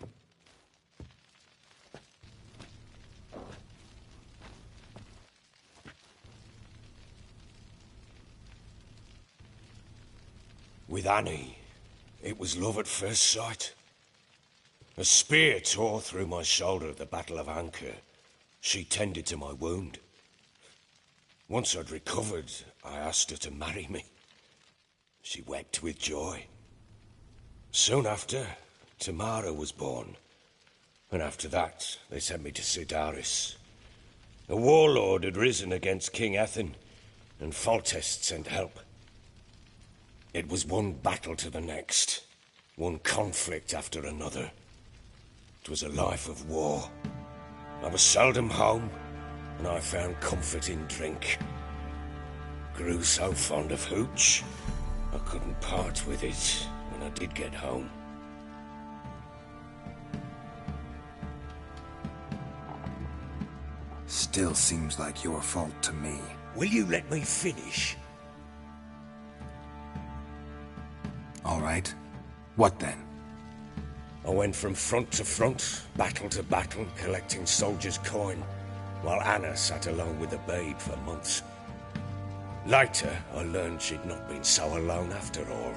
With Annie, it was love at first sight. A spear tore through my shoulder at the Battle of Anchor. She tended to my wound. Once I'd recovered, I asked her to marry me. She wept with joy. Soon after, Tamara was born. And after that, they sent me to Sidaris. A warlord had risen against King Ethan, and Foltest sent help. It was one battle to the next, one conflict after another. It was a life of war. I was seldom home, and I found comfort in drink. Grew so fond of hooch, I couldn't part with it when I did get home. Still seems like your fault to me. Will you let me finish? All right. What then? I went from front to front, battle to battle, collecting soldiers' coin, while Anna sat alone with the babe for months. Later, I learned she'd not been so alone after all.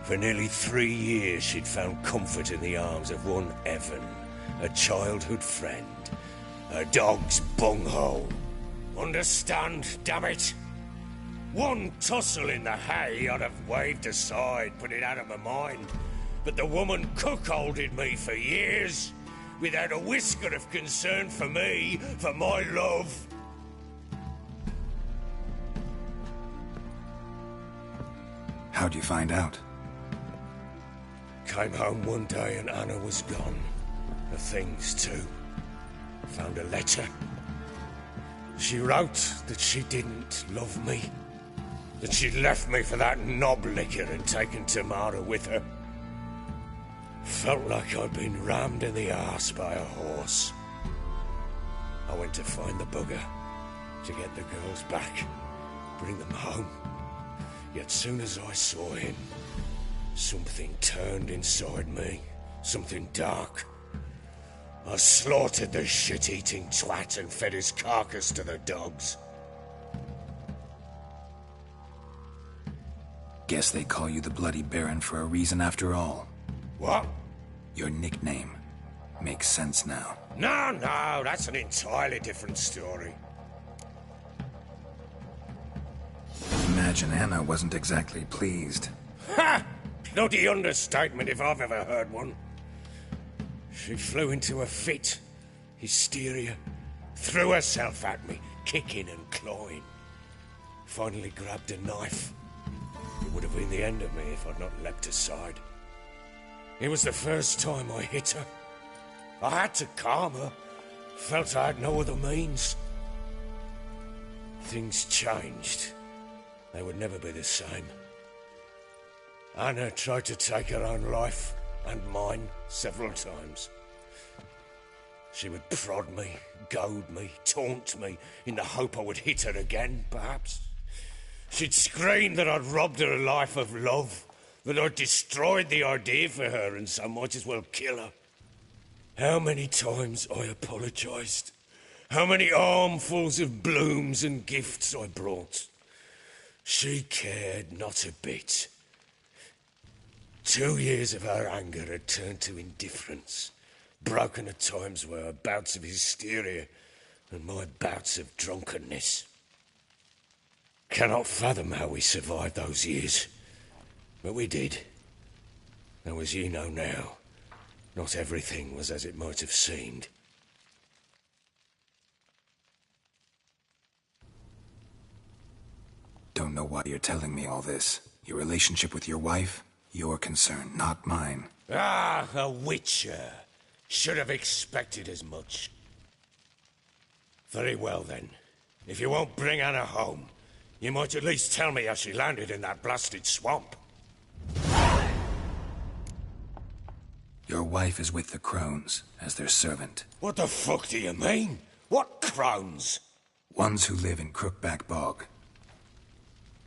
For nearly 3 years, she'd found comfort in the arms of one Evan, a childhood friend, a dog's bunghole. Understand, damn it? One tussle in the hay I'd have waved aside, put it out of my mind. But the woman cuckolded me for years, without a whisker of concern for me, for my love. How'd you find out? Came home one day and Anna was gone. Her things too. Found a letter. She wrote that she didn't love me. That she'd left me for that knob licker and taken Tamara with her. Felt like I'd been rammed in the arse by a horse. I went to find the bugger, to get the girls back, bring them home. Yet soon as I saw him, something turned inside me, something dark. I slaughtered the shit-eating twat and fed his carcass to the dogs. Guess they call you the Bloody Baron for a reason after all. What? Your nickname. Makes sense now. No, that's an entirely different story. Imagine Anna wasn't exactly pleased. Ha! Bloody understatement if I've ever heard one. She flew into a fit. Hysteria. Threw herself at me, kicking and clawing. Finally grabbed a knife. It would have been the end of me if I'd not leapt aside. It was the first time I hit her. I had to calm her. Felt I had no other means. Things changed. They would never be the same. Anna tried to take her own life, and mine, several times. She would prod me, goad me, taunt me, in the hope I would hit her again, perhaps. She'd scream that I'd robbed her life of love, that I'd destroyed the idea for her, and so might as well kill her. How many times I apologised. How many armfuls of blooms and gifts I brought. She cared not a bit. 2 years of her anger had turned to indifference, broken at times by her bouts of hysteria and my bouts of drunkenness. Cannot fathom how we survived those years, but we did. Though as you know now, not everything was as it might have seemed. Don't know why you're telling me all this. Your relationship with your wife? Your concern, not mine. Ah, a witcher. Should have expected as much. Very well then. If you won't bring Anna home, you might at least tell me how she landed in that blasted swamp. Your wife is with the crones, as their servant. What the fuck do you mean? What crones? Ones who live in Crookback Bog.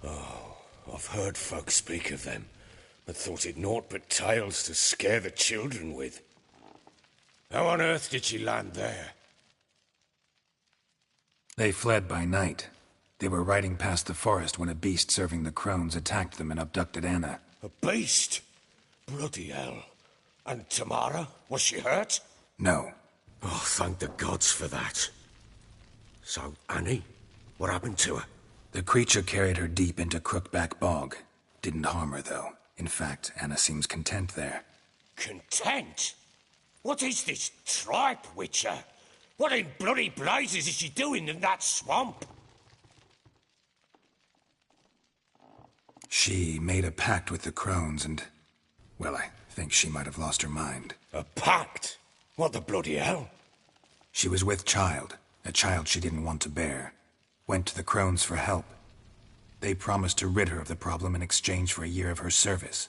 Oh, I've heard folk speak of them, but thought it naught but tales to scare the children with. How on earth did she land there? They fled by night. They were riding past the forest when a beast serving the crones attacked them and abducted Anna. A beast? Bloody hell. And Tamara? Was she hurt? No. Oh, thank the gods for that. So, Annie? What happened to her? The creature carried her deep into Crookback Bog. Didn't harm her, though. In fact, Anna seems content there. Content? What is this tripe, Witcher? What in bloody blazes is she doing in that swamp? She made a pact with the crones and... well, I think she might have lost her mind. A pact? What the bloody hell? She was with child, a child she didn't want to bear. Went to the crones for help. They promised to rid her of the problem in exchange for a year of her service.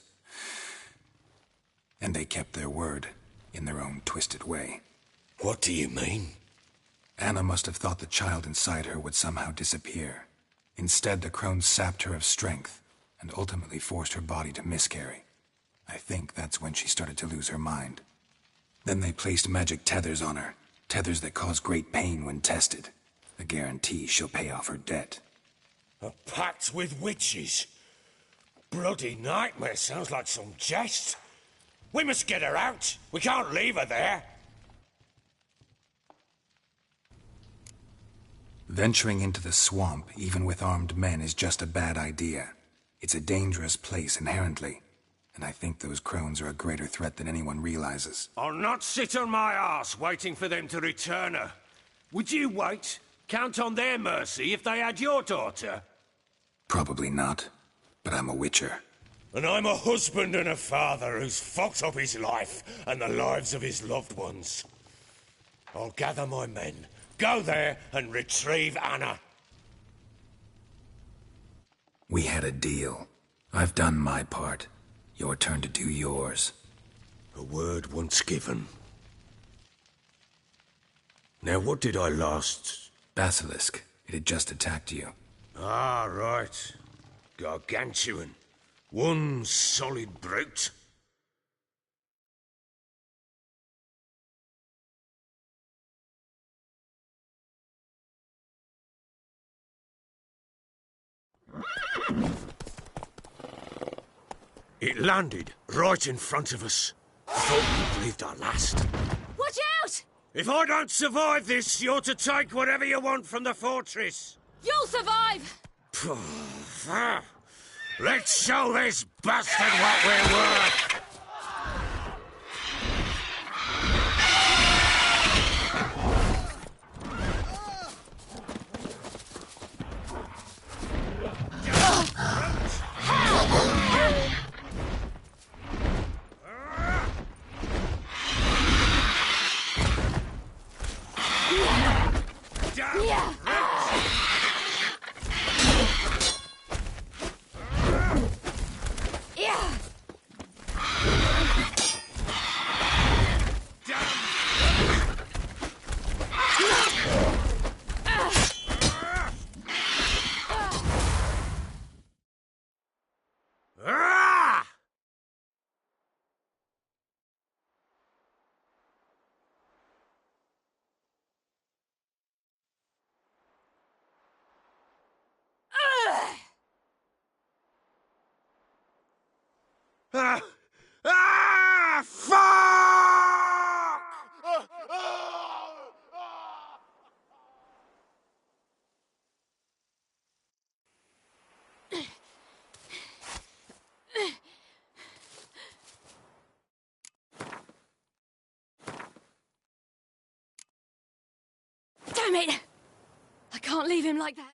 And they kept their word, in their own twisted way. What do you mean? Anna must have thought the child inside her would somehow disappear. Instead, the crones sapped her of strength, and ultimately forced her body to miscarry. I think that's when she started to lose her mind. Then they placed magic tethers on her, tethers that cause great pain when tested. A guarantee she'll pay off her debt. A pact with witches? Bloody nightmare, sounds like some jest. We must get her out. We can't leave her there. Venturing into the swamp, even with armed men, is just a bad idea. It's a dangerous place inherently, and I think those crones are a greater threat than anyone realizes. I'll not sit on my arse waiting for them to return her. Would you wait? Count on their mercy if they had your daughter? Probably not, but I'm a witcher. And I'm a husband and a father who's fucked up his life and the lives of his loved ones. I'll gather my men, go there and retrieve Anna. We had a deal. I've done my part. Your turn to do yours. A word once given. Now what did I last... Basilisk. It had just attacked you. Ah, right. Gargantuan. One solid brute. It landed right in front of us. I thought we'd lived our last. Watch out! If I don't survive this, you're to take whatever you want from the fortress. You'll survive! Let's show this bastard what we're worth! Fuck! Damn it! I can't leave him like that.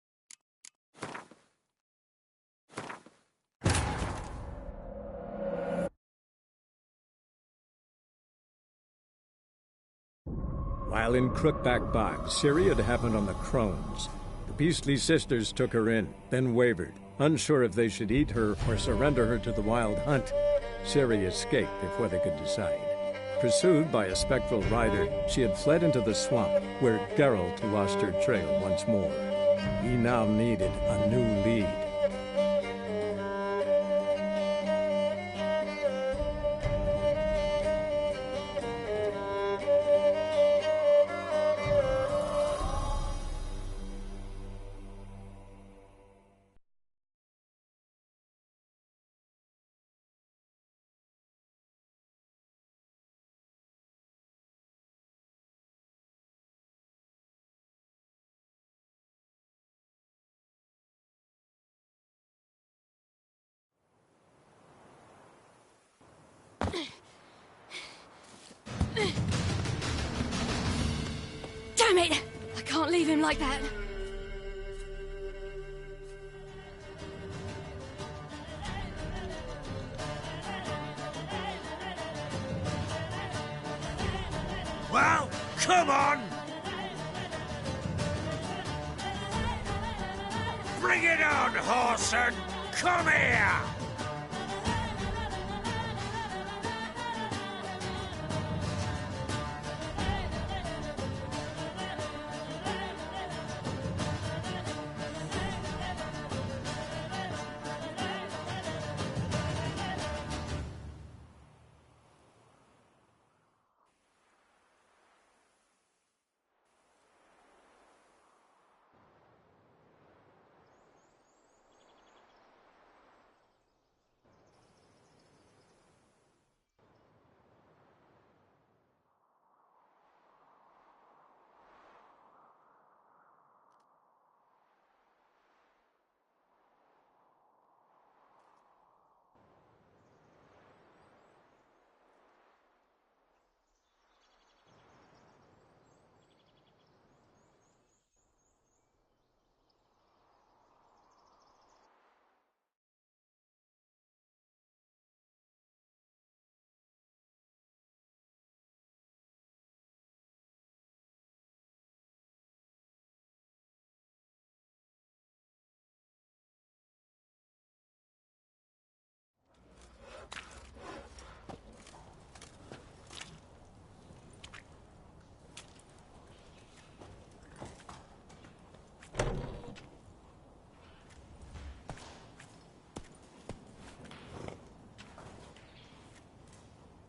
While in Crookback Bog, Ciri had happened on the Crones. The Beastly Sisters took her in, then wavered, unsure if they should eat her or surrender her to the Wild Hunt. Ciri escaped before they could decide. Pursued by a spectral rider, she had fled into the swamp, where Geralt lost her trail once more. He now needed a new lead. Damn it! I can't leave him like that. Well, come on! Bring it on, Horson! Come here!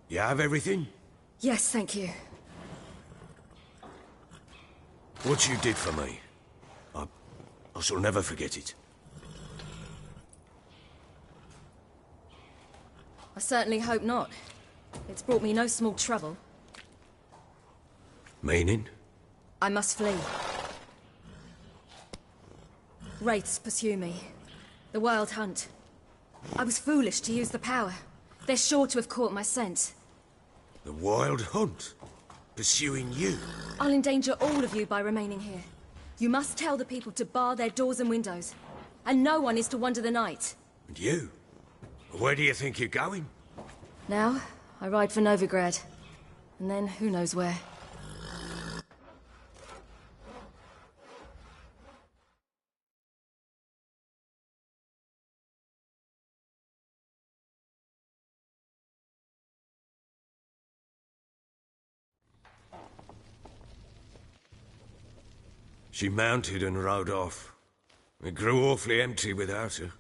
You have everything? Yes, thank you. What you did for me, I shall never forget it. I certainly hope not. It's brought me no small trouble. Meaning? I must flee. Wraiths pursue me. The Wild Hunt. I was foolish to use the power. They're sure to have caught my scent. The Wild Hunt? Pursuing you? I'll endanger all of you by remaining here. You must tell the people to bar their doors and windows. And no one is to wander the night. And you? Where do you think you're going? Now, I ride for Novigrad. And then, who knows where. She mounted and rode off. It grew awfully empty without her.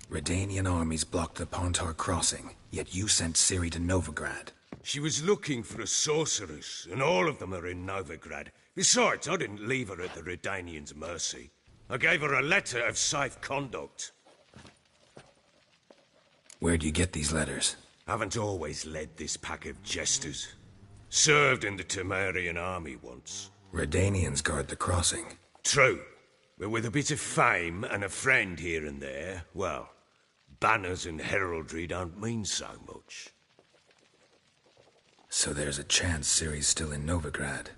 Redanian armies blocked the Pontar crossing, yet you sent Ciri to Novigrad. She was looking for a sorceress, and all of them are in Novigrad. Besides, I didn't leave her at the Redanians' mercy. I gave her a letter of safe conduct. Where'd you get these letters? Haven't always led this pack of jesters. Served in the Temerian army once. Redanians guard the crossing. True. But with a bit of fame and a friend here and there, well, banners and heraldry don't mean so much. So there's a chance Ciri's still in Novigrad.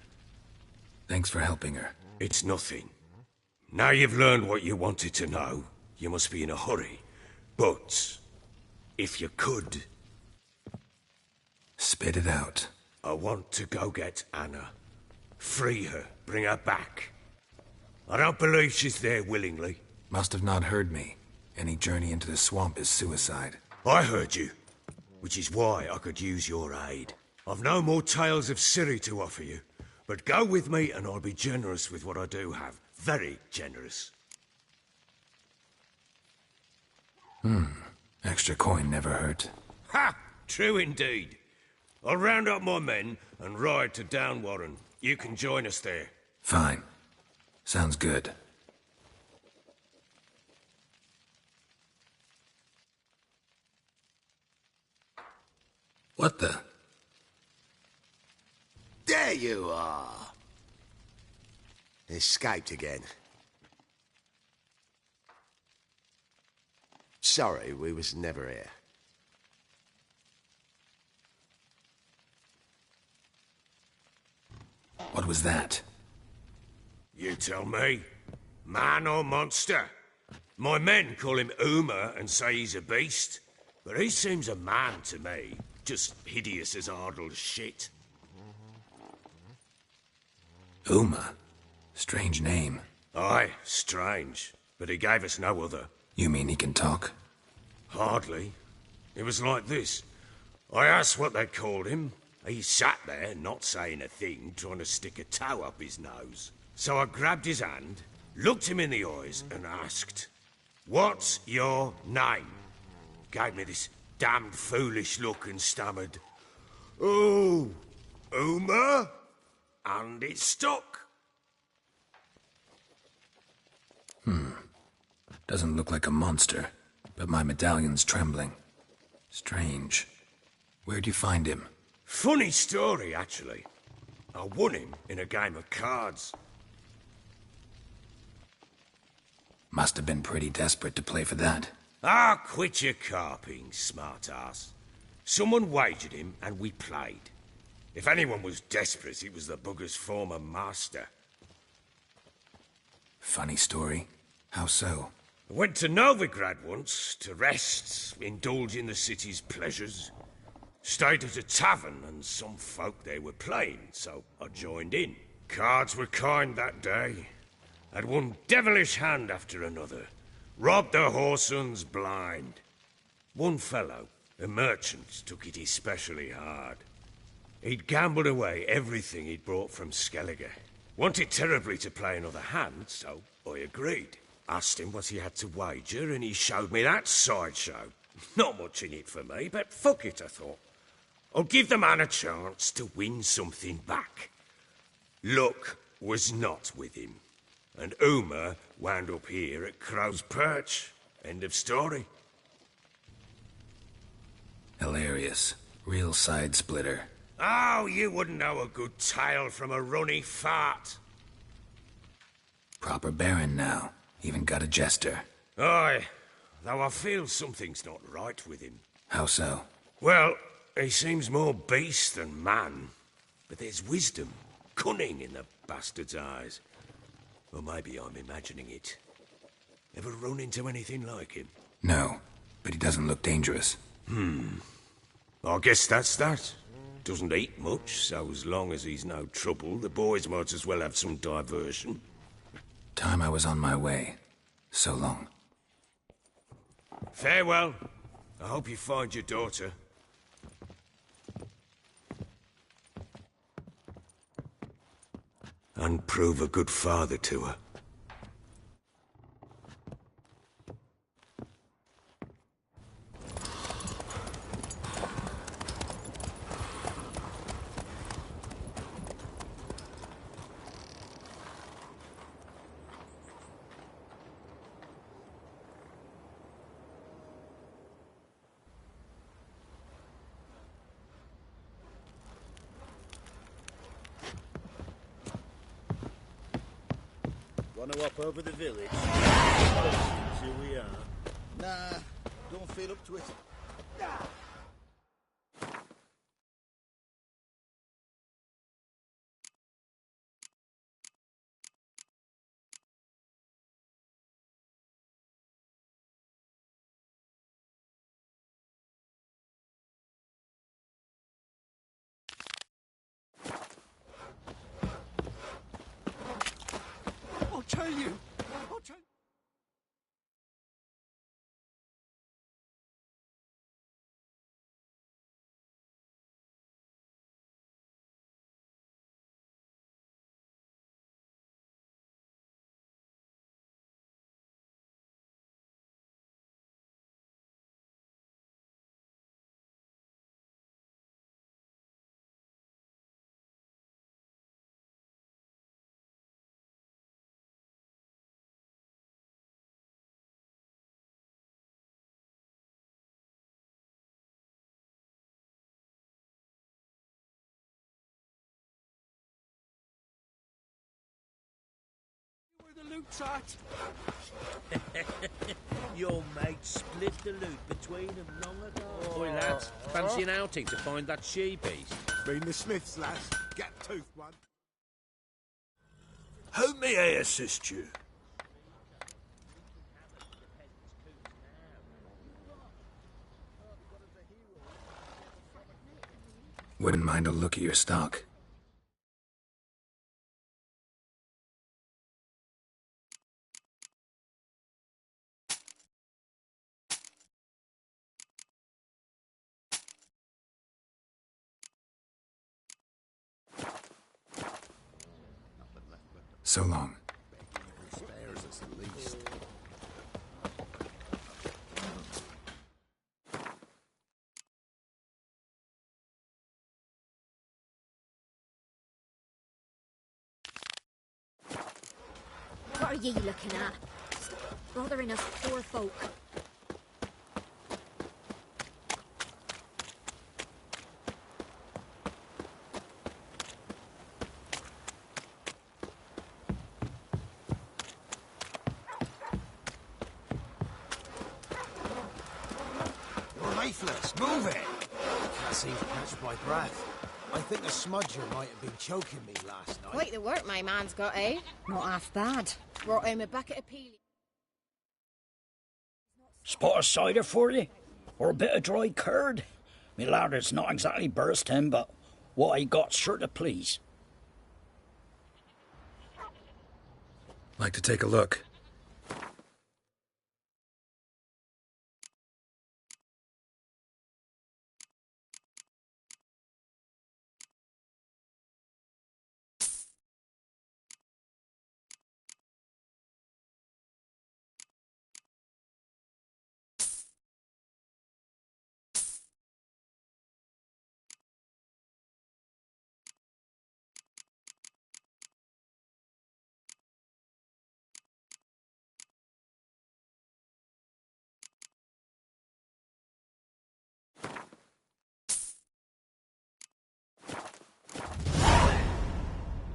Thanks for helping her. It's nothing. Now you've learned what you wanted to know, you must be in a hurry. But, if you could... Spit it out. I want to go get Anna. Free her, bring her back. I don't believe she's there willingly. Must have not heard me. Any journey into the swamp is suicide. I heard you, which is why I could use your aid. I've no more tales of Ciri to offer you, but go with me and I'll be generous with what I do have. Very generous. Extra coin never hurt. Ha! True indeed. I'll round up my men and ride to Downwarren. You can join us there. Fine. Sounds good. What the? There you are. Escaped again. Sorry, we was never here. What was that? You tell me. Man or monster? My men call him Uma and say he's a beast, but he seems a man to me. Just hideous as Ardle's shit. Uma? Strange name. Aye, strange. But he gave us no other. You mean he can talk? Hardly. It was like this. I asked what they called him. He sat there, not saying a thing, trying to stick a toe up his nose. So I grabbed his hand, looked him in the eyes, and asked, "What's your name?" Gave me this damned foolish look and stammered, "Oh, Uma?" And it stuck. Doesn't look like a monster, but my medallion's trembling. Strange. Where'd you find him? Funny story, actually. I won him in a game of cards. Must have been pretty desperate to play for that. Ah, quit your carping, smart-ass. Someone wagered him, and we played. If anyone was desperate, it was the bugger's former master. Funny story. How so? I went to Novigrad once, to rest, indulge in the city's pleasures. Stayed at a tavern, and some folk there were playing, so I joined in. Cards were kind that day. Had one devilish hand after another. Robbed the whoresons blind. One fellow, a merchant, took it especially hard. He'd gambled away everything he'd brought from Skellige. Wanted terribly to play another hand, so I agreed. Asked him what he had to wager, and he showed me that sideshow. Not much in it for me, but fuck it, I thought. I'll give the man a chance to win something back. Luck was not with him, and Uma wound up here at Crow's Perch. End of story. Hilarious. Real side splitter. Oh, you wouldn't know a good tale from a runny fart. Proper baron now. Even got a jester. Aye, though I feel something's not right with him. How so? Well, he seems more beast than man. But there's wisdom, cunning in the bastard's eyes. Or maybe I'm imagining it. Ever run into anything like him? No, but he doesn't look dangerous. I guess that's that. Doesn't eat much, so as long as he's no trouble, the boys might as well have some diversion. Time I was on my way. So long. Farewell. I hope you find your daughter. And prove a good father to her. Want to hop over the village? That's who we are. Nah, don't feel up to it. I'll tell you. I'll tell you. Where the loot's at? Your mate split the loot between them long ago. Oi, lads, fancy an outing to find that she-beast? Been the Smiths, lads. Get toothed one. How may I assist you? Wouldn't mind a look at your stock. So long. Spares us at least. What are ye looking at? Stop bothering us poor folk. You're lifeless. Move it. Can't seem to catch my breath. I think the smudger might have been choking me last night. Quite the work my man's got, eh? Not half bad. Brought him a bucket of peeling. Spot of cider for you? Or a bit of dry curd? Me lad, it's not exactly bursting, but what I got's sure to please. Like to take a look.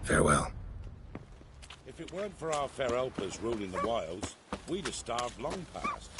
Farewell. If it weren't for our fair helpers ruling the wilds, we'd have starved long past.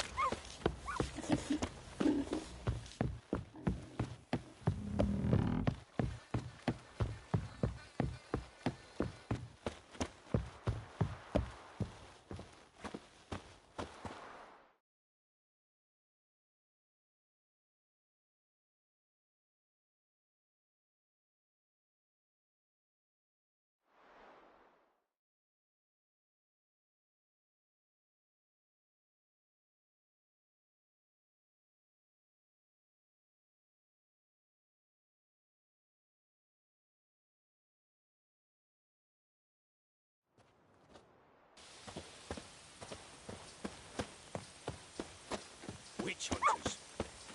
Witch hunters.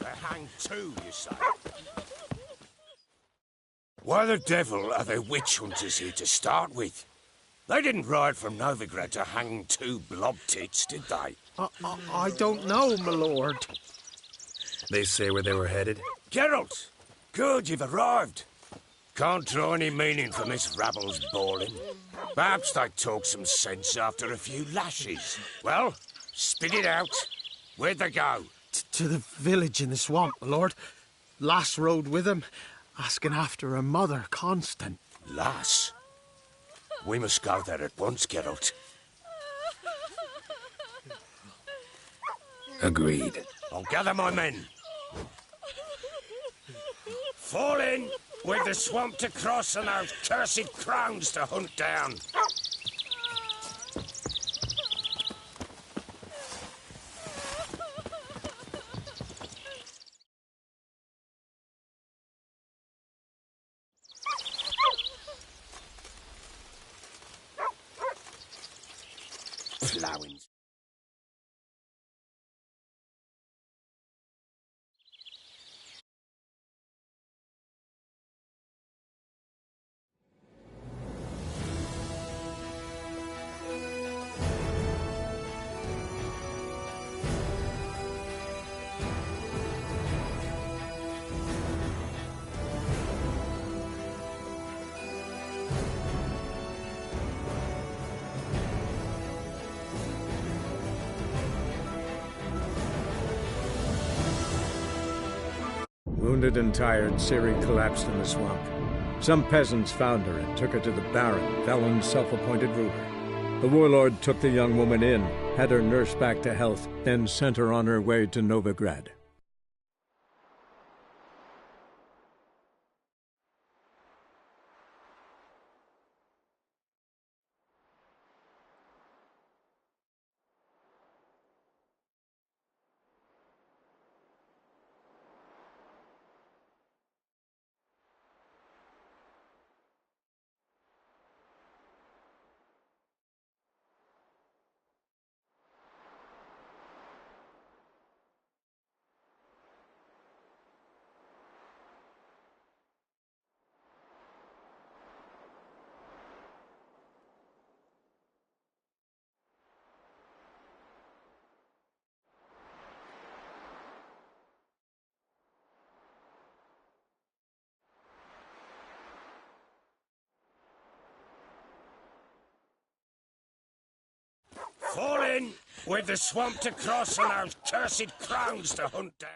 They're hanged too, you say? Why the devil are there witch hunters here to start with? They didn't ride from Novigrad to hang two blob tits, did they? I don't know, my lord. They say where they were headed? Geralt! Good, you've arrived. Can't draw any meaning from this rabble's bawling. Perhaps they'd talk some sense after a few lashes. Well, spit it out. Where'd they go? To the village in the swamp, my lord. Lass rode with him, asking after her mother, Constant. Lass? We must go there at once, Geralt. Agreed. I'll gather my men. Fall in with the swamp to cross and those cursed crowns to hunt down. Ploughing. Wounded and tired, Ciri collapsed in the swamp. Some peasants found her and took her to the Baron, Valen's self-appointed ruler. The warlord took the young woman in, had her nursed back to health, then sent her on her way to Novigrad. Fall in with the swamp to cross and those cursed crowns to hunt down.